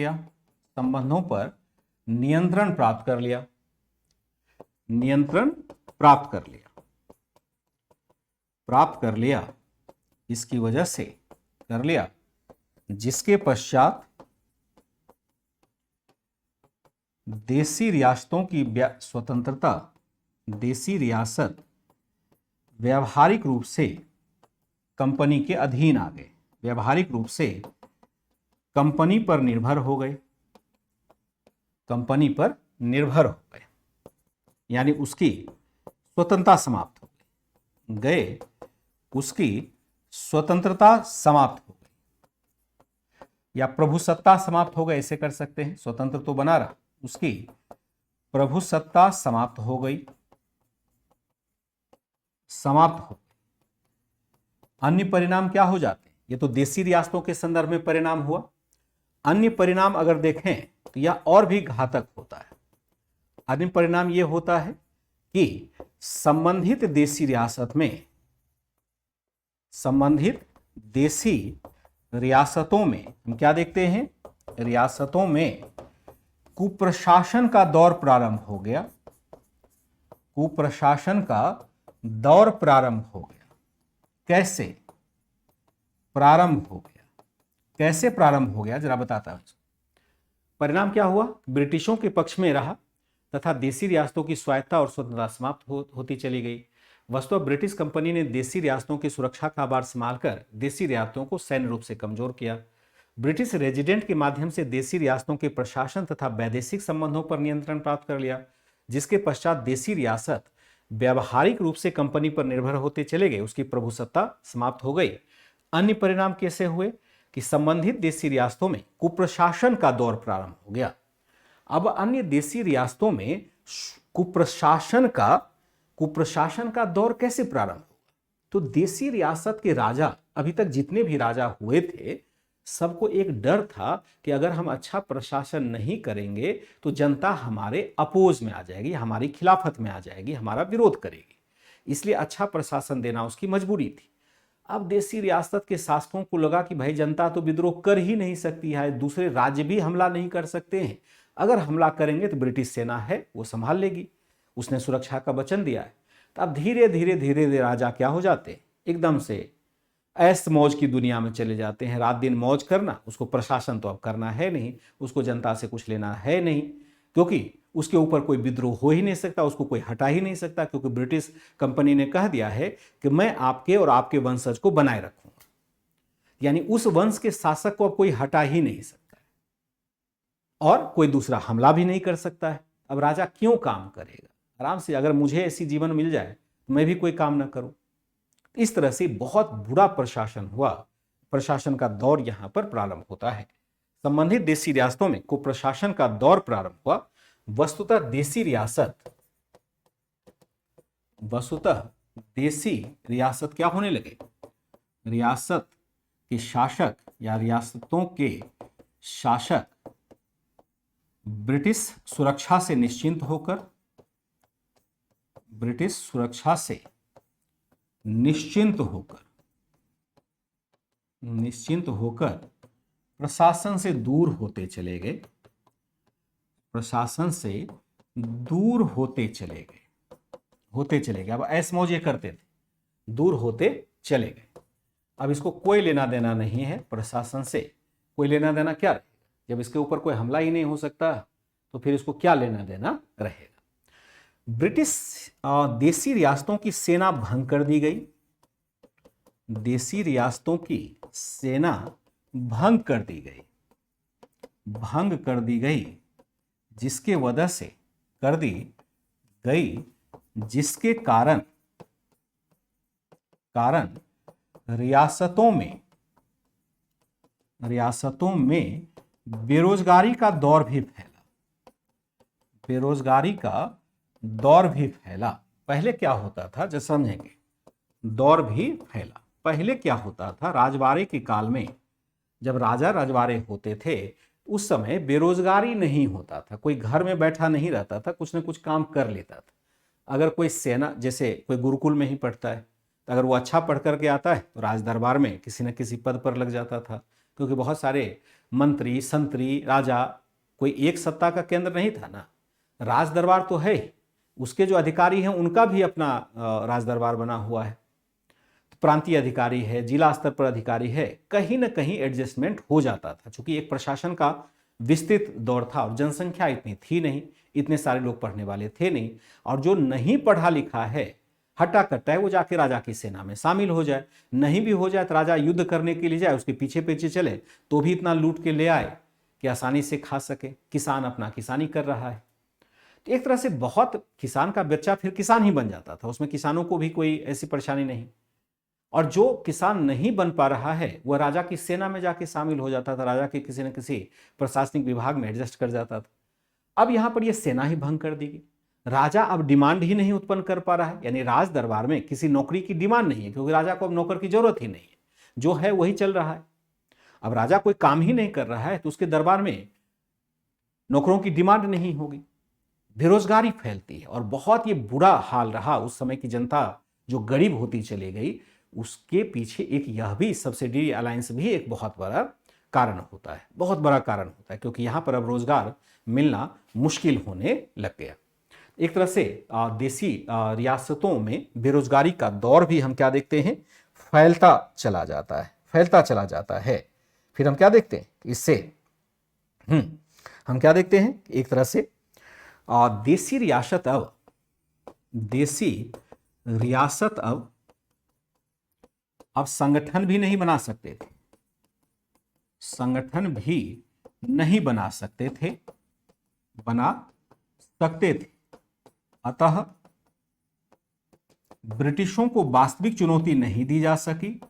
लिया, इसकी वजह से कर लिया, जिसके पश्चात देसी रियासतों की स्वतंत्रता, देसी रियासत व्यावहारिक रूप से कंपनी के अधीन आ गए, व्यावहारिक रूप से कंपनी पर निर्भर हो गए, यानी उसकी स्वतंत्रता समाप्त हो गए, उसकी स्वतंत्रता समाप्त हो गई, या प्रभुसत्ता समाप्त हो गई, ऐसे कर सकते हैं। स्वतंत्र तो बना रहा, उसकी प्रभुसत्ता समाप्त हो गई। अन्य परिणाम क्या हो जाते हैं? ये तो देसी रियासतों के संदर्भ में परिणाम हुआ। अन्य परिणाम अगर देखें तो यह और भी घातक होता है। अन्य परिणाम यह होता है कि संबंधित देसी रियासतों में हम क्या देखते हैं? रियासतों में कुप्रशासन का दौर प्रारंभ हो गया, कैसे प्रारंभ हो गया जरा बताता हूं। परिणाम क्या हुआ? ब्रिटिशों के पक्ष में रहा तथा देसी रियासतों की स्वायत्तता और स्वतंत्रता समाप्त होती चली गई। वस्तुतः ब्रिटिश कंपनी ने देसी रियासतों की सुरक्षा का भार संभालकर देसी रियासतों को सैन्य रूप से कमजोर किया। ब्रिटिश रेजिडेंट के माध्यम से देसी रियासतों के प्रशासन तथा वैदेशिक संबंधों पर नियंत्रण प्राप्त कर लिया, जिसके पश्चात देसी रियासत व्यावहारिक रूप से कंपनी पर निर्भर होते चले गए, उसकी प्रभुसत्ता समाप्त हो गई। अन्य परिणाम कैसे हुए कि संबंधित देसी रियासतों में कुप्रशासन का दौर प्रारंभ हो गया। अब अन्य देसी रियासतों में कुप्रशासन का दौर कैसे प्रारंभ होगा? तो देसी रियासत के राजा, अभी तक जितने भी राजा हुए थे, सबको एक डर था कि अगर हम अच्छा प्रशासन नहीं करेंगे तो जनता हमारे अपोज में आ जाएगी, हमारी खिलाफत में आ जाएगी, हमारा विरोध करेगी। इसलिए अच्छा प्रशासन देना उसकी मजबूरी थी। अब देसी रियासत के शासकों को लगा कि भाई जनता तो विद्रोह कर ही नहीं सकती है, दूसरे राज्य भी हमला नहीं कर सकते हैं, अगर हमला करेंगे तो ब्रिटिश सेना है वो संभाल लेगी। उसने सुरक्षा का वचन दिया है। तो अब धीरे धीरे राजा क्या हो जाते, एकदम से ऐस मौज की दुनिया में चले जाते हैं। रात दिन मौज करना, उसको प्रशासन तो अब करना है नहीं, उसको जनता से कुछ लेना है नहीं, क्योंकि उसके ऊपर कोई विद्रोह हो ही नहीं सकता, उसको कोई हटा ही नहीं सकता, क्योंकि ब्रिटिश कंपनी ने कह दिया है कि मैं आपके और आपके वंशज को बनाए रखूंगा। यानी उस वंश के शासक को अब कोई हटा ही नहीं सकता है और कोई दूसरा हमला भी नहीं कर सकता है। अब राजा क्यों काम करेगा? आराम से, अगर मुझे ऐसी जीवन मिल जाए तो मैं भी कोई काम ना करूं। इस तरह से बहुत बुरा प्रशासन हुआ, प्रशासन का दौर यहां पर प्रारंभ होता है। संबंधित देशी रियासतों में कुप्रशासन का दौर प्रारंभ हुआ। वस्तुतः देशी रियासत क्या होने लगे? रियासत के शासक या रियासतों के शासक ब्रिटिश सुरक्षा से निश्चिंत होकर प्रशासन से दूर होते चले गए। अब ऐस मौजे करते थे, दूर होते चले गए। अब इसको कोई लेना देना नहीं है प्रशासन से। कोई लेना देना क्या रहेगा? जब इसके ऊपर कोई हमला ही नहीं हो सकता तो फिर इसको क्या लेना देना रहेगा? ब्रिटिश देशी रियासतों की सेना भंग कर दी गई। देशी रियासतों की सेना भंग कर दी गई, जिसके वजह से कर दी गई, जिसके कारण रियासतों में बेरोजगारी का दौर भी फैला। पहले क्या होता था, जब समझेंगे, दौर भी फैला। पहले क्या होता था, राजवाड़े के काल में जब राजा रजवाड़े होते थे उस समय बेरोजगारी नहीं होता था। कोई घर में बैठा नहीं रहता था, कुछ न कुछ काम कर लेता था। अगर कोई सेना, जैसे कोई गुरुकुल में ही पढ़ता है, तो अगर वो अच्छा पढ़ करके आता है तो राज दरबार में किसी न किसी पद पर लग जाता था। क्योंकि बहुत सारे मंत्री, संतरी, राजा, कोई एक सत्ता का केंद्र नहीं था ना। राज दरबार तो है, उसके जो अधिकारी हैं उनका भी अपना राज दरबार बना हुआ है। प्रांतीय अधिकारी है, जिला स्तर पर अधिकारी है, कहीं ना कहीं एडजस्टमेंट हो जाता था। चूंकि एक प्रशासन का विस्तृत दौर था और जनसंख्या इतनी थी नहीं, इतने सारे लोग पढ़ने वाले थे नहीं। और जो नहीं पढ़ा लिखा है, हटा कट्टा है, वो जाके राजा की सेना में शामिल हो जाए। नहीं भी हो जाए तो राजा युद्ध करने के लिए जाए, उसके पीछे पीछे चले तो भी इतना लूट के ले आए कि आसानी से खा सके। किसान अपना किसानी कर रहा है, तो एक तरह से बहुत किसान का बच्चा फिर किसान ही बन जाता था। उसमें किसानों को भी कोई ऐसी परेशानी नहीं। और जो किसान नहीं बन पा रहा है वह राजा की सेना में जाके शामिल हो जाता था, राजा के किसी न किसी प्रशासनिक विभाग में एडजस्ट कर जाता था। अब यहां पर यह सेना ही भंग कर दी गई। राजा अब डिमांड ही नहीं उत्पन्न कर पा रहा है, यानी राज दरबार में किसी नौकरी की डिमांड नहीं है, क्योंकि राजा को अब नौकर की जरूरत ही नहीं है, जो है वही चल रहा है। अब राजा कोई काम ही नहीं कर रहा है तो उसके दरबार में नौकरों की डिमांड नहीं होगी, बेरोजगारी फैलती है। और बहुत ये बुरा हाल रहा। उस समय की जनता जो गरीब होती चली गई, उसके पीछे एक यह भी सब्सिडी अलायंस भी एक बहुत बड़ा कारण होता है, बहुत बड़ा कारण होता है, क्योंकि यहां पर अब रोजगार मिलना मुश्किल होने लग गया। एक तरह से देशी रियासतों में बेरोजगारी का दौर भी हम क्या देखते हैं, फैलता चला जाता है। फिर हम क्या देखते हैं इससे, हम क्या देखते हैं, एक तरह से देशी रियासत अब संगठन भी नहीं बना सकते थे, अतः ब्रिटिशों को वास्तविक चुनौती नहीं दी जा सकी।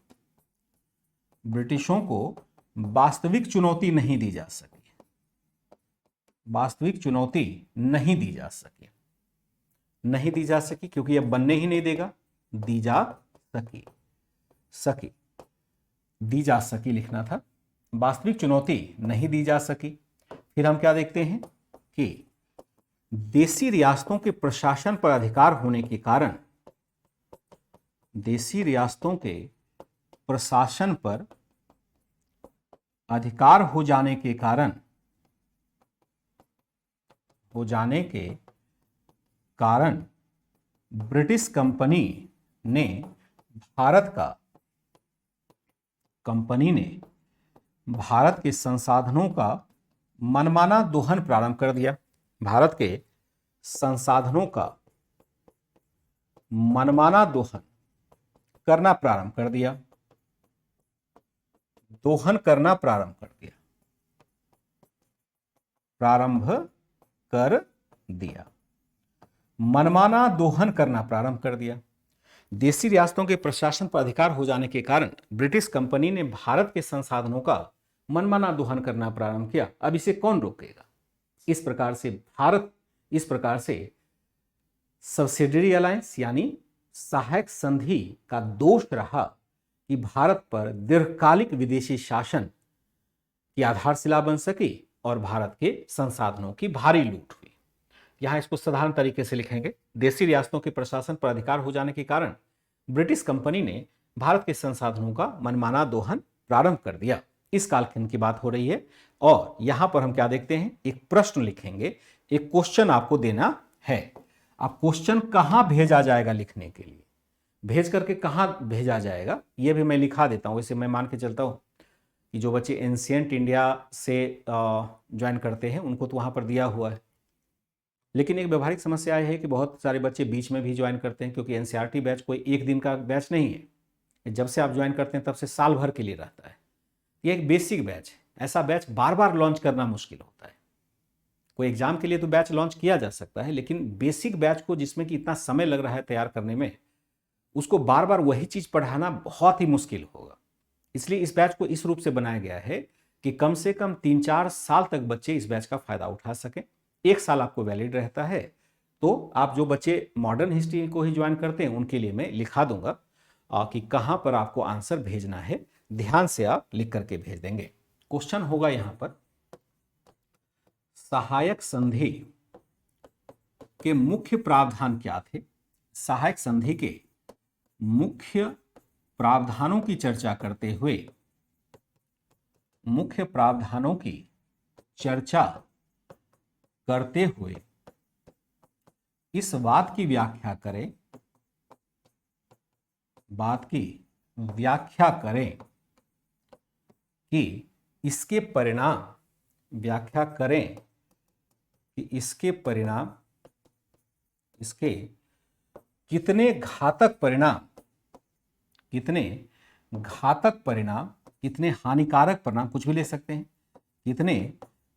नहीं दी जा सकी क्योंकि अब बनने ही नहीं देगा। दी जा सकी लिखना था, वास्तविक चुनौती नहीं दी जा सकी। फिर हम क्या देखते हैं कि देशी रियासतों के प्रशासन पर अधिकार होने के कारण, देशी रियासतों के प्रशासन पर अधिकार हो जाने के कारण ब्रिटिश कंपनी ने भारत के संसाधनों का मनमाना दोहन प्रारंभ कर दिया। भारत के संसाधनों का मनमाना दोहन करना प्रारंभ कर दिया। दोहन करना प्रारंभ कर दिया, प्रारंभ कर दिया, मनमाना दोहन करना प्रारंभ कर दिया। देशी रियासतों के प्रशासन पर अधिकार हो जाने के कारण ब्रिटिश कंपनी ने भारत के संसाधनों का मनमाना दोहन करना प्रारंभ किया। अब इसे कौन रोकेगा? इस प्रकार से सब्सिडियरी अलायंस यानी सहायक संधि का दोष रहा कि भारत पर दीर्घकालिक विदेशी शासन की आधारशिला बन सकी और भारत के संसाधनों की भारी लूट हुई। यहां इसको साधारण तरीके से लिखेंगे, देशी रियासतों के प्रशासन पर अधिकार हो जाने के कारण ब्रिटिश कंपनी ने भारत के संसाधनों का मनमाना दोहन प्रारंभ कर दिया। इस कालखंड की बात हो रही है। और यहां पर हम क्या देखते हैं, एक प्रश्न लिखेंगे, एक क्वेश्चन आपको देना है। अब क्वेश्चन कहां भेजा जाएगा लिखने के लिए, भेज करके कहां भेजा जाएगा यह भी मैं लिखा देता हूं। वैसे मैं मान के चलता हूं कि जो बच्चे एंशिएंट इंडिया से ज्वाइन करते हैं उनको तो वहां पर दिया हुआ है, लेकिन एक व्यवहारिक समस्या यह है कि बहुत सारे बच्चे बीच में भी ज्वाइन करते हैं, क्योंकि एनसीईआरटी बैच कोई एक दिन का बैच नहीं है। जब से आप ज्वाइन करते हैं तब से साल भर के लिए रहता है। ये एक बेसिक बैच है। ऐसा बैच बार बार लॉन्च करना मुश्किल होता है। कोई एग्जाम के लिए तो बैच लॉन्च किया जा सकता है, लेकिन बेसिक बैच को जिसमें कि इतना समय लग रहा है तैयार करने में, उसको बार बार वही चीज पढ़ाना बहुत ही मुश्किल होगा। इसलिए इस बैच को इस रूप से बनाया गया है कि कम से कम 3-4 साल तक बच्चे इस बैच का फायदा उठा सकें। 1 साल आपको वैलिड रहता है। तो आप जो बच्चे मॉडर्न हिस्ट्री को ही ज्वाइन करते हैं उनके लिए मैं लिखा दूंगा कि कहां पर आपको आंसर भेजना है। ध्यान से आप लिख करके भेज देंगे। क्वेश्चन होगा यहां पर, सहायक संधि के मुख्य प्रावधान क्या थे? सहायक संधि के मुख्य प्रावधानों की चर्चा करते हुए, मुख्य प्रावधानों की चर्चा करते हुए इस बात की व्याख्या करें, बात की व्याख्या करें कि इसके परिणाम, व्याख्या करें कि इसके परिणाम, इसके कितने घातक परिणाम, कितने घातक परिणाम, कितने हानिकारक परिणाम, कुछ भी ले सकते हैं, कितने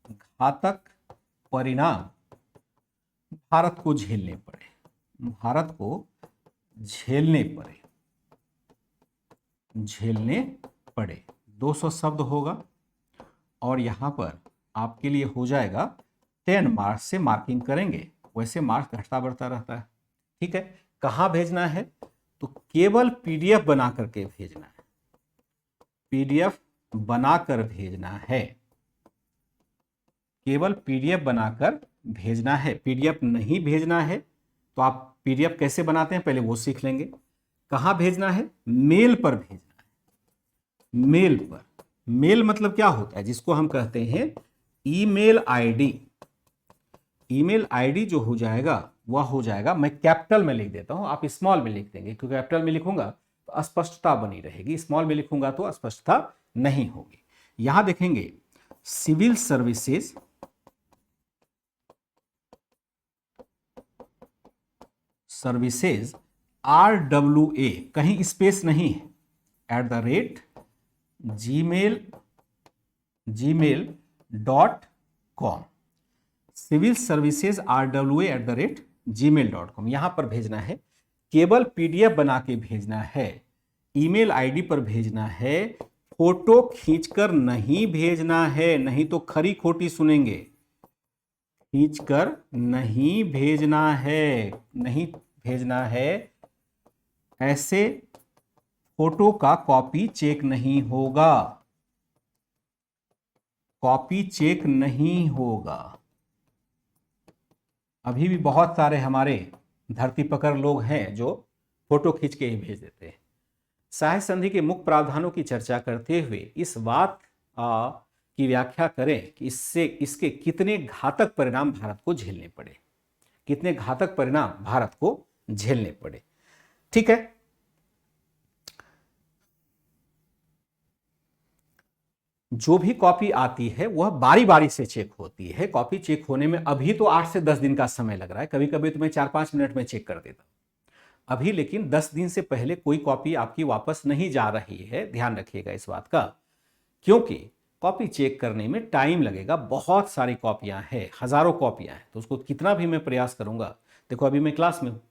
घातक परिणाम भारत को झेलने पड़े, भारत को झेलने पड़े, झेलने पड़े। 200 शब्द होगा और यहां पर आपके लिए हो जाएगा 10 मार्क्स से मार्किंग करेंगे। वैसे मार्क्स घटता बढ़ता रहता है। ठीक है, कहां भेजना है? तो केवल पीडीएफ बना करके भेजना है, पीडीएफ बनाकर भेजना है, केवल पीडीएफ बनाकर भेजना है। पीडीएफ नहीं भेजना है तो आप पीडीएफ कैसे बनाते हैं पहले वो सीख लेंगे। कहां भेजना है? मेल पर भेजना है, मेल पर। मेल मतलब क्या होता है? जिसको हम कहते हैं ईमेल आईडी। ईमेल आईडी जो हो जाएगा वह हो जाएगा, मैं कैपिटल में लिख देता हूं, आप स्मॉल में लिख देंगे, क्योंकि कैपिटल में लिखूंगा तो अस्पष्टता बनी रहेगी, स्मॉल में लिखूंगा तो अस्पष्टता नहीं होगी। यहां देखेंगे सिविल सर्विसेज, सर्विसेज RWA, कहीं स्पेस नहीं है, @gmail.com, सिविल सर्विसेज RWA@gmail.com, यहां पर भेजना है। केवल पीडीएफ बना के भेजना है, ईमेल आईडी पर भेजना है, फोटो खींचकर नहीं भेजना है, नहीं तो खरी खोटी सुनेंगे। खींचकर नहीं भेजना है, नहीं भेजना है, ऐसे फोटो का कॉपी चेक नहीं होगा, कॉपी चेक नहीं होगा। अभी भी बहुत सारे हमारे धरती पकड़ लोग हैं जो फोटो खींच के ही भेज देते हैं। सहायक संधि के मुख्य प्रावधानों की चर्चा करते हुए इस बात की व्याख्या करें कि इससे, इसके कितने घातक परिणाम भारत को झेलने पड़े, कितने घातक परिणाम भारत को झेलने पड़े। ठीक है, जो भी कॉपी आती है वह बारी बारी से चेक होती है। कॉपी चेक होने में अभी तो 8 से 10 दिन का समय लग रहा है, कभी कभी तो मैं 4-5 मिनट में चेक कर देता हूं अभी, लेकिन 10 दिन से पहले कोई कॉपी आपकी वापस नहीं जा रही है। ध्यान रखिएगा इस बात का क्योंकि कॉपी चेक करने में टाइम लगेगा, बहुत सारी कॉपियां हैं, हजारों कॉपियां हैं, तो उसको कितना भी मैं प्रयास करूंगा। देखो अभी मैं क्लास में हूँ,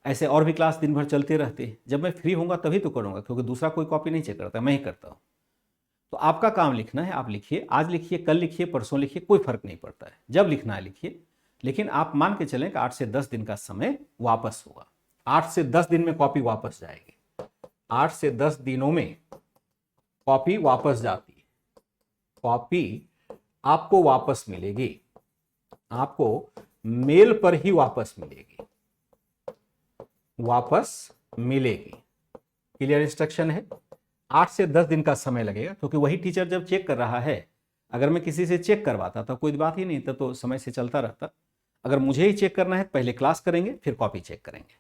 ऐसे और भी क्लास दिन भर चलते रहते हैं, जब मैं फ्री होऊंगा तभी तो करूंगा, क्योंकि दूसरा कोई कॉपी नहीं चेक करता, मैं ही करता हूँ। तो आपका काम लिखना है, आप लिखिए, आज लिखिए, कल लिखिए, परसों लिखिए, कोई फर्क नहीं पड़ता है, जब लिखना है लिखिए। लेकिन आप मान के चलें कि 8 से 10 दिन का समय वापस होगा, 8 से 10 दिन में कॉपी वापस जाएगी, 8 से 10 दिनों में कॉपी वापस जाती है, कॉपी आपको वापस मिलेगी, आपको मेल पर ही वापस मिलेगी, वापस मिलेगी। क्लियर इंस्ट्रक्शन है। 8 से 10 दिन का समय लगेगा, क्योंकि वही टीचर जब चेक कर रहा है, अगर मैं किसी से चेक करवाता तो कोई बात ही नहीं था, तो समय से चलता रहता। अगर मुझे ही चेक करना है, पहले क्लास करेंगे फिर कॉपी चेक करेंगे।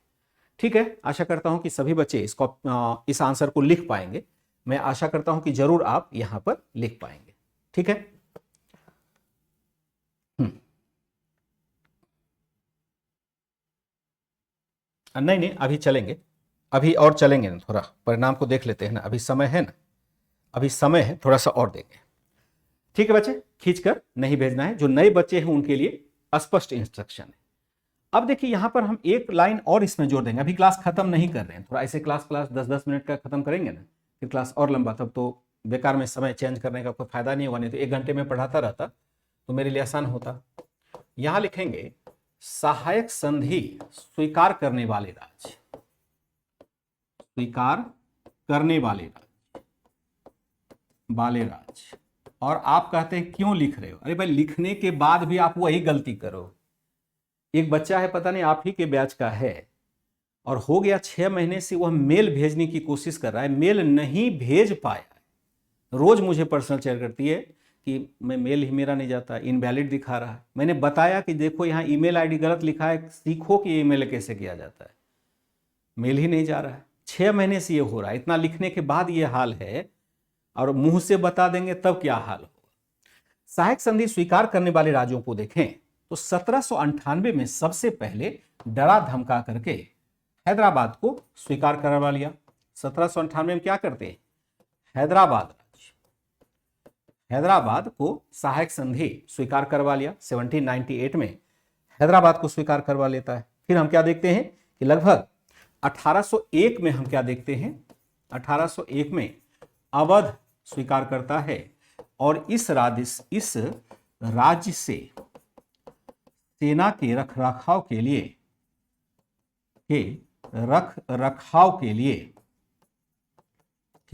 ठीक है, आशा करता हूं कि सभी बच्चे इस आंसर को लिख पाएंगे। मैं आशा करता हूं कि जरूर आप यहां पर लिख पाएंगे। ठीक है, नहीं नहीं अभी चलेंगे, अभी और चलेंगे ना, थोड़ा परिणाम को देख लेते हैं ना, अभी समय है ना, अभी समय है, थोड़ा सा और देंगे। ठीक है बच्चे, खींचकर नहीं भेजना है, जो नए बच्चे हैं उनके लिए स्पष्ट इंस्ट्रक्शन है। अब देखिए यहां पर हम एक लाइन और इसमें जोड़ देंगे, अभी क्लास खत्म नहीं कर रहे हैं, थोड़ा ऐसे क्लास 10-10 मिनट का खत्म करेंगे ना, फिर क्लास और लंबा, तब तो बेकार में समय चेंज करने का कोई फायदा नहीं होगा, नहीं तो 1 घंटे में पढ़ाता रहता तो मेरे लिए आसान होता। यहां लिखेंगे सहायक संधि स्वीकार करने वाले राज्य, स्वीकार करने वाले राज्य। और आप कहते हैं क्यों लिख रहे हो? अरे भाई, लिखने के बाद भी आप वही गलती करो। एक बच्चा है, पता नहीं आप ही के बैच का है, और हो गया 6 महीने से वह मेल भेजने की कोशिश कर रहा है, मेल नहीं भेज पाया है। रोज मुझे पर्सनल शेयर करती है कि मैं मेल ही मेरा नहीं जाता, इनवैलिड दिखा रहा है। मैंने बताया कि देखो यहाँ ईमेल आईडी गलत लिखा है, सीखो कि ईमेल कैसे किया जाता है, मेल ही नहीं जा रहा है। 6 महीने से ये हो रहा है, इतना लिखने के बाद ये हाल है, और मुंह से बता देंगे तब क्या हाल होगा। सहायक संधि स्वीकार करने वाले राज्यों को देखें तो 1798 में सबसे पहले डरा धमका करके हैदराबाद को स्वीकार करवा लिया। 1798 में क्या करते हैं? हैदराबाद को सहायक संधि स्वीकार करवा लिया। 1798 में हैदराबाद को स्वीकार करवा लेता है। फिर हम क्या देखते हैं कि लगभग 1801 में हम क्या देखते हैं, 1801 में अवध स्वीकार करता है, और इस राज्य से सेना के रखरखाव के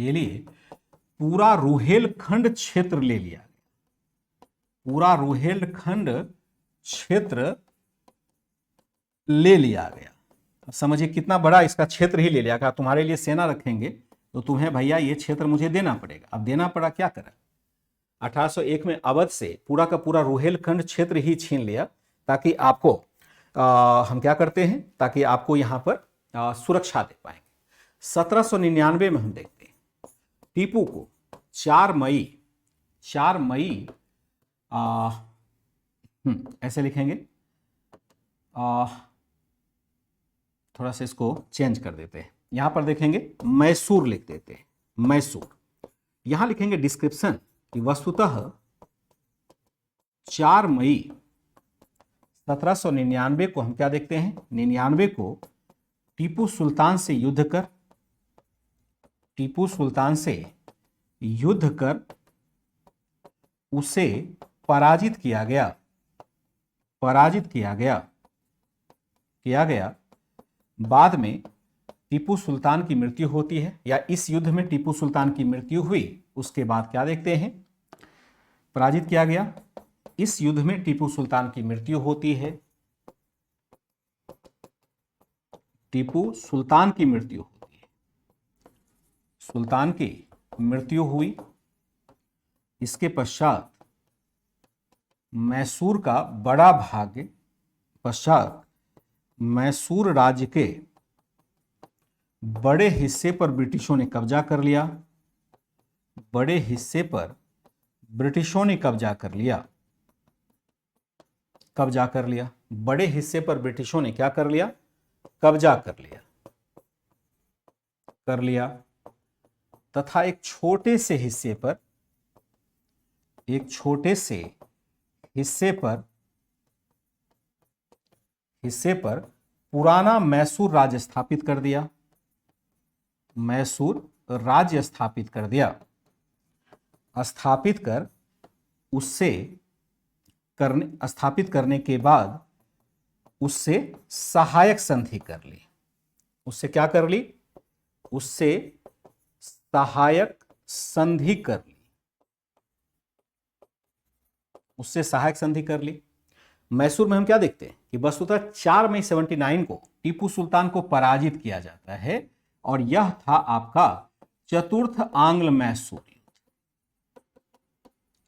लिए पूरा रुहेलखंड क्षेत्र ले लिया, पूरा रुहेलखंड क्षेत्र ले लिया गया। अब समझिए कितना बड़ा इसका क्षेत्र ही ले लिया। कहा तुम्हारे लिए सेना रखेंगे तो तुम्हें भैया ये क्षेत्र मुझे देना पड़ेगा। अब देना पड़ा, क्या करें? 1801 में अवध से पूरा का पूरा रुहेलखंड क्षेत्र ही छीन लिया, ताकि आपको हम क्या करते हैं, ताकि आपको यहां पर सुरक्षा दे पाएंगे। 1799 में हम देखते हैं टीपू को 4 मई ऐसे लिखेंगे, थोड़ा सा इसको चेंज कर देते हैं, यहां पर देखेंगे मैसूर लिख देते हैं, मैसूर। यहां लिखेंगे डिस्क्रिप्शन कि वस्तुतः 4 मई 1799 को हम क्या देखते हैं, 99 को टीपू सुल्तान से युद्ध कर उसे पराजित किया गया। बाद में टीपू सुल्तान की मृत्यु होती है, या इस युद्ध में टीपू सुल्तान की मृत्यु हुई। उसके बाद क्या देखते हैं, पराजित किया गया, इस युद्ध में टीपू सुल्तान की मृत्यु होती है, टीपू सुल्तान की मृत्यु होती है, सुल्तान की मृत्यु हुई। इसके पश्चात मैसूर का बड़ा भाग, मैसूर राज्य के बड़े हिस्से पर ब्रिटिशों ने कब्जा कर लिया, बड़े हिस्से पर ब्रिटिशों ने कब्जा कर लिया, बड़े हिस्से पर ब्रिटिशों ने क्या कर लिया, कब्जा कर लिया, तथा एक छोटे से हिस्से पर एक छोटे से हिस्से पर पुराना मैसूर राज्य स्थापित कर दिया, मैसूर राज्य स्थापित कर दिया। स्थापित करने के बाद उससे सहायक संधि कर ली। उससे क्या कर ली? उससे सहायक संधि कर ली। उससे सहायक संधि कर ली। मैसूर में हम क्या देखते हैं कि वस्तुतः 4 मई 79 को टीपू सुल्तान को पराजित किया जाता है और यह था आपका चतुर्थ आंग्ल मैसूर युद्ध।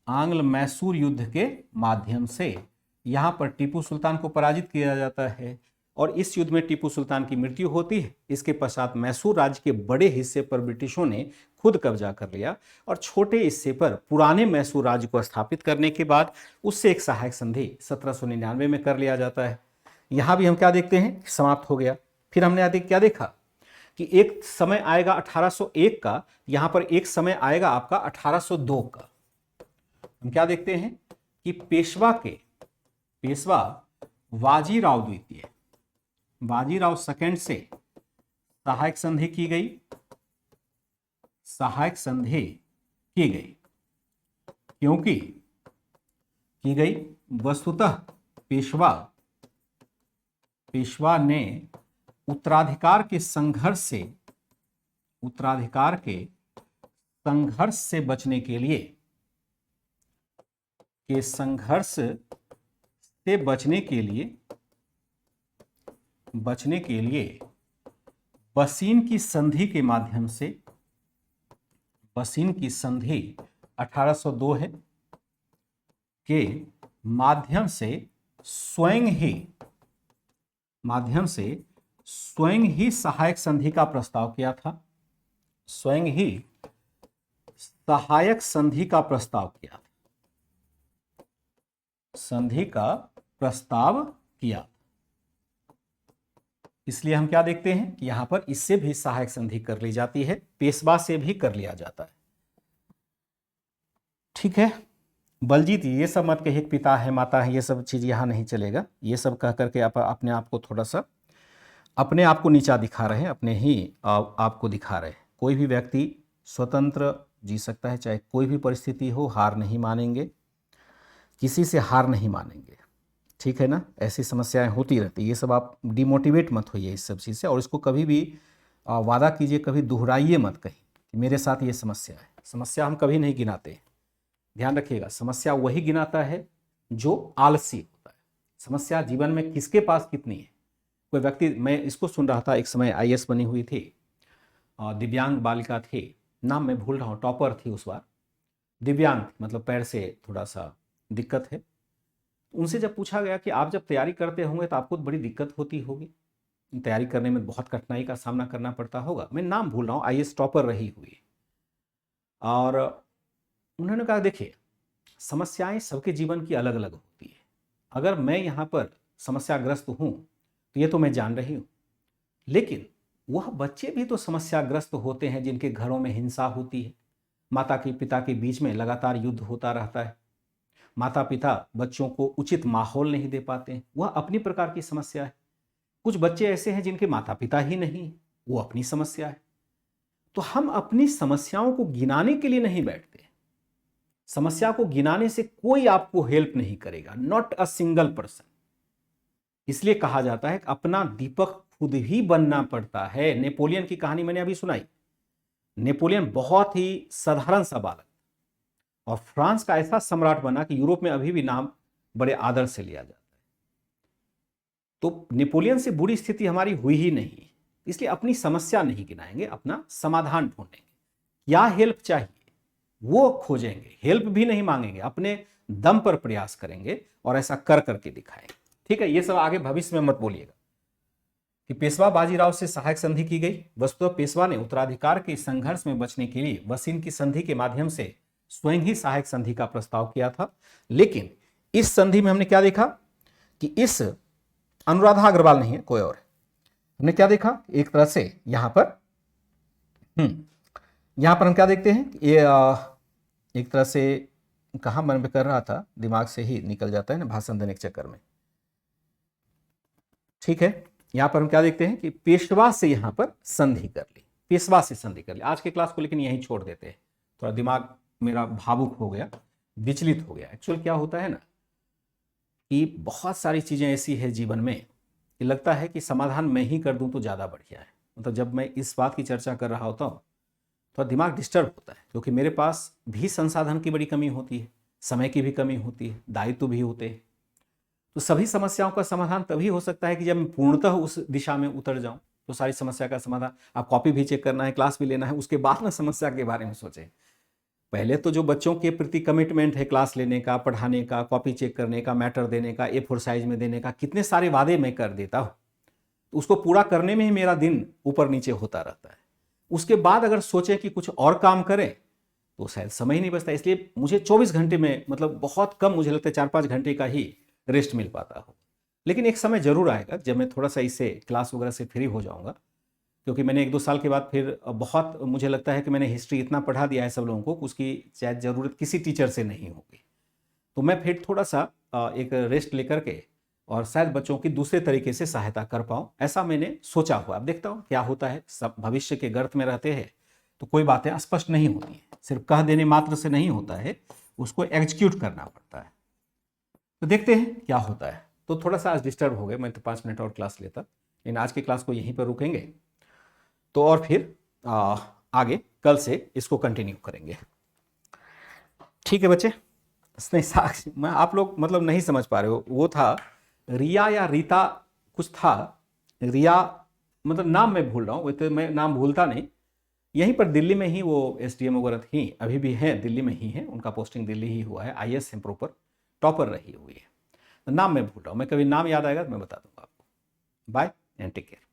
आंग्ल मैसूर युद्ध के माध्यम से यहां पर टीपू सुल्तान को पराजित किया जाता है और इस युद्ध में टीपू सुल्तान की मृत्यु होती है। इसके पश्चात मैसूर राज्य के बड़े हिस्से पर ब्रिटिशों ने खुद कब्जा कर लिया और छोटे हिस्से पर पुराने मैसूर राज्य को स्थापित करने के बाद उससे एक सहायक संधि 1799 में कर लिया जाता है। यहां भी हम क्या देखते हैं? समाप्त हो गया। फिर हमने क्या देखा कि एक समय आएगा 1801 का, यहां पर एक समय आएगा आपका 1802 का। हम क्या देखते हैं कि पेशवा बाजीराव द्वितीय, बाजीराव सेकंड से सहायक संधि की गई, क्योंकि की गई वस्तुतः पेशवा ने उत्तराधिकार के संघर्ष से बचने के लिए बसीन की संधि के माध्यम से, बसीन की संधि 1802 है के माध्यम से स्वयं ही सहायक संधि का प्रस्ताव किया था। स्वयं ही सहायक संधि का प्रस्ताव किया था, संधि का प्रस्ताव किया। इसलिए हम क्या देखते हैं कि यहां पर इससे भी सहायक संधि कर ली जाती है, पेशवा से भी कर लिया जाता है। ठीक है, बलजीत ये सब मत कहिए पिता है माता है, ये सब चीज यहां नहीं चलेगा। ये सब कह करके आप अपने आप को थोड़ा सा अपने आप को नीचा दिखा रहे हैं, अपने ही आपको दिखा रहे हैं। कोई भी व्यक्ति स्वतंत्र जी सकता है, चाहे कोई भी परिस्थिति हो। हार नहीं मानेंगे, किसी से हार नहीं मानेंगे, ठीक है ना। ऐसी समस्याएं होती रहती है, ये सब आप डिमोटिवेट मत होइए इस सब चीज़ से। और इसको कभी भी वादा कीजिए, कभी दोहराइए मत कहीं कि मेरे साथ ये समस्या है। समस्या हम कभी नहीं गिनाते, ध्यान रखिएगा। समस्या वही गिनाता है जो आलसी होता है। समस्या जीवन में किसके पास कितनी है। कोई व्यक्ति, मैं इसको सुन रहा था, एक समय IAS बनी हुई थी, दिव्यांग बालिका थी, नाम मैं भूल रहा हूँ, टॉपर थी उस बार, दिव्यांग मतलब पैर से थोड़ा सा दिक्कत है। उनसे जब पूछा गया कि आप जब तैयारी करते होंगे तो आपको बड़ी दिक्कत होती होगी, तैयारी करने में बहुत कठिनाई का सामना करना पड़ता होगा, मैं नाम भूल रहा हूँ, IAS टॉपर रही हुई। और उन्होंने कहा देखिए, समस्याएं सबके जीवन की अलग अलग होती है। अगर मैं यहाँ पर समस्याग्रस्त हूँ तो ये तो मैं जान रही हूँ, लेकिन वह बच्चे भी तो समस्याग्रस्त होते हैं जिनके घरों में हिंसा होती है, माता के पिता के बीच में लगातार युद्ध होता रहता है, माता पिता बच्चों को उचित माहौल नहीं दे पाते हैं, वह अपनी प्रकार की समस्या है। कुछ बच्चे ऐसे हैं जिनके माता पिता ही नहीं, वो अपनी समस्या है। तो हम अपनी समस्याओं को गिनाने के लिए नहीं बैठते। समस्या को गिनाने से कोई आपको हेल्प नहीं करेगा, नॉट अ सिंगल पर्सन। इसलिए कहा जाता है कि अपना दीपक खुद ही बनना पड़ता है। नेपोलियन की कहानी मैंने अभी सुनाई। नेपोलियन बहुत ही साधारण सा बालक और फ्रांस का ऐसा सम्राट बना कि यूरोप में अभी भी नाम बड़े आदर से लिया जाता है। तो नेपोलियन से बुरी स्थिति हमारी हुई ही नहीं, इसलिए अपनी समस्या नहीं गिनाएंगे, अपना समाधान ढूंढेंगे। क्या हेल्प चाहिए वो खोजेंगे, हेल्प भी नहीं मांगेंगे, अपने दम पर प्रयास करेंगे और ऐसा कर करके दिखाएंगे। ठीक है, ये सब आगे भविष्य में मत बोलिएगा कि पेशवा बाजीराव से सहायक संधि की गई। वस्तुतः पेशवा ने उत्तराधिकार के संघर्ष में बचने के लिए बसीन की संधि के माध्यम से स्वयं ही सहायक संधि का प्रस्ताव किया था। लेकिन इस संधि में हमने क्या देखा कि इस अनुराधा अग्रवाल नहीं है, कोई और है। हमने क्या देखा, एक तरह से यहां पर हम क्या देखते हैं, ये एक तरह से कहाँ मन में कर रहा था, दिमाग से ही निकल जाता है ना भाषण देने के चक्कर में। ठीक है, यहाँ पर हम क्या देखते हैं कि पेशवा से यहाँ पर संधि कर ली, पेशवा से संधि कर ली। आज के क्लास को लेकिन यहीं छोड़ देते हैं, थोड़ा दिमाग मेरा भावुक हो गया, विचलित हो गया। एक्चुअल क्या होता है ना कि बहुत सारी चीज़ें ऐसी है जीवन में कि लगता है कि समाधान मैं ही कर दूं तो ज़्यादा बढ़िया है। मतलब जब मैं इस बात की चर्चा कर रहा होता हूँ तो दिमाग डिस्टर्ब होता है, क्योंकि मेरे पास भी संसाधन की बड़ी कमी होती है, समय की भी कमी होती है, दायित्व भी होते हैं। तो सभी समस्याओं का समाधान तभी हो सकता है कि जब मैं पूर्णतः उस दिशा में उतर जाऊं। तो सारी समस्या का समाधान, आप कॉपी भी चेक करना है, क्लास भी लेना है, उसके बाद में समस्या के बारे में सोचें। पहले तो जो बच्चों के प्रति कमिटमेंट है, क्लास लेने का, पढ़ाने का, कॉपी चेक करने का, मैटर देने का, A4 साइज में देने का, कितने सारे वादे मैं कर देता हूँ, तो उसको पूरा करने में ही मेरा दिन ऊपर नीचे होता रहता है। उसके बाद अगर सोचे कि कुछ और काम करें तो शायद समय ही नहीं बचता। इसलिए मुझे 24 घंटे में, मतलब बहुत कम, मुझे लगता है 4-5 घंटे का ही रेस्ट मिल पाता हो। लेकिन एक समय जरूर आएगा जब मैं थोड़ा सा इससे, क्लास वगैरह से फ्री हो जाऊंगा, क्योंकि मैंने 1-2 साल के बाद फिर बहुत, मुझे लगता है कि मैंने हिस्ट्री इतना पढ़ा दिया है सब लोगों को, उसकी शायद ज़रूरत किसी टीचर से नहीं होगी। तो मैं फिर थोड़ा सा एक रेस्ट लेकर के और शायद बच्चों की दूसरे तरीके से सहायता कर पाऊँ, ऐसा मैंने सोचा हुआ। अब देखता हूँ क्या होता है। सब भविष्य के गर्त में रहते हैं तो कोई बातें स्पष्ट नहीं होती हैं, सिर्फ कह देने मात्र से नहीं होता है, उसको एग्जीक्यूट करना पड़ता है। तो देखते हैं क्या होता है। तो थोड़ा सा आज डिस्टर्ब हो गए, मैं तो 5 मिनट और क्लास लेता, लेकिन आज की क्लास को यहीं पर रुकेंगे। तो और फिर आगे कल से इसको कंटिन्यू करेंगे। ठीक है बच्चे? नहीं, साक्षी, मैं, आप लोग मतलब नहीं समझ पा रहे हो। वो था रिया या रीता कुछ था, रिया मतलब नाम मैं भूल रहा हूँ, वैसे मैं नाम भूलता नहीं। यहीं पर दिल्ली में ही वो SDM वगैरह थी, अभी भी हैं, दिल्ली में ही हैं, उनका पोस्टिंग दिल्ली ही हुआ है, IAS हैं, प्रॉपर टॉपर रही हुई है। नाम मैं भूल रहा हूँ, मैं कभी नाम याद आएगा तो मैं बता दूंगा आपको। Bye and take care.